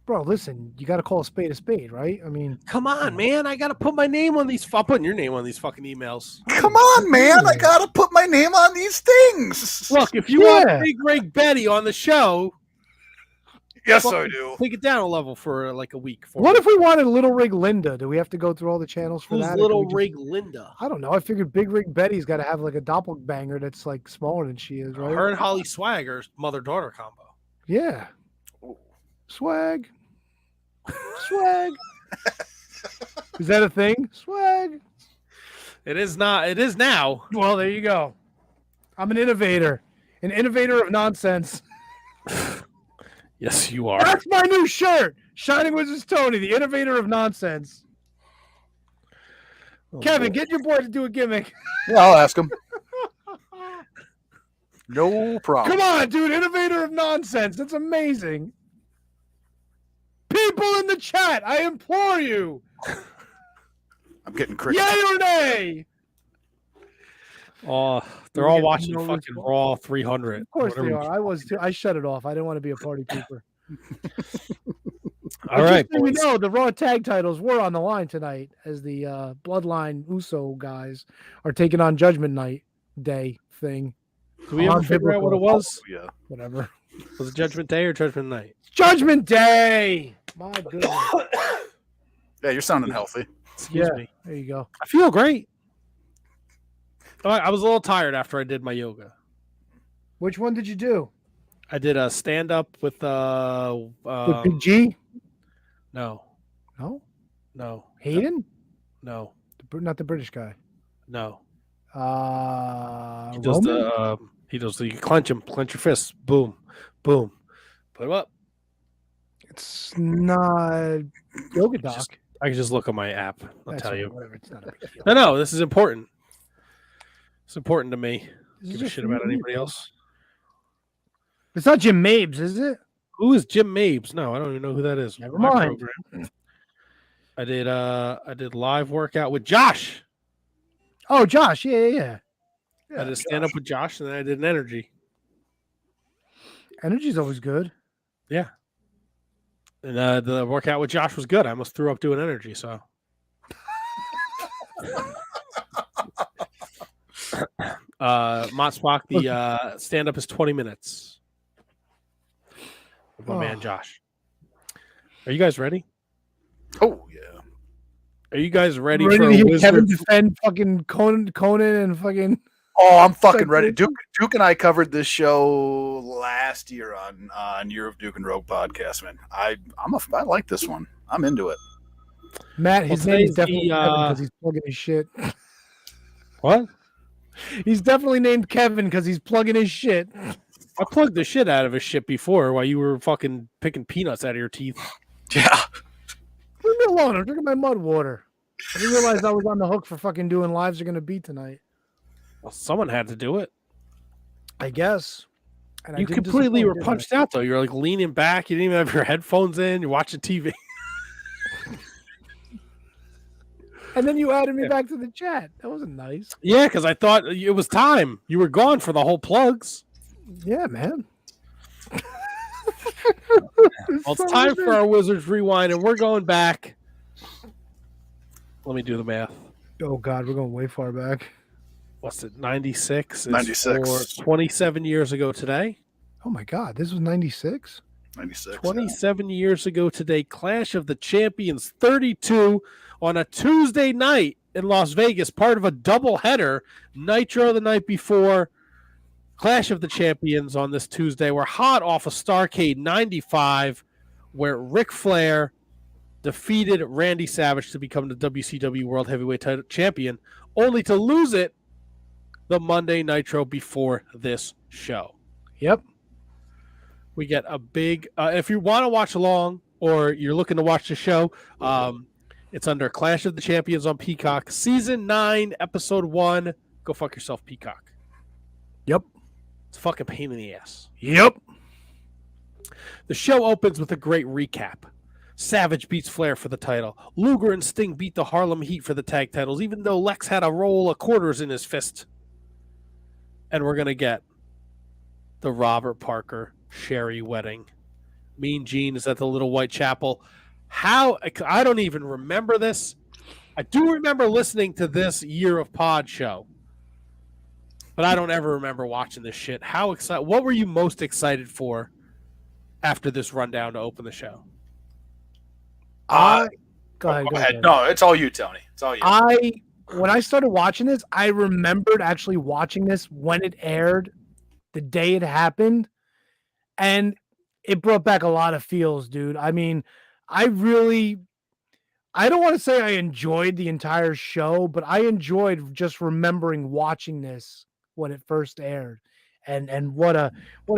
Bro, listen, you got to call a spade, right? I mean, Come on, man. I got to put my name on these. I'm putting your name on these fucking emails. Come on, man! I gotta put my name on these things. Look, if you want Big Rig Betty on the show, yes, I do. take it down a level for like a week. What if we wanted Little Rig Linda? Do we have to go through all the channels for Who's that? Little Rig Linda? I don't know. I figured Big Rig Betty's got to have like a doppelganger that's like smaller than she is, right? Her and Holly Swagger's mother-daughter combo. Yeah. Swag. Swag. Is that a thing? Swag. It is not. It is now. Well, there you go. I'm an innovator of nonsense. Yes, you are. That's my new shirt. Shining Wizards Tony, the innovator of nonsense. Kevin, get your boy to do a gimmick. Yeah, I'll ask him. No problem. Come on, dude. Innovator of nonsense. That's amazing. People in the chat, I implore you. I'm getting crickets. Yay or nay? Oh, they're all watching fucking Raw 300. Of course they are. I was too. I shut it off. I didn't want to be a party pooper. All right, so you boys. know, the Raw tag titles were on the line tonight as the Bloodline Uso guys are taking on Judgment Night Day thing. Do we ever figure out what it was? Oh, yeah. Whatever. Was it Judgment Day or Judgment Night? Judgment Day. My goodness. Yeah, you're sounding healthy. Excuse me. There you go. I feel great. I was a little tired after I did my yoga. Which one did you do? I did a stand up with With Big G? No, No. Hayden? no, Not the British guy. no. Roman? He does the clench your fists, boom, boom, put him up. It's not Yoga Doc. I can just look on my app. I'll That's tell right, you. Whatever. It's not a big deal. No, this is important. It's important to me. This is Give a just shit for about me, anybody bro. else. It's not Jim Mabes, is it? Who is Jim Mabes? No, I don't even know who that is. Never My mind. program. I did live workout with Josh. Oh, Josh. Yeah. I did stand up with Josh, and then I did an energy. Energy's always good. Yeah. And the workout with Josh was good. I almost threw up doing energy, so. Mott Spock, the stand-up is 20 minutes. With my man Josh. Are you guys ready? Oh, yeah. Are you guys ready Ready for to a hear wizard? Kevin defend fucking Conan and fucking. Oh, I'm fucking ready. Duke and I covered this show last year on Year of Duke and Rogue podcast, man. I like this one. I'm into it. Matt, his Well, name is today's definitely the, Kevin because he's plugging his shit. What? He's definitely named Kevin because he's plugging his shit. I plugged the shit out of his shit before while you were fucking picking peanuts out of your teeth. Yeah. Leave me alone. I'm drinking my mud water. I didn't realize I was on the hook for fucking doing Lives Are Gonna Be tonight. Well, someone had to do it. I guess. And I You didn't completely were disappoint, did I? punched out, though. You're like leaning back. You didn't even have your headphones in. You're watching TV. And then you added me back to the chat. That wasn't nice. Yeah, because I thought it was time. You were gone for the whole plugs. Yeah, man. Well, it's time for our Wizards Rewind, and we're going back. Let me do the math. Oh, God, we're going way far back. What's it, 96? 96. Or 27 years ago today. Oh, my God. This was 96? 96. 27 years ago today, Clash of the Champions 32 on a Tuesday night in Las Vegas, part of a doubleheader. Nitro the night before, Clash of the Champions on this Tuesday. We're hot off of Starrcade 95, where Ric Flair defeated Randy Savage to become the WCW World Heavyweight Champion, only to lose it the Monday Nitro before this show. Yep. We get a big if you want to watch along or you're looking to watch the show, it's under Clash of the Champions on Peacock, Season 9, Episode 1. Go fuck yourself, Peacock. Yep. It's a fucking pain in the ass. Yep. The show opens with a great recap. Savage beats Flair for the title. Luger and Sting beat the Harlem Heat for the tag titles, even though Lex had a roll of quarters in his fist. And we're going to get the Robert Parker Sherry wedding Mean Gene is at the Little White Chapel. How I don't even remember this. I do remember listening to this Year of Pod show, but I don't ever remember watching this shit. How excited? What were you most excited for after this rundown to open the show? Go Go ahead. ahead. No, it's all you, Tony. It's all you. When I started watching this, I remembered actually watching this when it aired, the day it happened, and it brought back a lot of feels, dude. I mean, I don't want to say I enjoyed the entire show, but I enjoyed just remembering watching this when it first aired. And what a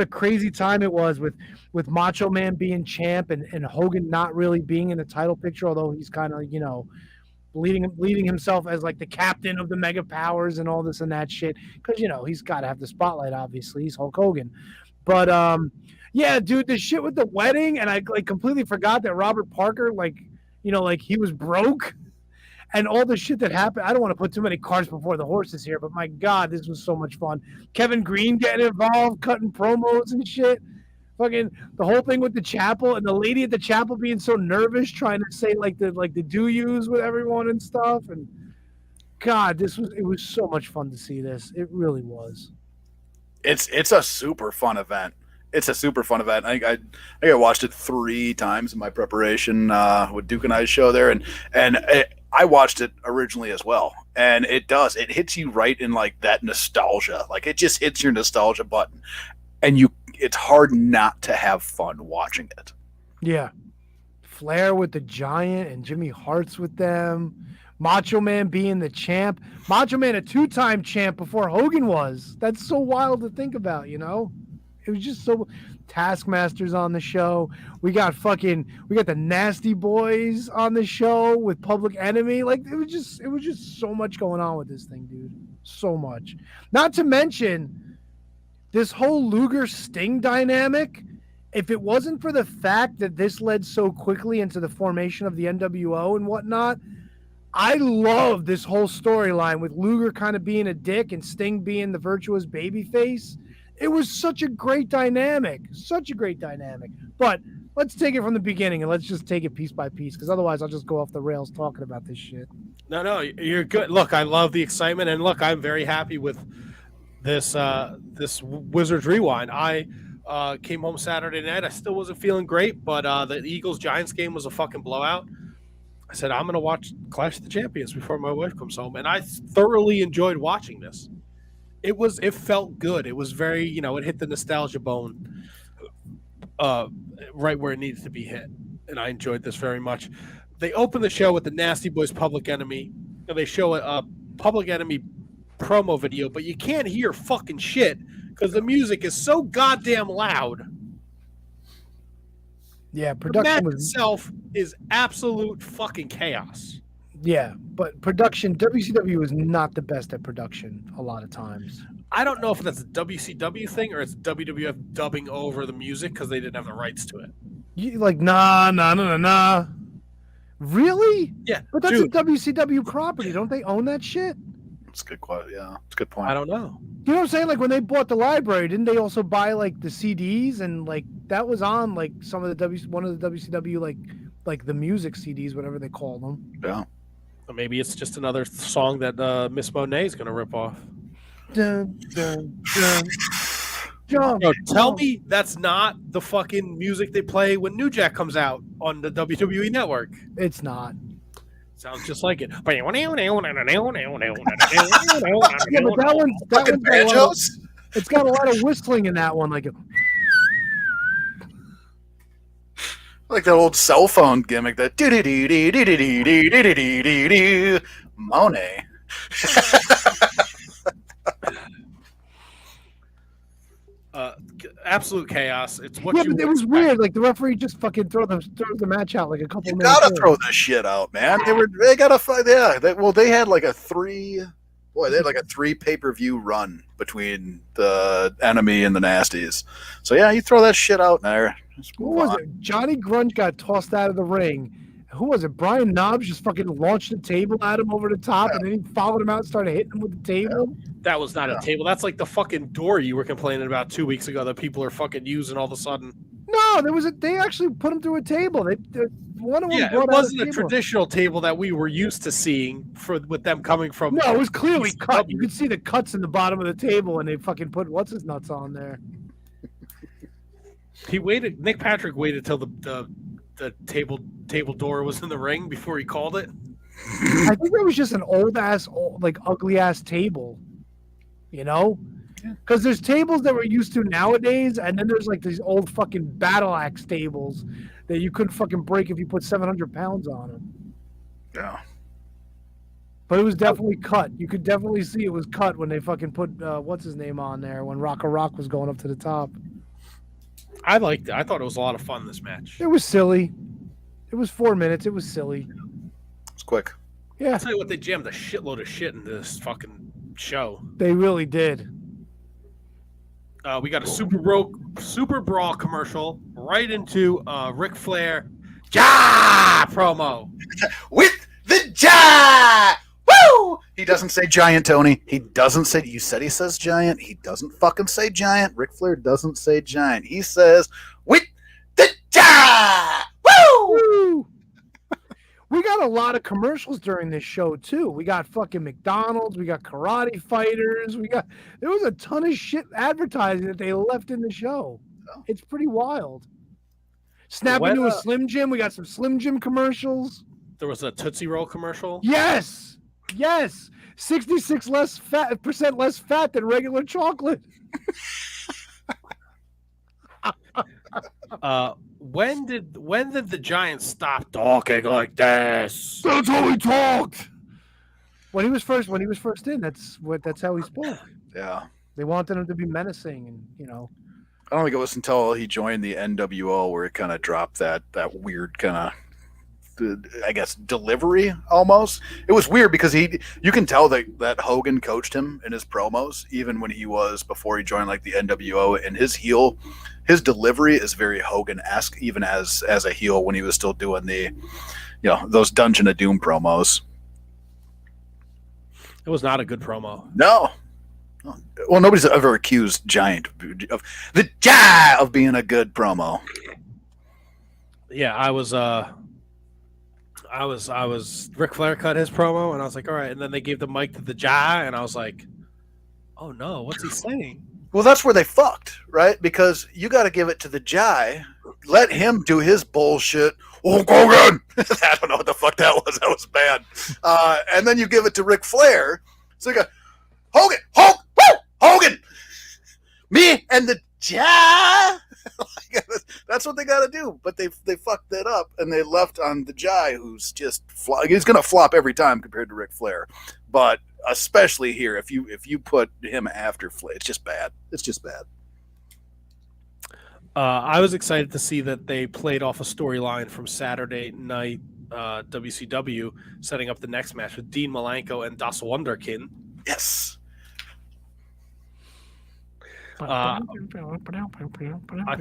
crazy time it was with Macho Man being champ and Hogan not really being in the title picture, although he's kind of, leading himself as like the captain of the Mega Powers and all this and that shit, because he's got to have the spotlight. Obviously, he's Hulk Hogan. But yeah, dude, the shit with the wedding, and I like completely forgot that Robert Parker, like he was broke, and all the shit that happened. I don't want to put too many carts before the horses here, but my God, this was so much fun. Kevin Green getting involved, cutting promos and shit. Fucking the whole thing with the chapel and the lady at the chapel being so nervous, trying to say like the do-yous with everyone and stuff. And God, it was so much fun to see this. It really was. It's a super fun event. It's a super fun event. I think I watched it 3 times in my preparation with Duke and I's show there, and I watched it originally as well. And it hits you right in like that nostalgia. Like it just hits your nostalgia button, and it's hard not to have fun watching it. Yeah. Flair with the Giant and Jimmy Hart's with them. Macho Man being the champ. Macho Man a 2-time champ before Hogan was. That's so wild to think about, It was just so. Taskmaster's on the show. We got the Nasty Boys on the show with Public Enemy. Like it was just so much going on with this thing, dude. So much. Not to mention this whole Luger Sting dynamic. If it wasn't for the fact that this led so quickly into the formation of the NWO and whatnot, I love this whole storyline with Luger kind of being a dick and Sting being the virtuous babyface. It was such a great dynamic. But let's take it from the beginning and let's just take it piece by piece, because otherwise I'll just go off the rails talking about this shit. No, you're good. Look, I love the excitement, and look, I'm very happy with this Wizards Rewind. I came home Saturday night. I still wasn't feeling great, but the Eagles-Giants game was a fucking blowout. I said, I'm going to watch Clash of the Champions before my wife comes home, and I thoroughly enjoyed watching this. It felt good. It was very, it hit the nostalgia bone right where it needed to be hit, and I enjoyed this very much. They open the show with the Nasty Boys Public Enemy, and they show a Public Enemy promo video, but you can't hear fucking shit because the music is so goddamn loud. Yeah, The production match itself is absolute fucking chaos. Yeah, but production, WCW is not the best at production a lot of times. I don't know if that's a WCW thing or it's WWF dubbing over the music because they didn't have the rights to it. You like nah. Really? Yeah, but that's dude. a WCW property. Don't they own that shit? It's a good question. Yeah, it's a good point. I don't know. You know what I'm saying? Like when they bought the library, didn't they also buy like the CDs and like that was on like some of the one of the WCW like the music CDs, whatever they call them. Yeah. Or maybe it's just another song that Miss Monet is going to rip off. Dun, dun, dun. Jump, No, tell me that's not the fucking music they play when New Jack comes out on the WWE Network. It's not. Sounds just like it. Yeah, but that one's got Banjos? it's got a lot of whistling in that one, like Like that old cell phone gimmick, that Monet. Absolute chaos. It's what yeah, you but it was weird. Like the referee just fucking throw the match out like a couple You minutes. gotta in. throw this shit out, man. They gotta fight. Yeah, they had like a 3 pay-per-view run between the Enemy and the Nasties. So yeah, you throw that shit out there. Who was it? Johnny Grunge got tossed out of the ring. Who was it? Brian Knobbs just fucking launched the table at him over the top, and then he followed him out and started hitting him with the table. That was not a table. That's like the fucking door you were complaining about 2 weeks ago that people are fucking using all of a sudden. No, they actually put him through a table. One of them Yeah, brought it out wasn't a table. traditional table that we were used to seeing with them coming from. No, it was clearly cut. You ECW. could see the cuts in the bottom of the table, and they fucking put what's his nuts on there. He waited. Nick Patrick waited till the table door was in the ring before he called it. I think that was just an like ugly ass table, you know? Because there's tables that we're used to nowadays, and then there's like these old fucking battle axe tables that you couldn't fucking break if you put 700 pounds on them. Yeah. But it was definitely cut. You could definitely see it was cut when they fucking put what's his name on there when Rock was going up to the top. I liked it. I thought it was a lot of fun, this match. It was silly. It was 4 minutes. It was silly. It's quick. Yeah, I'll tell you what, they jammed a shitload of shit in this fucking show. they really did. We got a Super Brawl commercial right into Ric Flair promo. With the giant. Woo! He doesn't say giant, Tony. He doesn't say. You said he says giant. He doesn't fucking say giant. Ric Flair doesn't say giant. He says with the giant. Woo! Woo! We got a lot of commercials during this show too. We got fucking McDonald's. We got karate fighters. There was a ton of shit advertising that they left in the show. It's pretty wild. Snap into a Slim Jim. We got some Slim Jim commercials. There was a Tootsie Roll commercial. Yes. 66% less fat than regular chocolate. When did the Giants stop talking like this? That's how he talked. When he was first in, that's how he spoke. Yeah. They wanted him to be menacing, and I don't think it was until he joined the NWO where it kind of dropped that weird kind of, I guess, delivery almost. It was weird because you can tell that Hogan coached him in his promos, even when before he joined like the NWO, and his delivery is very Hogan-esque, even as a heel when he was still doing the, those Dungeon of Doom promos. It was not a good promo. No. Well, nobody's ever accused Giant of being a good promo. Yeah, I was Ric Flair cut his promo, and I was like, all right. And then they gave the mic to the and I was like, oh no, what's he saying? Well, that's where they fucked, right? Because you got to give it to the let him do his bullshit. Oh, Hogan! I don't know what the fuck that was. That was bad. And then you give it to Ric Flair. So you got Hogan, me and the That's what they got to do. But they fucked that up, and they left on the who's just he's going to flop every time compared to Ric Flair. But especially here, if you put him after Flair, it's just bad. It's just bad. I was excited to see that they played off a storyline from Saturday night WCW, setting up the next match with Dean Malenko and Das Wunderkind. Yes. I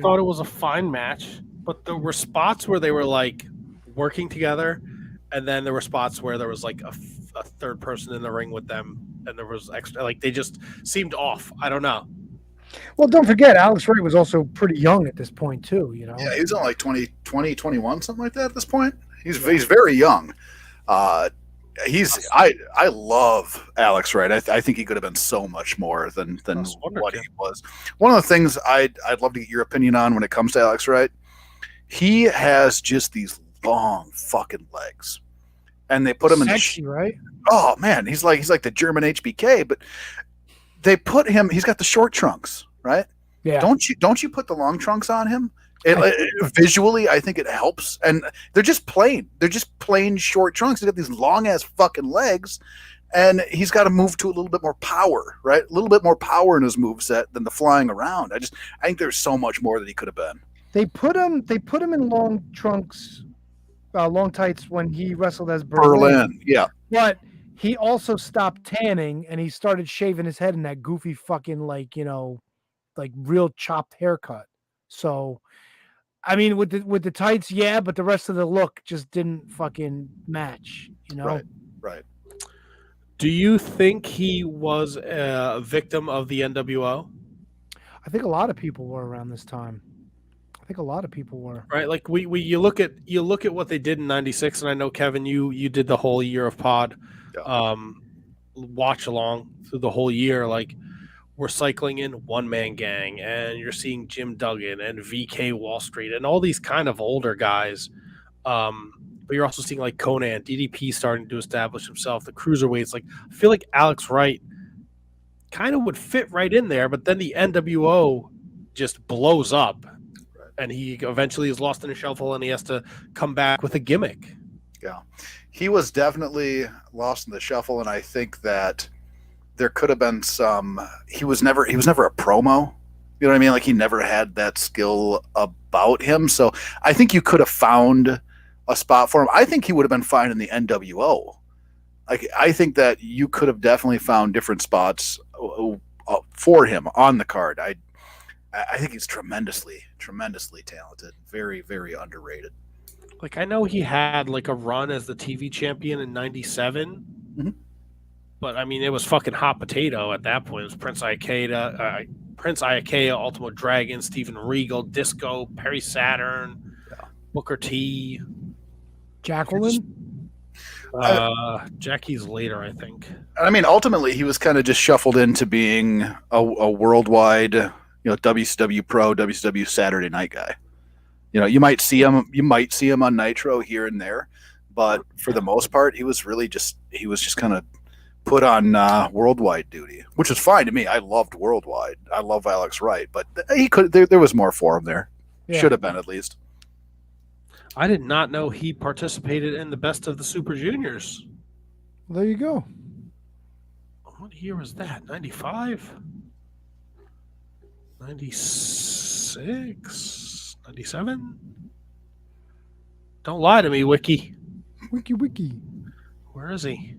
thought it was a fine match, but there were spots where they were like working together, and then there were spots where there was like a third person in the ring with them, and there was extra, like they just seemed off. I don't know. Well, don't forget, Alex Wright was also pretty young at this point too. Yeah, he was only like 20, 21, something like that at this point. He's very young. I love Alex Wright. I think he could have been so much more than what he was. One of the things I'd love to get your opinion on when it comes to Alex Wright, he has just these long fucking legs, and they put him in right? Oh man, he's like the German HBK, but they put him. He's got the short trunks, right? Yeah. Don't you put the long trunks on him? Visually, I think it helps, and they're just plain short trunks. He's got these long ass fucking legs, and he's got to move to a little bit more power, right? A little bit more power in his moveset than the flying around. I think there's so much more that he could have been. They put him in long trunks, long tights when he wrestled as Berlin. Yeah, but he also stopped tanning and he started shaving his head in that goofy fucking like real chopped haircut. So. I mean, with the tights, yeah, but the rest of the look just didn't fucking match, Right. Do you think he was a victim of the NWO? I think a lot of people were around this time. I think a lot of people were. Right, like you look at what they did in '96, and I know Kevin, you did the whole year of pod, watch along through the whole year. Like we're cycling in One Man Gang, and you're seeing Jim Duggan and VK Wall Street, and all these kind of older guys. But you're also seeing like Conan, DDP starting to establish himself, the cruiserweights. Like I feel like Alex Wright kind of would fit right in there, but then the NWO just blows up. And he eventually is lost in a shuffle, and he has to come back with a gimmick. Yeah, he was definitely lost in the shuffle, and I think that there could have been some. He was never a promo. You know what I mean? Like he never had that skill about him. So I think you could have found a spot for him. I think he would have been fine in the NWO. Like I think that you could have definitely found different spots for him on the card. I think he's tremendously talented. Very, very underrated. Like I know he had like a run as the TV champion in '97, but I mean it was fucking hot potato at that point. It was Prince Iakea, Ultimo Dragon, Steven Regal, Disco, Perry Saturn, Booker T, Jacqueline. Jackie's later, I think. I mean, ultimately, he was kind of just shuffled into being a worldwide, WCW Pro, WCW Saturday Night guy. You might see him on Nitro here and there, but for the most part, he was just kind of put on worldwide duty, which was fine to me. I loved worldwide. I love Alex Wright, but there was more for him there. Yeah. Should have been at least. I did not know he participated in the Best of the Super Juniors. Well, there you go. What year was that? 95? 96? 97? Don't lie to me, Wiki. Wiki. Where is he?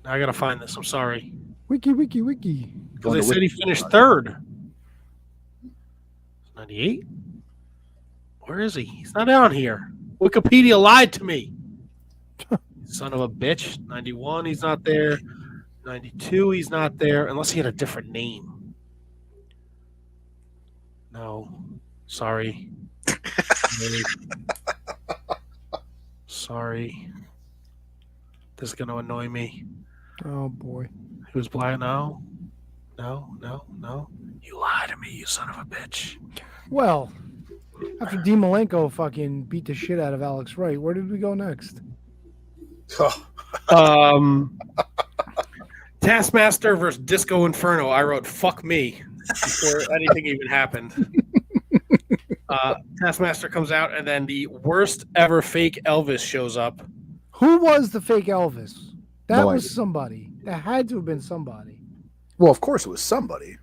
Now I gotta find this. I'm sorry. Wiki. Because they said he finished third. 98? Where is he? He's not on here. Wikipedia lied to me. Son of a bitch. 91, he's not there. 92, he's not there. Unless he had a different name. No. Sorry. Sorry. This is going to annoy me. Oh, boy. He was black. No. You lied to me, you son of a bitch. Well, after Dean Malenko fucking beat the shit out of Alex Wright, where did we go next? Taskmaster versus Disco Inferno. I wrote "fuck me" before anything even happened. Taskmaster comes out, and then the worst ever fake Elvis shows up. Who was the fake Elvis? That was somebody. That had to have been somebody. Well, of course it was somebody.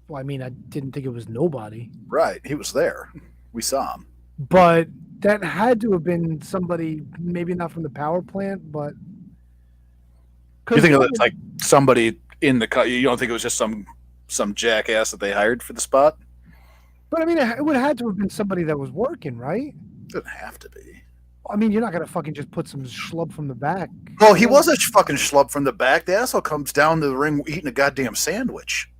Well, I mean, I didn't think it was nobody. Right. He was there. We saw him. But that had to have been somebody, maybe not from the power plant, but... You think it's like somebody in the... You don't think it was just some jackass that they hired for the spot? But, I mean, it would have had to have been somebody that was working, right? It doesn't have to be. I mean, you're not going to fucking just put some schlub from the back. Well, he was a fucking schlub from the back. The asshole comes down to the ring eating a goddamn sandwich.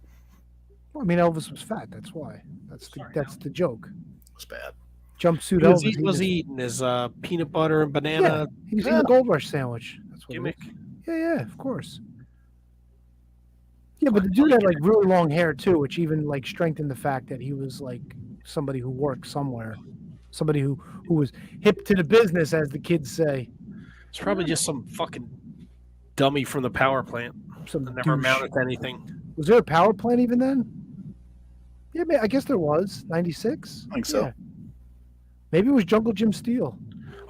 Well, I mean, Elvis was fat. That's why. That's the joke. It was bad. Jumpsuit Elvis. He was eating his peanut butter and banana. Yeah, he was eating a Gold Rush sandwich. That's what gimmick. Yeah, of course. Yeah, but the dude had like really long hair too, which even like strengthened the fact that he was like somebody who worked somewhere, somebody who was hip to the business, as the kids say. It's probably just some fucking dummy from the power plant. Some that never amounted to anything. Was there a power plant even then? Yeah, I guess there was. 96? I think so. Yeah. Maybe it was Jungle Jim Steele.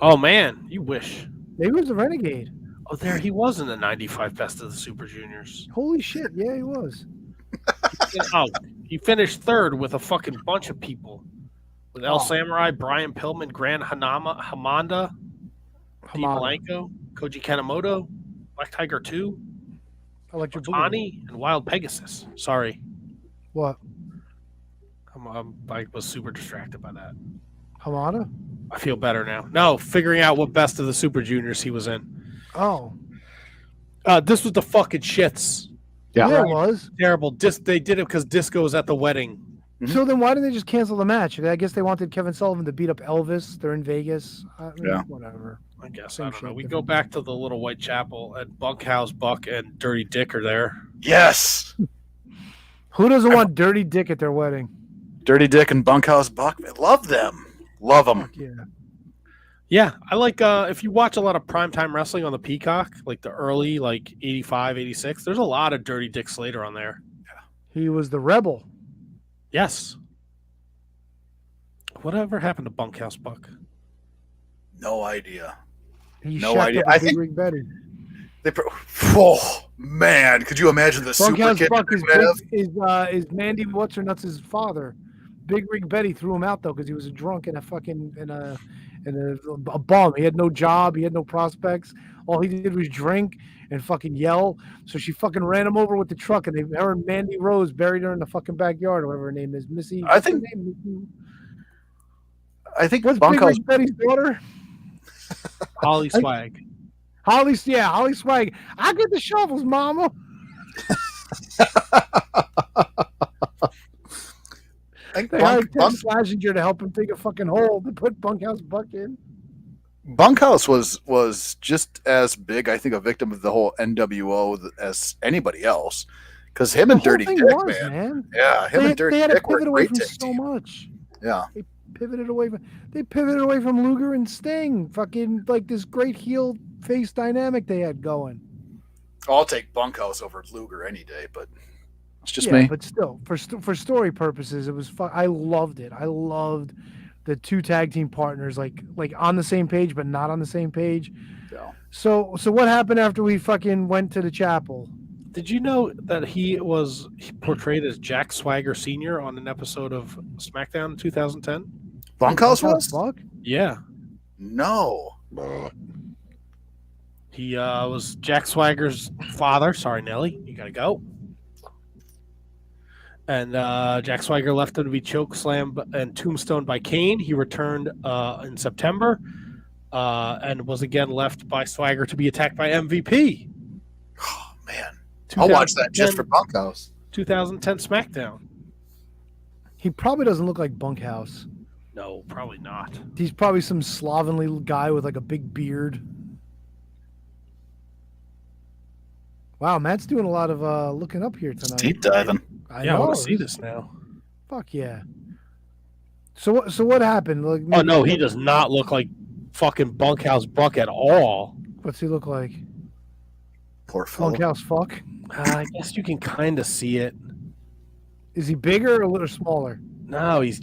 Oh, man. You wish. Maybe it was a Renegade. Oh, there he was in the 95 Best of the Super Juniors. Holy shit. Yeah, he was. He finished third with a fucking bunch of people. With El Samurai, Brian Pillman, Grand Hamanda, Dean Malenko, Koji Kanemoto, Black Tiger 2, Otani, and Wild Pegasus. Sorry. What? I was super distracted by that. Hamada? I feel better now. No, figuring out what Best of the Super Juniors he was in. Oh. This was the fucking shits. Yeah, it was. Terrible. They did it because Disco was at the wedding. So then why didn't they just cancel the match? I guess they wanted Kevin Sullivan to beat up Elvis. They're in Vegas. I mean, Yeah. whatever. I guess Same I don't know. shit, We different go back to the little Whitechapel, and Bunkhouse Buck and Dirty Dick are there. Yes. Who doesn't want Dirty Dick at their wedding? Dirty Dick and Bunkhouse Buck. I love them. Love them. Fuck yeah. Yeah, I like if you watch a lot of primetime wrestling on the Peacock, like the early, like 85, 86, there's a lot of Dirty Dick Slater on there. He was the rebel. Yes. Whatever happened to Bunkhouse Buck? No idea. He No shacked idea. up with I Big think- Rig Betty. Oh man, could you imagine the super Bunkhouse kid? Buck is Mandy What's Her Nuts' father. Big Rig Betty threw him out though because he was a drunk and a bum. He had no job. He had no prospects. All he did was drink and fucking yell. So she fucking ran him over with the truck, and her and Mandy Rose buried her in the fucking backyard, or whatever her name is. Missy. I what's her think- name? What's Big Bunkhouse? Rig Betty's daughter? Holly Swag. Holly Swag. I get the shovels, mama. I think They hired Ted Schlesinger to help him dig a fucking hole to put Bunkhouse Buck in. Bunkhouse was just as big, I think, a victim of the whole NWO as anybody else. Because him and The whole Dirty thing Dick, was, man. Yeah, him They and Dirty had to Dick were pivot a away great from tag so team. much. Yeah. They pivoted away from Luger and Sting. Fucking like this great heel face dynamic they had going. I'll take Bunkhouse over Luger any day, but it's just Yeah, me. but still, for story purposes, it was fun. I loved it. I loved the two tag team partners, like on the same page, but not on the same page. Yeah. So what happened after we fucking went to the chapel? Did you know that he was portrayed as Jack Swagger Sr. on an episode of SmackDown in 2010? Bunkhouse was? Buck? Yeah. No. He was Jack Swagger's father. Sorry, Nelly. You got to go. And Jack Swagger left him to be chokeslammed and tombstoned by Kane. He returned in September and was again left by Swagger to be attacked by MVP. Oh, man. I'll watch that just for Bunkhouse. 2010 SmackDown. He probably doesn't look like Bunkhouse. No, probably not. He's probably some slovenly guy with like a big beard. Wow, Matt's doing a lot of looking up here tonight. Deep diving. I want to see this now. Fuck yeah. So what happened? Like, Oh no, he does not look like fucking Bunkhouse Buck at all. What's he look like? Poor fool. Bunkhouse fuck. I guess you can kind of see it. Is he bigger or a little smaller? No, he's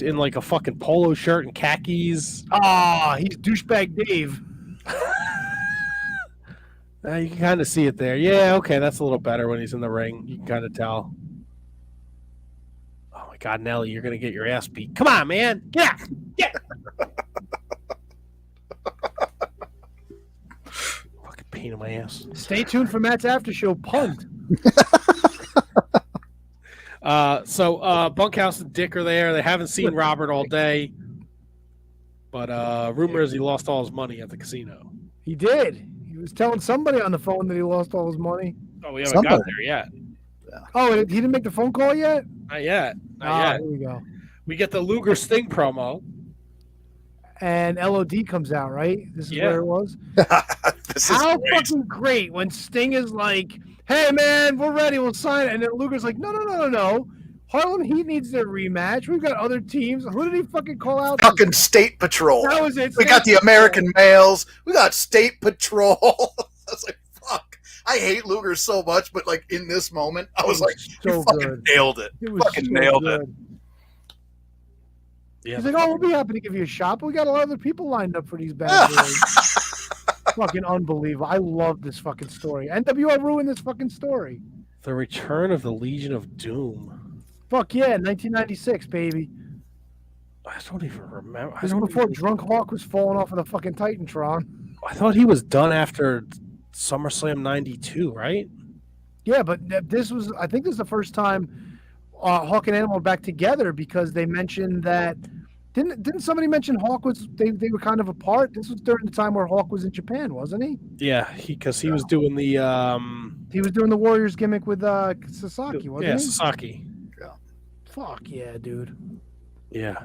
in like a fucking polo shirt and khakis. Ah, he's douchebag Dave. You can kind of see it there. Yeah, okay, that's a little better when he's in the ring. You can kind of tell. Oh my God, Nelly, you're gonna get your ass beat. Come on, man, get out, get. Fucking pain in my ass. Stay tuned for Matt's after show punt. So Bunkhouse and Dick are there. They haven't seen Robert all day, but rumor is he lost all his money at the casino. He did. He was telling somebody on the phone that he lost all his money. Oh, we haven't got there yet. Oh, he didn't make the phone call yet? Not yet. Not yet. Here we go. We get the Luger Sting promo. And LOD comes out, right? This is where it was. This is How great. fucking great when Sting is like, "Hey man, we're ready, we'll sign it," and then Luger's like, "No. Harlem Heat needs their rematch. We've got other teams." Who did he fucking call out? Fucking State Patrol. That was it. We got the American males. We got State Patrol. I was like, fuck. I hate Luger so much, but like in this moment, I was like, so you fucking good. nailed it. It was Fucking so nailed good. it. Yeah. He's like, "Oh, we'll be happy to give you a shot, but we got a lot of other people lined up for these bad boys." Fucking unbelievable. I love this fucking story. NWO ruined this fucking story. The return of the Legion of Doom. Fuck yeah, 1996, baby. I don't even remember. This is before Drunk Hawk was falling off of the fucking Titantron. I thought he was done after SummerSlam 92, right? Yeah, but this was, I think this is the first time Hawk and Animal were back together because they mentioned that, didn't somebody mention Hawk was, they were kind of apart? This was during the time where Hawk was in Japan, wasn't he? Yeah, because he was doing the He was doing the Warriors gimmick with Sasaki, wasn't he? Sasaki. Fuck yeah, dude. Yeah.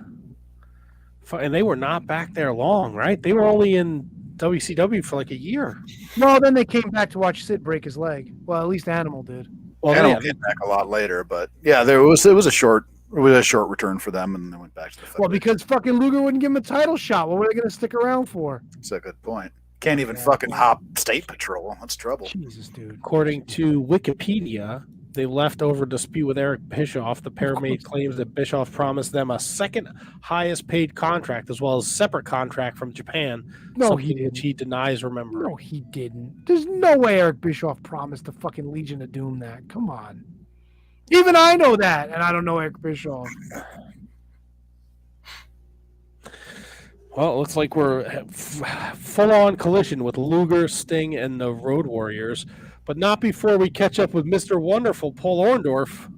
And they were not back there long, right? They were only in WCW for like a year. Well, then they came back to watch Sid break his leg. Well, at least Animal did. Well, Animal yeah, came back a lot later, but yeah, it was a short return for them, and they went back to the. Well, because fucking Luger wouldn't give him a title shot. What were they going to stick around for? That's a good point. Can't even fucking hop State Patrol. That's trouble. Jesus, dude. according to Wikipedia, they left over a dispute with Eric Bischoff. The pair made claims that Bischoff promised them a second highest paid contract as well as separate contract from Japan. No, something he which didn't. he denies remembering. No, he didn't. There's no way Eric Bischoff promised the fucking Legion of Doom that. Come on. Even I know that, and I don't know Eric Bischoff. Well, it looks like we're full-on collision with Luger, Sting, and the Road Warriors, but not before we catch up with Mr. Wonderful, Paul Orndorff.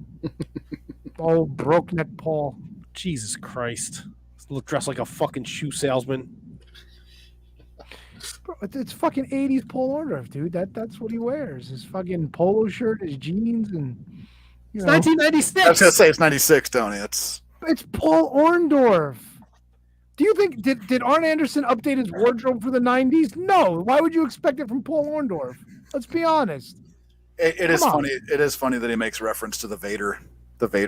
Oh, broke neck Paul. Jesus Christ. Look dressed like a fucking shoe salesman. Bro, it's fucking 80s Paul Orndorff, dude. That's what he wears. His fucking polo shirt, his jeans, and It's 1996. I was gonna say it's 96, Tony. It's Paul Orndorff. Do you think did Arn Anderson update his wardrobe for the 90s? No. Why would you expect it from Paul Orndorff? Let's be honest. it is Come on. funny. It is funny that he makes reference to the Vader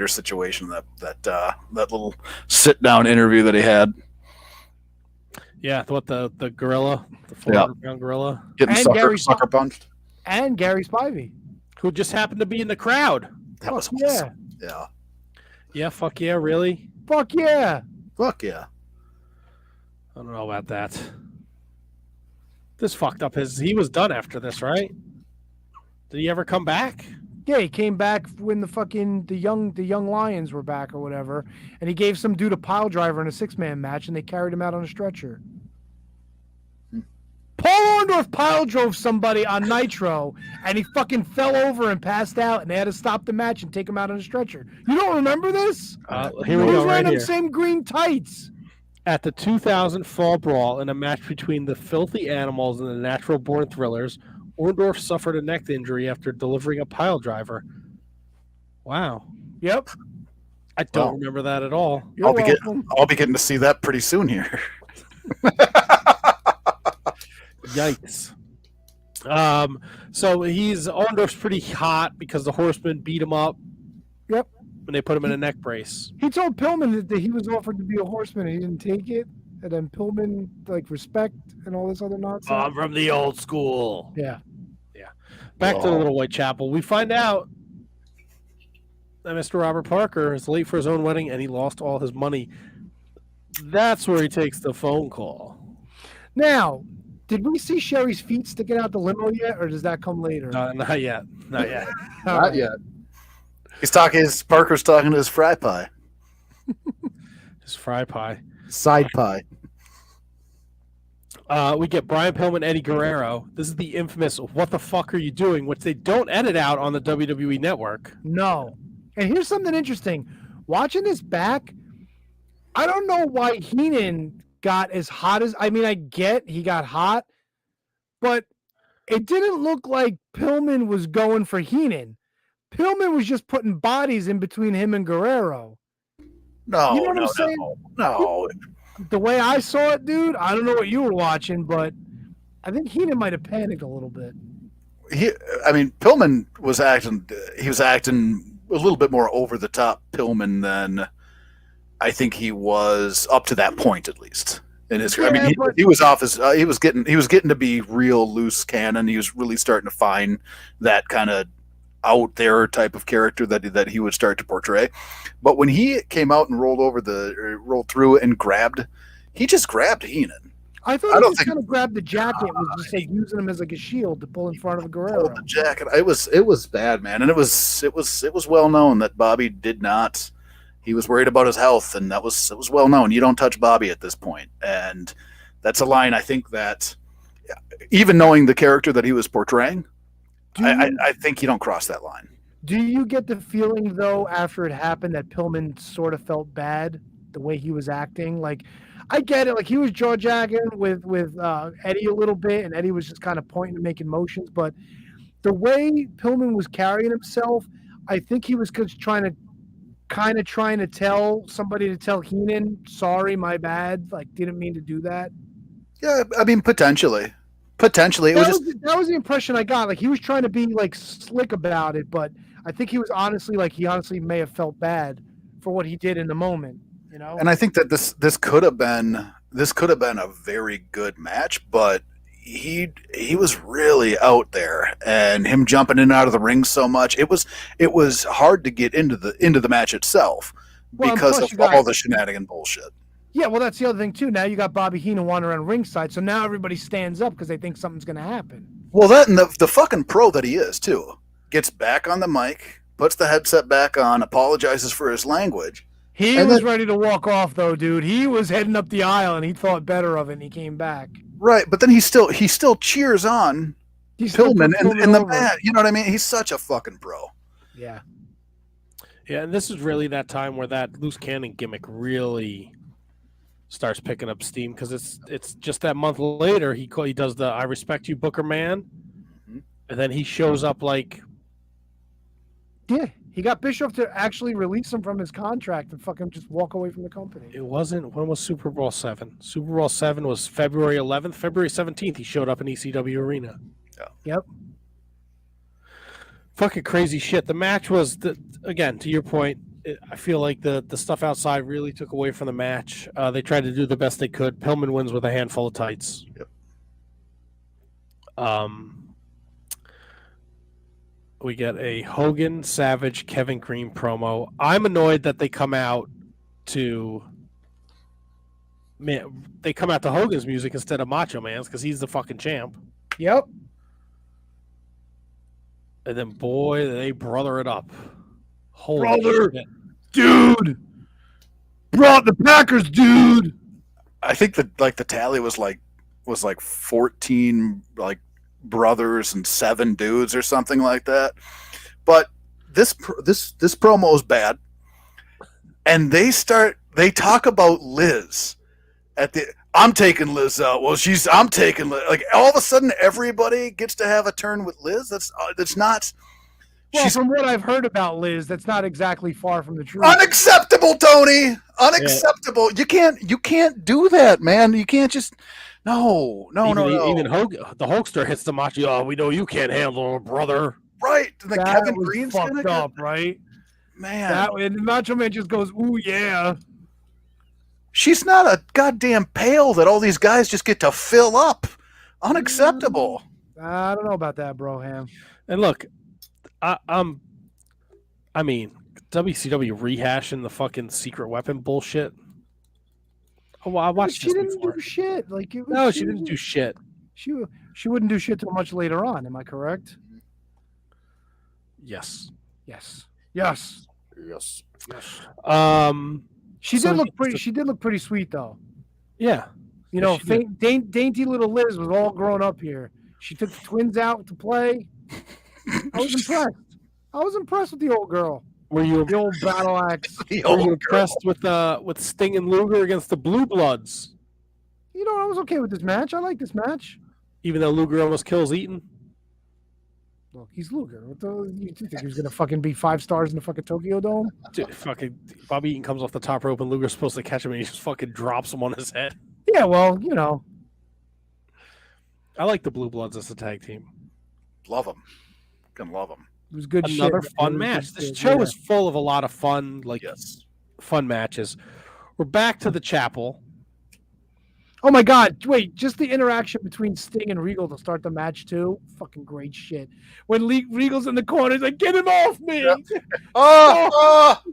situation, that little sit down interview that he had. Yeah, the gorilla, the 400-pound gorilla, Getting And sucker, Gary sucker punched. And Gary Spivey. who just happened to be in the crowd. That was Fuck yeah. awesome. Yeah. Yeah, fuck yeah, really? Fuck yeah. Fuck yeah. I don't know about that. This fucked up he was done after this, right? Did he ever come back? Yeah, he came back when the young Lions were back or whatever, and he gave some dude a pile driver in a 6-man match, and they carried him out on a stretcher. Paul Orndorff pile drove somebody on Nitro, and he fucking fell over and passed out, and they had to stop the match and take him out on a stretcher. You don't remember this? Here we He go was right wearing them here. same green tights. At the 2000 Fall Brawl in a match between the Filthy Animals and the Natural Born Thrillers, Orndorff suffered a neck injury after delivering a pile driver. Wow. Yep. I don't remember that at all. You're I'll be welcome. getting to see that pretty soon here. Yikes. So Orndorff's pretty hot because the Horsemen beat him up. Yep. When they put him in a neck brace. He told Pillman that he was offered to be a horseman and he didn't take it. And then Pillman, respect and all this other nonsense. I'm from the old school. Yeah. Back to the Little Whitechapel. We find out that Mr. Robert Parker is late for his own wedding and he lost all his money. That's where he takes the phone call. Now, did we see Sherry's feet sticking out the limo yet, or does that come later? Not yet. Not yet. Not yet. Parker's talking to his fry pie. His fry pie. Side pie. We get Brian Pillman, Eddie Guerrero. This is the infamous "What the fuck are you doing?" which they don't edit out on the WWE Network. No. And here's something interesting. Watching this back, I don't know why Heenan got as hot as. I mean, I get he got hot, but it didn't look like Pillman was going for Heenan. Pillman was just putting bodies in between him and Guerrero. No, You know what I'm saying? No. The way I saw it, dude, I don't know what you were watching, but I think Heenan might have panicked a little bit. Pillman was acting. He was acting a little bit more over the top Pillman than I think he was up to that point, at least in his career. Yeah, he was off his. He was getting to be real loose cannon. He was really starting to find that kind of out there type of character that he would start to portray. But when he came out and rolled through and grabbed, he just grabbed Heenan. I thought he just kind of grabbed the jacket and was just using him as a shield to pull in front of Guerrero. The jacket. It was bad, man, and it was well known that Bobby did not. He was worried about his health, and it was well known. You don't touch Bobby at this point, and that's a line I think that even knowing the character that he was portraying, I think you don't cross that line. Do you get the feeling though after it happened that Pillman sort of felt bad the way he was acting? Like, I get it. Like he was jaw jacking with Eddie a little bit, and Eddie was just kind of pointing and making motions. But the way Pillman was carrying himself, I think he was just trying to kind of trying to tell somebody to tell Heenan, sorry, my bad, like didn't mean to do that? Yeah, I mean, potentially. It was just That was the impression I got. Like he was trying to be like slick about it, but I think he honestly may have felt bad for what he did in the moment, you know? and I think that this could have been a very good match, but he was really out there, and him jumping in and out of the ring so much, it was hard to get into the match itself because of all the shenanigan bullshit. Yeah, well, that's the other thing too. Now you got Bobby Heenan wandering around ringside, so now everybody stands up because they think something's going to happen. Well, that and the fucking pro that he is too gets back on the mic, puts the headset back on, apologizes for his language. He was ready to walk off, though, dude. He was heading up the aisle, and he thought better of it, and he came back. Right, but then he still cheers on Pillman in the mat. You know what I mean? He's such a fucking pro. Yeah. Yeah, and this is really that time where that loose cannon gimmick really starts picking up steam, because it's just that month later he does the "I respect you, Booker Man," and then he shows up like, yeah, he got Bischoff to actually release him from his contract and fucking just walk away from the company. it wasn't. When was Super Bowl 7? Super Bowl 7 was February 11th. February 17th, he showed up in ECW Arena. Yeah. Yep. Fucking crazy shit. The match was, again, to your point, I feel like the stuff outside really took away from the match. They tried to do the best they could. Pillman wins with a handful of tights. Yep. We get a Hogan, Savage, Kevin Green promo. I'm annoyed that they come out to Hogan's music instead of Macho Man's, because he's the fucking champ. Yep. And then, boy, they brother it up. Holy Brother. shit. Dude. Brought the Packers, dude. I think that the tally was like 14 brothers and 7 dudes or something like that. But this promo is bad, and they talk about Liz at the. I'm taking Liz out. Well, I'm taking Liz. Like all of a sudden, everybody gets to have a turn with Liz. That's not. Well, from what I've heard about Liz, that's not exactly far from the truth. Unacceptable, Tony. Unacceptable. Yeah. You can't do that, man. You can't just. No. Even Hogan, the Hulkster hits the Macho. Oh, we know you can't handle it, brother. Right. The that Kevin was Green's fucked up, right? Man. And Macho Man just goes, "Ooh yeah." She's not a goddamn pail that all these guys just get to fill up. Unacceptable. I don't know about that, Broham. And look, I mean, WCW rehashing the fucking secret weapon bullshit. Oh, well, I watched She this didn't before. do shit. Like She didn't do shit. She wouldn't do shit till much later on. Am I correct? Yes. She So did look it's pretty. the- She did look pretty sweet, though. Yeah. You know, she did. dainty little Liz was all grown up here. She took the twins out to play. I was impressed. I was impressed with the old girl. Were you The old battle axe. were you impressed with Sting and Luger against the Blue Bloods? You know, I was okay with this match. I like this match. Even though Luger almost kills Eaton? Look, he's Luger. You think he was gonna fucking be 5 stars in the fucking Tokyo Dome? Dude, fucking Bobby Eaton comes off the top rope and Luger's supposed to catch him and he just fucking drops him on his head. Yeah, well, you know. I like the Blue Bloods as a tag team. Love them. Can love them. It was good Another shit. fun It was match. good This shit, show yeah. is full of a lot of fun, fun matches. We're back to the chapel. Oh my God! Wait, just the interaction between Sting and Regal to start the match too. Fucking great shit. When Regal's in the corner, he's like, "Get him off me!" Yeah.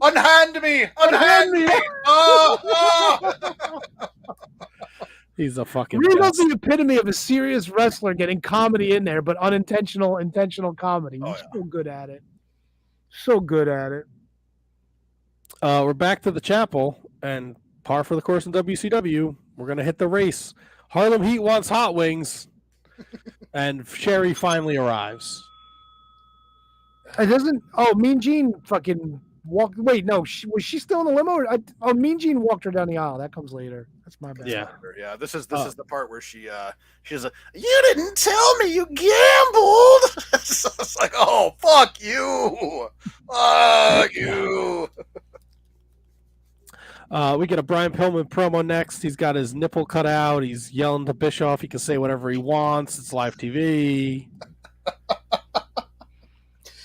Unhand me! Unhand me! He's a fucking. Regal's jest. the epitome of a serious wrestler getting comedy in there, but intentional comedy. He's so good at it. So good at it. We're back to the chapel, and par for the course in WCW. We're gonna hit the race. Harlem Heat wants hot wings, and Sherry finally arrives. It doesn't. Oh, Mean Gene fucking walked. Wait, no. Was she still in the limo? Mean Gene walked her down the aisle. That comes later. That's my bad. Yeah. This is the part where she's a. You didn't tell me you gambled. So it's like, oh fuck you, fuck you. We get a Brian Pillman promo next. He's got his nipple cut out. He's yelling to Bischoff. He can say whatever he wants. It's live TV.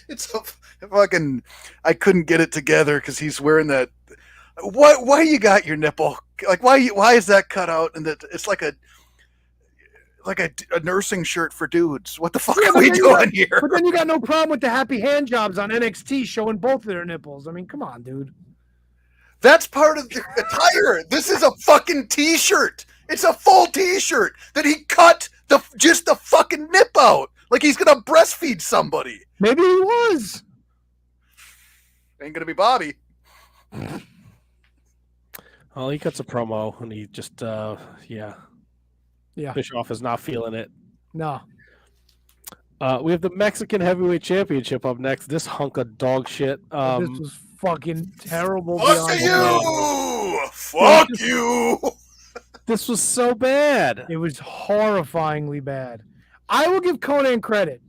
It's a fucking. I couldn't get it together because he's wearing that. Why you got your nipple? Like why is that cut out? And that it's like a nursing shirt for dudes. What the fuck are we doing here? But then you got no problem with the happy hand jobs on NXT showing both of their nipples. I mean, come on, dude. That's part of the attire. This is a fucking t-shirt. It's a full t-shirt that he cut just the fucking nip out. Like he's gonna breastfeed somebody. Maybe he was. Ain't gonna be Bobby. Oh, he cuts a promo and he just yeah. Bischoff is not feeling it. No. We have the Mexican Heavyweight Championship up next. This hunk of dog shit. This was fucking terrible. Fuck you! Fuck you! This was so bad. It was horrifyingly bad. I will give Conan credit.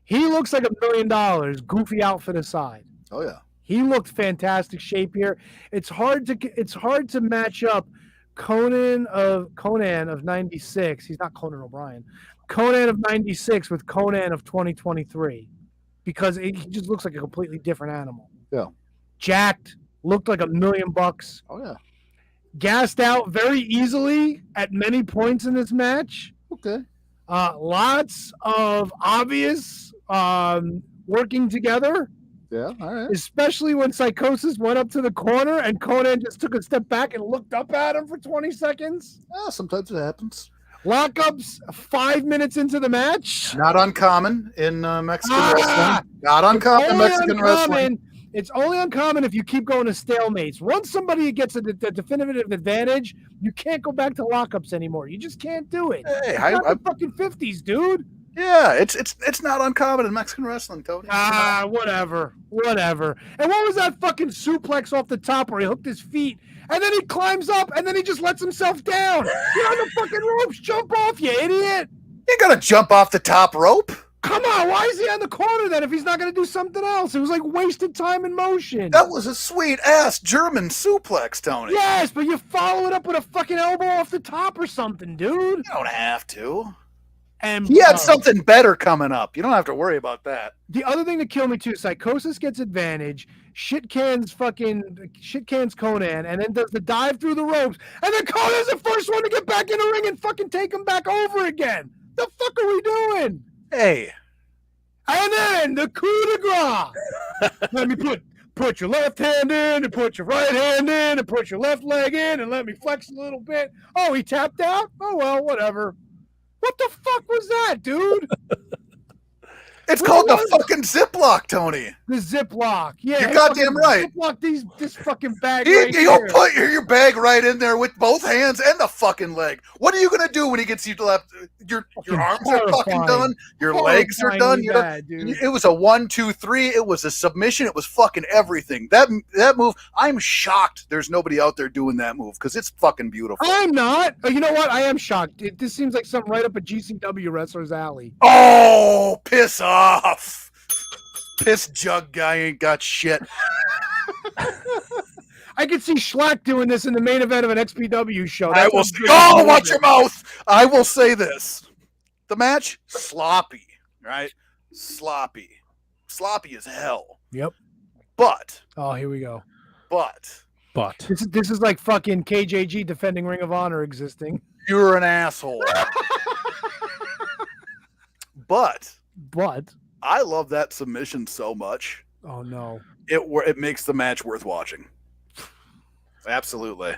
He looks like $1 million, goofy outfit aside. Oh yeah. He looked fantastic shape here. It's hard to match up Conan of 96. He's not Conan O'Brien. Conan of 96 with Conan of 2023 because he just looks like a completely different animal. Yeah. Jacked, looked like $1 million. Oh yeah. Gassed out very easily at many points in this match. Okay. Lots of obvious working together. Yeah, all right. Especially when Psychosis went up to the corner and Conan just took a step back and looked up at him for 20 seconds. Yeah, sometimes it happens. Lockups 5 minutes into the match. Not uncommon in Mexican wrestling. Not uncommon in Mexican wrestling. It's only uncommon if you keep going to stalemates. Once somebody gets a definitive advantage, you can't go back to lockups anymore. You just can't do it. Hey, it's not the fucking 50s, dude. Yeah, it's not uncommon in Mexican wrestling, Tony. Whatever. And what was that fucking suplex off the top where he hooked his feet and then he climbs up and then he just lets himself down? Get on the fucking ropes, jump off, you idiot! You gotta jump off the top rope. Come on, why is he on the corner then if he's not gonna do something else? It was like wasted time and motion. That was a sweet ass German suplex, Tony. Yes, but you follow it up with a fucking elbow off the top or something, dude. You don't have to. And he had something better coming up. You don't have to worry about that. The other thing that killed me too, Psychosis gets advantage, shit cans Conan, and then does the dive through the ropes, and then Conan's the first one to get back in the ring and fucking take him back over again. The fuck are we doing? Hey. And then the coup de grace. Let me put your left hand in and put your right hand in and put your left leg in and let me flex a little bit. Oh, he tapped out? Oh, well, whatever. What the fuck was that, dude? It's called the fucking Ziploc, Tony. The Ziploc. Yeah. You're goddamn right. Ziploc this fucking bag You'll put your bag right in there with both hands and the fucking leg. What are you going to do when he gets you to left? Your arms are fucking done. Your legs are done. It was a 1, 2, 3. It was a submission. It was fucking everything. That move, I'm shocked there's nobody out there doing that move because it's fucking beautiful. I'm not. You know what? I am shocked. This seems like something right up a GCW wrestler's alley. Oh, piss off. Piss jug guy ain't got shit. I could see Schlack doing this in the main event of an XPW show. Watch your mouth. I will say this. The match, sloppy, right? Sloppy as hell. Yep. But. Oh, here we go. But. This is like fucking KJG defending Ring of Honor existing. You're an asshole. But I love that submission so much. Oh no. It makes the match worth watching. Absolutely.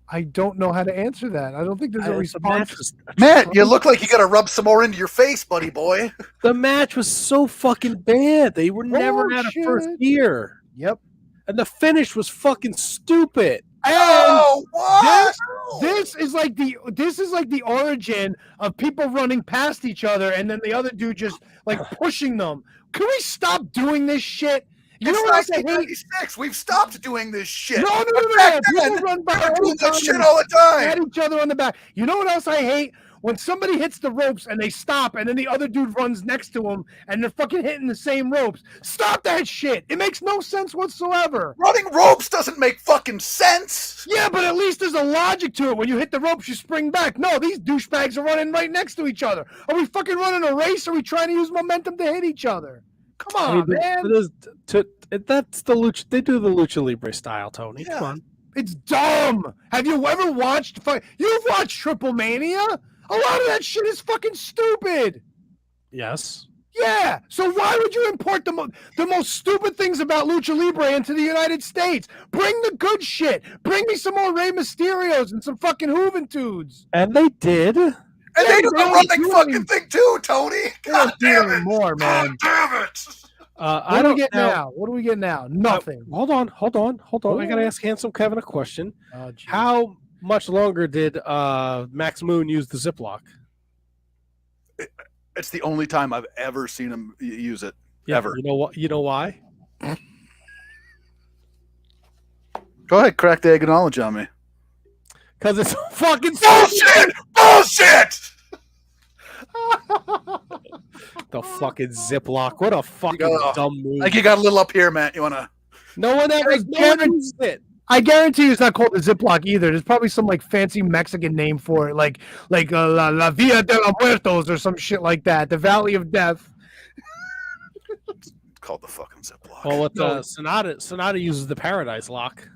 I don't know how to answer that. I don't think there's a response. Matt, you look like you got to rub some more into your face, buddy boy. The match was so fucking bad. They were never at a first gear. Yep. And the finish was fucking stupid. And what? This is like the origin of people running past each other and then the other dude just like pushing them. Can we stop doing this shit? You know what I hate? We've stopped doing this shit. No. People run by doing that shit all the time. At each other on the back. You know what else I hate? when somebody hits the ropes and they stop, and then the other dude runs next to him, and they're fucking hitting the same ropes. Stop that shit! It makes no sense whatsoever. Running ropes doesn't make fucking sense. Yeah, but at least there's a logic to it. When you hit the ropes, you spring back. No, these douchebags are running right next to each other. Are we fucking running a race? Or are we trying to use momentum to hit each other? Come on, man. That's the lucha. They do the lucha libre style, Tony. Yeah. Come on. It's dumb. Have you ever watched? You've watched Triple Mania. A lot of that shit is fucking stupid. Yes. Yeah. So why would you import the most stupid things about Lucha Libre into the United States? Bring the good shit. Bring me some more Rey Mysterios and some fucking Juventudes. And they did. And they do the running fucking thing too, Tony. God damn it. More, man. God damn it. What do we get now? What do we get now? Nothing. Hold on. I gotta ask Handsome Kevin a question. Geez. How much longer did Max Moon use the Ziploc? It's the only time I've ever seen him use it. Yeah, Ever. You know what? You know why? Go ahead, crack the egg and knowledge on me. Because it's fucking Bullshit! Bullshit! The fucking Ziploc. What a fucking dumb move. Like you got a little up here, Matt. You wanna? No one ever uses it. I guarantee you it's not called the Ziploc either. There's probably some like fancy Mexican name for it, like La Via de los Muertos or some shit like that. The Valley of Death. It's called the fucking Ziploc. Well, with Sonata uses the Paradise Lock.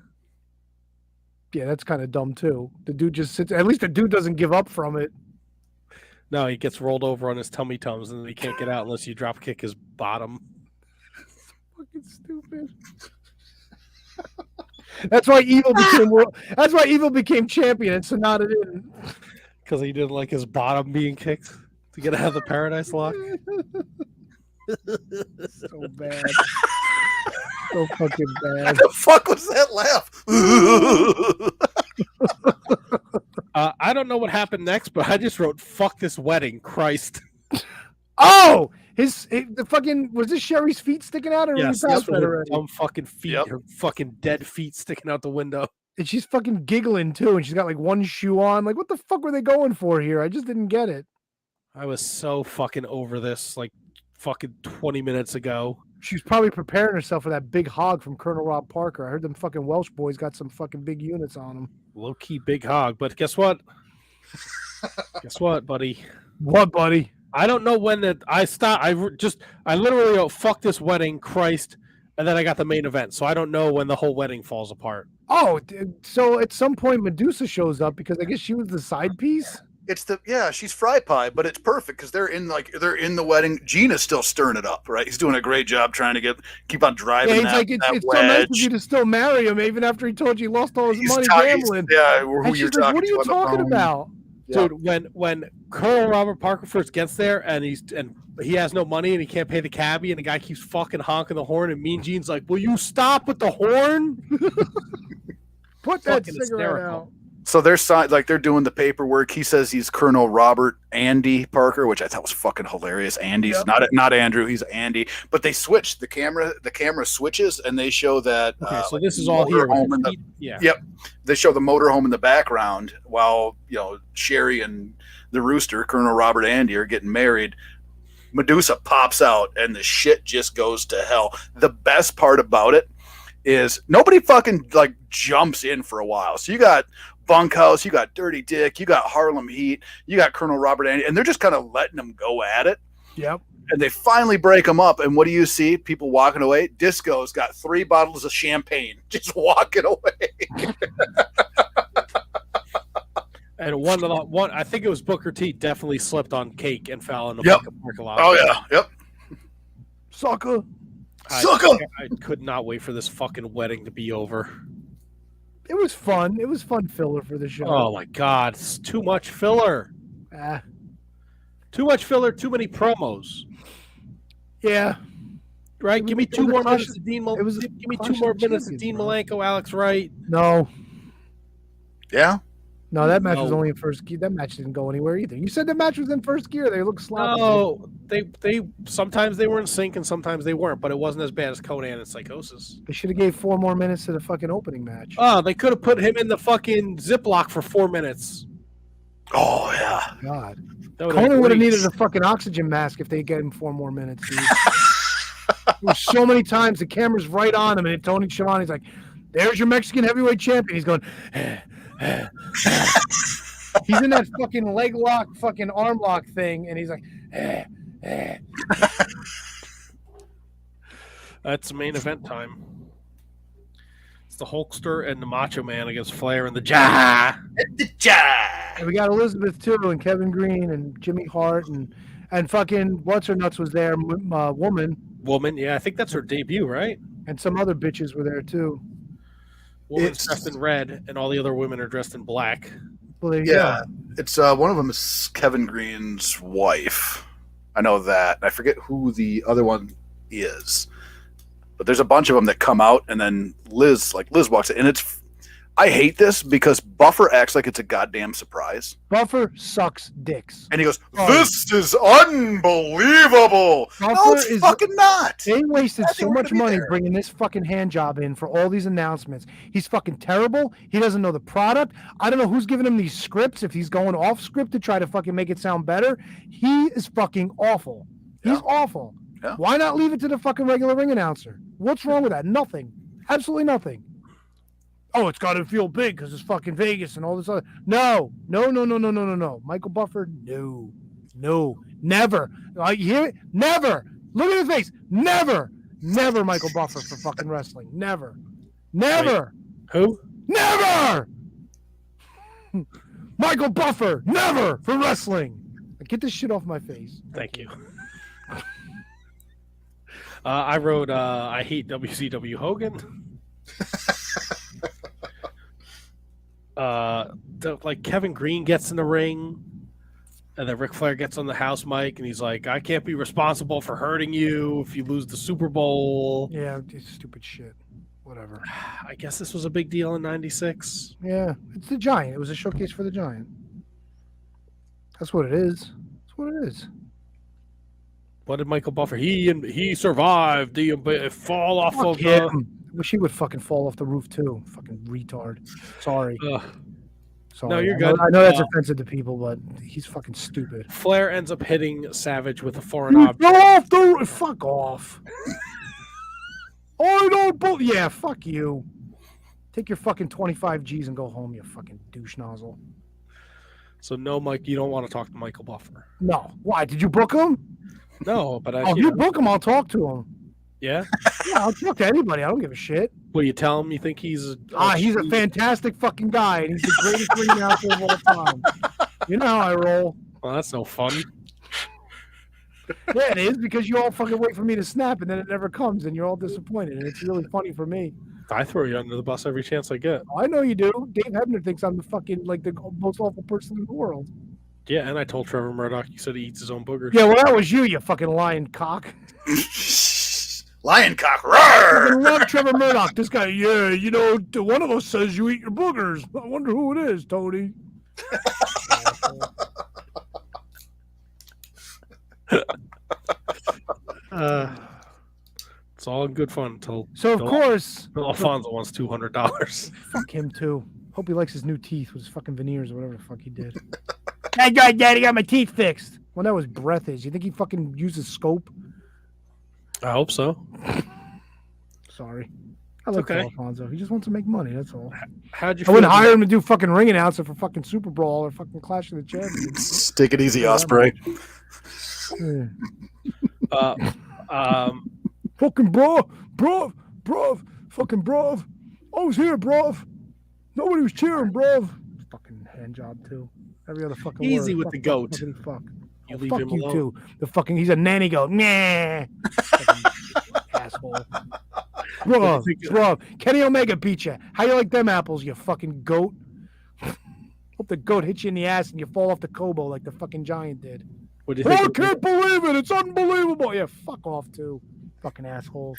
Yeah, that's kind of dumb too. The dude just sits. At least the dude doesn't give up from it. No, he gets rolled over on his tummy tums and he can't get out unless you drop kick his bottom. Fucking stupid. That's why Evil became That's why Evil became champion and Sonata didn't. Because he didn't like his bottom being kicked to get out of the Paradise Lock. So bad. So fucking bad. What the fuck was that laugh? I don't know what happened next, but I just wrote "fuck this wedding." Christ. Oh, the fucking was this Sherry's feet sticking out, or Yes, we that's passed that already? dumb fucking feet, her fucking dead feet sticking out the window. And she's fucking giggling too, and she's got like one shoe on. Like, what the fuck were they going for here? I just didn't get it. I was so fucking over this, like fucking 20 minutes ago. She was probably preparing herself for that big hog from Colonel Rob Parker. I heard them fucking Welsh boys got some fucking big units on them. Low key big hog, but guess what? Guess what, buddy? What, buddy? I don't know when that I stopped. I literally wrote "fuck this wedding," Christ, and then I got the main event. So I don't know when the whole wedding falls apart. Oh, so at some point Medusa shows up because I guess she was the side piece. It's she's fry pie, but it's perfect because they're in the wedding. Gina's still stirring it up, right? He's doing a great job trying to keep on driving. Yeah, he's that it's wedge. so nice of you to still marry him, even after he told you he lost all his money gambling. Yeah, who and you're she's like, talking "What are you to on the talking phone." about?" Dude, when Colonel Robert Parker first gets there and he has no money and he can't pay the cabbie and the guy keeps fucking honking the horn and Mean Gene's like, "Will you stop with the horn?" Put that cigarette out. So they're doing the paperwork. He says he's Colonel Robert Andy Parker, which I thought was fucking hilarious. Andy's not Andrew, he's Andy. But they switched the camera switches and they show that. Okay, so this is all here. Yep, they show the motorhome in the background while Sherry and the rooster, Colonel Robert Andy, are getting married. Medusa pops out and the shit just goes to hell. The best part about it is nobody fucking jumps in for a while. So you got Bunkhouse, you got Dirty Dick, you got Harlem Heat, you got Colonel Robert Andy, and they're just kind of letting them go at it. Yep. And they finally break them up. And what do you see? People walking away. Disco's got 3 bottles of champagne just walking away. And one, I think it was Booker T, definitely slipped on cake and fell in the parking lot. Oh yeah, yep. Sucker. I could not wait for this fucking wedding to be over. It was fun. It was fun filler for the show. Oh my god, it's too much filler. Too much filler, too many promos. Yeah. Right? Give me 2 more minutes of Dean Malenko. Give me 2 more minutes of Dean Malenko, Alex Wright. No. Yeah? No, that match was only in first gear. That match didn't go anywhere either. You said the match was in first gear. They look sloppy. No, they sometimes they were in sync and sometimes they weren't, but it wasn't as bad as Conan and Psychosis. They should have gave 4 more minutes to the fucking opening match. Oh, they could have put him in the fucking Ziploc for 4 minutes. Oh yeah. Yeah. God. That would've Conan been would have great. needed a fucking oxygen mask if they get him 4 more minutes, dude. There were so many times the camera's right on him, and Tony Schiavone's like, "There's your Mexican heavyweight champion." He's going, he's in that fucking leg lock, fucking arm lock thing, and he's like, That's main event time. It's the Hulkster and the Macho Man against Flair and the Ja. And we got Elizabeth too, and Kevin Green, and Jimmy Hart, and fucking what's her nuts was there, woman, Yeah, I think that's her debut, right? and some other bitches were there too. Woman's dressed in red, and all the other women are dressed in black. Well, there you Yeah. go. It's one of them is Kevin Green's wife. I know that. I forget who the other one is. But there's a bunch of them that come out, and then Liz walks in, and it's. I hate this because Buffer acts like it's a goddamn surprise, Buffer sucks dicks. and he goes, "This is unbelievable." No, Buffer it's is- fucking not. They wasted Nothing so we're much gonna be money there. bringing this fucking hand job in for all these announcements. He's fucking terrible. He doesn't know the product. I don't know who's giving him these scripts, if he's going off script to try to fucking make it sound better. He is fucking awful. He's Yeah. awful. Yeah. Why not leave it to the fucking regular ring announcer? What's wrong with that? Nothing. Absolutely nothing. Oh, it's got to feel big because it's fucking Vegas and all this other. No. Michael Buffer, no, never. You hear it? Never. Look at his face. Never Michael Buffer for fucking wrestling. Never. Who? Never. Michael Buffer, never for wrestling. Get this shit off my face. Thank you. I wrote, I hate WCW Hogan. Like Kevin Green gets in the ring, and then Ric Flair gets on the house mic, and he's like, "I can't be responsible for hurting you if you lose the Super Bowl." Yeah, just stupid shit. Whatever. I guess this was a big deal in '96. Yeah, it's the Giant. It was a showcase for the Giant. That's what it is. That's what it is. What did Michael Buffer? He survived the fall off Fuck of him. I wish he would fucking fall off the roof too. Fucking retard. Sorry. Sorry. No, you're I know- good. I know that's offensive to people, but he's fucking stupid. Flair ends up hitting Savage with a foreign object. Go off the roof. Fuck off. I don't. Yeah, fuck you. Take your fucking 25 G's and go home, you fucking douche nozzle. So no, Mike, you don't want to talk to Michael Buffer. No. Why? Did you book him? No, but Oh, if you book him, I'll talk to him. yeah. Yeah, I'll talk to anybody. I don't give a shit. Will you tell him you think he's He's a fantastic fucking guy, and he's the greatest ring announcer of all time. You know how I roll. Well, that's no fun. Yeah, it is, because you all fucking wait for me to snap, and then it never comes, and you're all disappointed, and it's really funny for me. I throw you under the bus every chance I get. I know you do. Dave Hebner thinks I'm the fucking, like, the most awful person in the world. Yeah, and I told Trevor Murdoch you said he eats his own boogers. Yeah, well, that was you fucking lying cock. Lion cock, I roar! fucking love Trevor Murdoch. This guy, yeah, you know, one of us says you eat your boogers. I wonder who it is, Tony. It's all in good fun until So, of course, Alfonso wants $200. fuck him, too. Hope he likes his new teeth with his fucking veneers or whatever the fuck he did. Hey, Daddy got my teeth fixed. Well, that was breath is. You think he fucking uses scope? I hope so. Sorry. I like okay. Alfonso. He just wants to make money, that's all. How'd you I wouldn't feel hire him to do fucking ring announcer for fucking Super Brawl or fucking Clash of the Champions. Take it easy, Osprey. Yeah. Fucking bro, fucking bro. I was here, bro. Nobody was cheering, bro. Fucking hand job too. Every other fucking Easy word. with Fuck, the fuck, goat. fucking fuck. You Oh, leave fuck him you alone. too. The fucking he's a nanny goat. Nah. Fucking asshole. Bro, Kenny Omega beat you. How you like them apples, you fucking goat? Hope the goat hits you in the ass and you fall off the Kobo like the fucking Giant did. What do you I think? can't believe it. It's unbelievable. Yeah, fuck off too. Fucking assholes.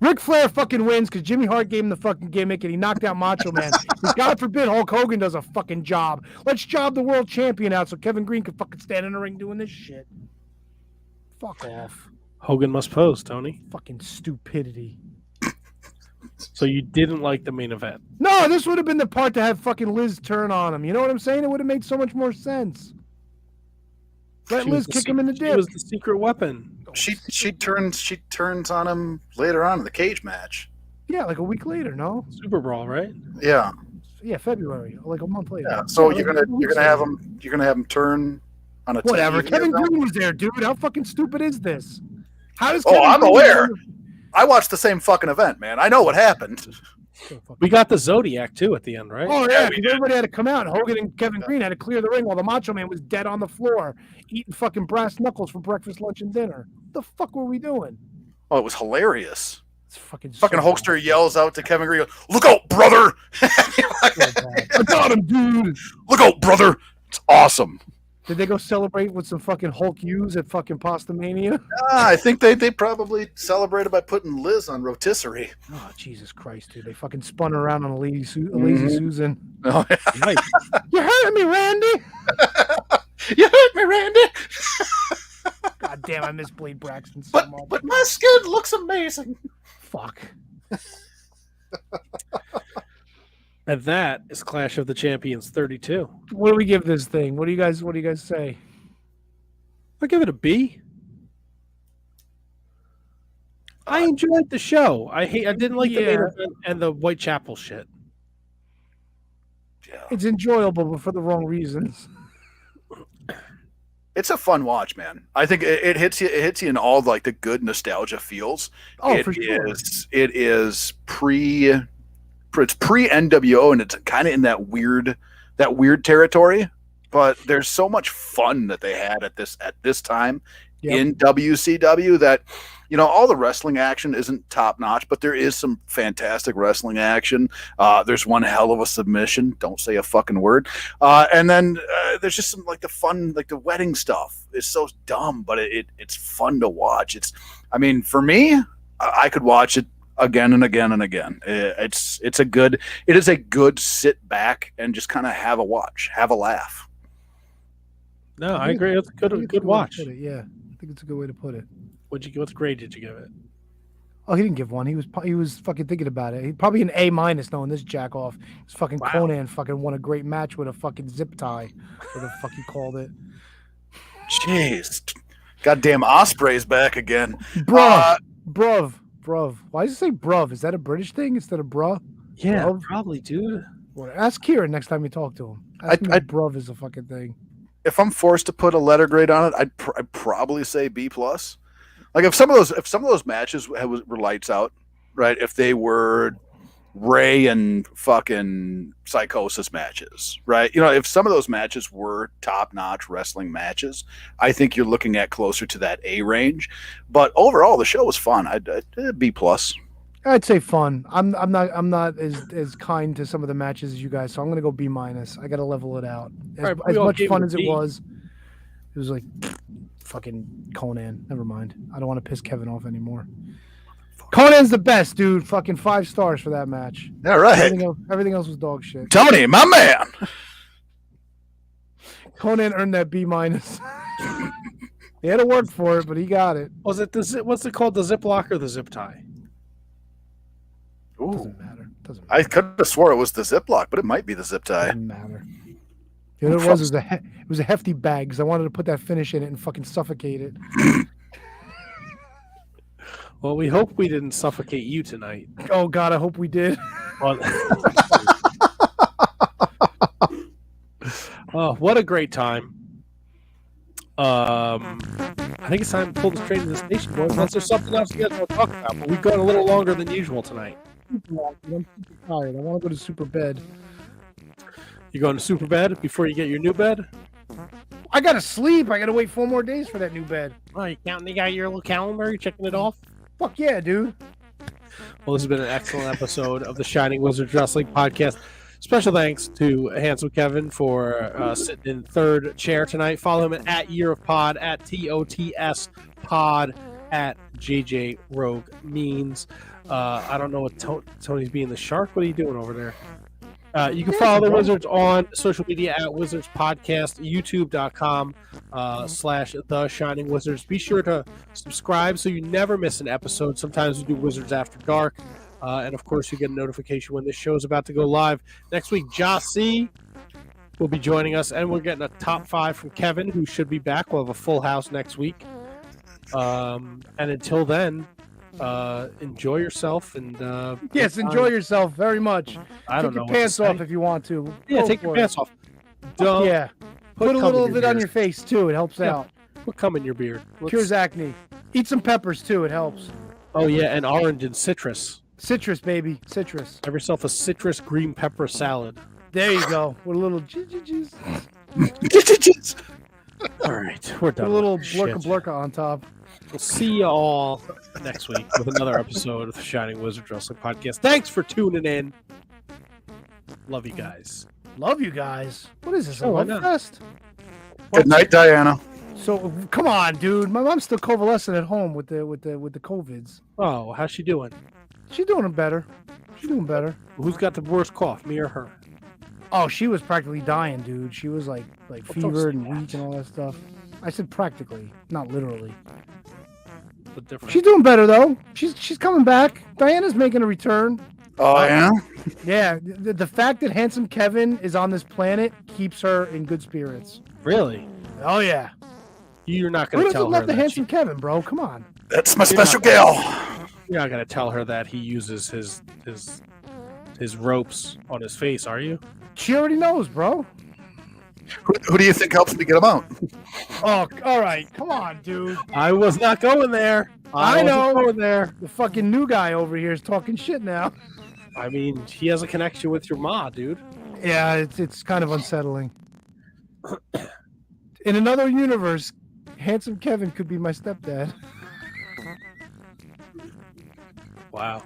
Ric Flair fucking wins because Jimmy Hart gave him the fucking gimmick and he knocked out Macho Man. God forbid Hulk Hogan does a fucking job. Let's job the world champion out so Kevin Green can fucking stand in the ring doing this shit. Fuck off. Hogan must pose, Tony. Fucking stupidity. So you didn't like the main event? No, this would have been the part to have fucking Liz turn on him. You know what I'm saying? It would have made so much more sense. Let Liz kick him in the She dick. was the secret weapon. She turns on him later on in the cage match. Yeah, like a week later, no? Super Brawl, right? Yeah. Yeah, February, like a month later. Yeah. So Yeah, you're like gonna have him turn on a whatever. TV Kevin event? Green was there, dude. How fucking stupid is this? How does? Oh, Kevin I'm Green aware. I watched the same fucking event, man. I know what happened. We got the Zodiac too at the end, right? Oh Yeah, yeah, we because did. everybody had to come out. Hogan and Kevin Green had to clear the ring while the Macho Man was dead on the floor, eating fucking brass knuckles for breakfast, lunch, and dinner. What the fuck were we doing? Oh, it was hilarious. It's fucking Fucking so Hulkster bad. yells out to Kevin Green, "Look out, brother! So bad. I got him, dude. Look out, brother!" It's awesome. Did they go celebrate with some fucking Hulk U's at fucking Pasta Mania? I think they probably celebrated by putting Liz on rotisserie. Oh Jesus Christ, dude! They fucking spun her around on a lazy Mhm. Susan. Oh, yeah. Nice. You hurting me, Randy? You hurt me, Randy. God damn, I miss Blade Braxton so much. But my skin looks amazing. Fuck. And that is Clash of the Champions 32. What do we give this thing? What do you guys say? I'll give it a B. I enjoyed the show. I didn't like the main Yeah. event and the Whitechapel shit. Yeah. It's enjoyable, but for the wrong reasons. It's a fun watch, man. I think it hits you. It hits you in all like the good nostalgia feels. Oh, It for sure. It is pre NWO, and it's kind of in that weird territory. But there's so much fun that they had at this time Yep. in WCW that, you know, all the wrestling action isn't top notch, but there is some fantastic wrestling action. There's one hell of a submission. Don't say a fucking word. And then there's just some like the fun, like the wedding stuff is so dumb, but it's fun to watch. I mean, for me, I could watch it again and again and again. It is a good sit back and just kind of have a watch, have a laugh. No, I agree. It's a I think it's good way to watch. put it, yeah, I think it's a good way to put it. What grade did you give it? Oh, he didn't give one. He was fucking thinking about it. He probably an A- knowing this jack off. This fucking Wow. Conan fucking won a great match with a fucking zip tie. What the fuck he called it? Jeez, goddamn Osprey's back again. Bruv. Why does it say bruv? Is that a British thing instead of bruh? Yeah, Bruv? probably, dude. Well, ask Kieran next time you talk to him. Ask him if bruv is a fucking thing. If I'm forced to put a letter grade on it, I'd probably say B plus. Like if some of those matches were lights out, right? If they were Ray and fucking Psychosis matches, right? You know, if some of those matches were top notch wrestling matches, I think you're looking at closer to that A range. But overall, the show was fun. I'd B plus. I'd say fun. I'm not as kind to some of the matches as you guys, so I'm gonna go B-. I gotta level it out. As, All right, as we all much gave fun it a as it B. was like fucking Conan. Never mind. I don't want to piss Kevin off anymore. Conan's the best, dude. Fucking 5 stars for that match. All right, Everything else was dog shit. Tony, my man. Conan earned that B-. He had to work for it, but he got it. Was it what's it called? The zip lock or the zip tie? Ooh, Doesn't matter. I could have swore it was the Ziploc, but it might be the zip tie. Doesn't matter. You know what it was? It was a hefty bag because I wanted to put that finish in it and fucking suffocate it. Well, we hope we didn't suffocate you tonight. Oh God, I hope we did. Oh, what a great time. I think it's time to pull the train to the station, boys. Unless there's something else you guys want to talk about. But we've gone a little longer than usual tonight. I'm super tired. I want to go to super bed. You going to super bed before you get your new bed? I gotta sleep. I gotta wait 4 more days for that new bed. Oh, you counting? You got your little calendar? You checking it off? Fuck yeah, dude. Well, this has been an excellent episode of the Shining Wizards Wrestling Podcast. Special thanks to Handsome Kevin for sitting in third chair tonight. Follow him at Year of Pod, at TOTS Pod, at JJ Rogue Means. I don't know what Tony's being the shark. What are you doing over there? You can follow the Wizards on social media at Wizards Podcast, youtube.com / The Shining Wizards. Be sure to subscribe so you never miss an episode. Sometimes we do Wizards After Dark. And of course, you get a notification when this show is about to go live. Next week, Jossie will be joining us, and we're getting a top 5 from Kevin, who should be back. We'll have a full house next week. And until then, enjoy yourself and Yes, enjoy yourself very much. I don't Take know your what to pants say. off if you want to. Yeah, Go take your for it. pants off. Don't Yeah, put a cum in little bit on beard. your face too. It helps Yeah. out. Put cum in your beard. Cures acne. Eat some peppers too. It helps. Oh yeah, and orange and citrus. Citrus, baby, citrus. Have yourself a citrus green pepper salad. There you go. With a little juice. All right, we're Put done. a little with this blurka shit. blurka on top. We'll see you all next week with another episode of the Shining Wizard Wrestling Podcast. Thanks for tuning in. Love you guys. Love you guys. What is this? A Oh, why love not? fest? Good night, Diana. So come on, dude. My mom's still convalescent at home with the COVIDs. Oh, how's she doing? She's doing better. She's doing better. Who's got the worst cough, me or her? Oh, she was practically dying, dude. She was like don't fevered say and that. weak and all that stuff. I said practically, not literally. The difference. She's doing better though. She's coming back. Diana's making a return. Oh, yeah? Yeah, the fact that handsome Kevin is on this planet keeps her in good spirits. Really? Oh yeah. You're not Who going to doesn't tell her love the that. handsome Kevin, bro? Come on. That's my special gal. You're not going to tell her that he uses his ropes on his face, are you? She already knows, bro. Who do you think helps me get them out? Oh, all right. Come on, dude. I was not going there. I wasn't know. going there. The fucking new guy over here is talking shit now. I mean, he has a connection with your ma, dude. Yeah, it's kind of unsettling. In another universe, handsome Kevin could be my stepdad. Wow.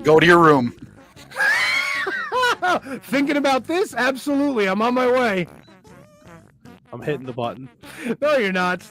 Go to your room. Thinking about this? Absolutely. I'm on my way. I'm hitting the button. No, you're not.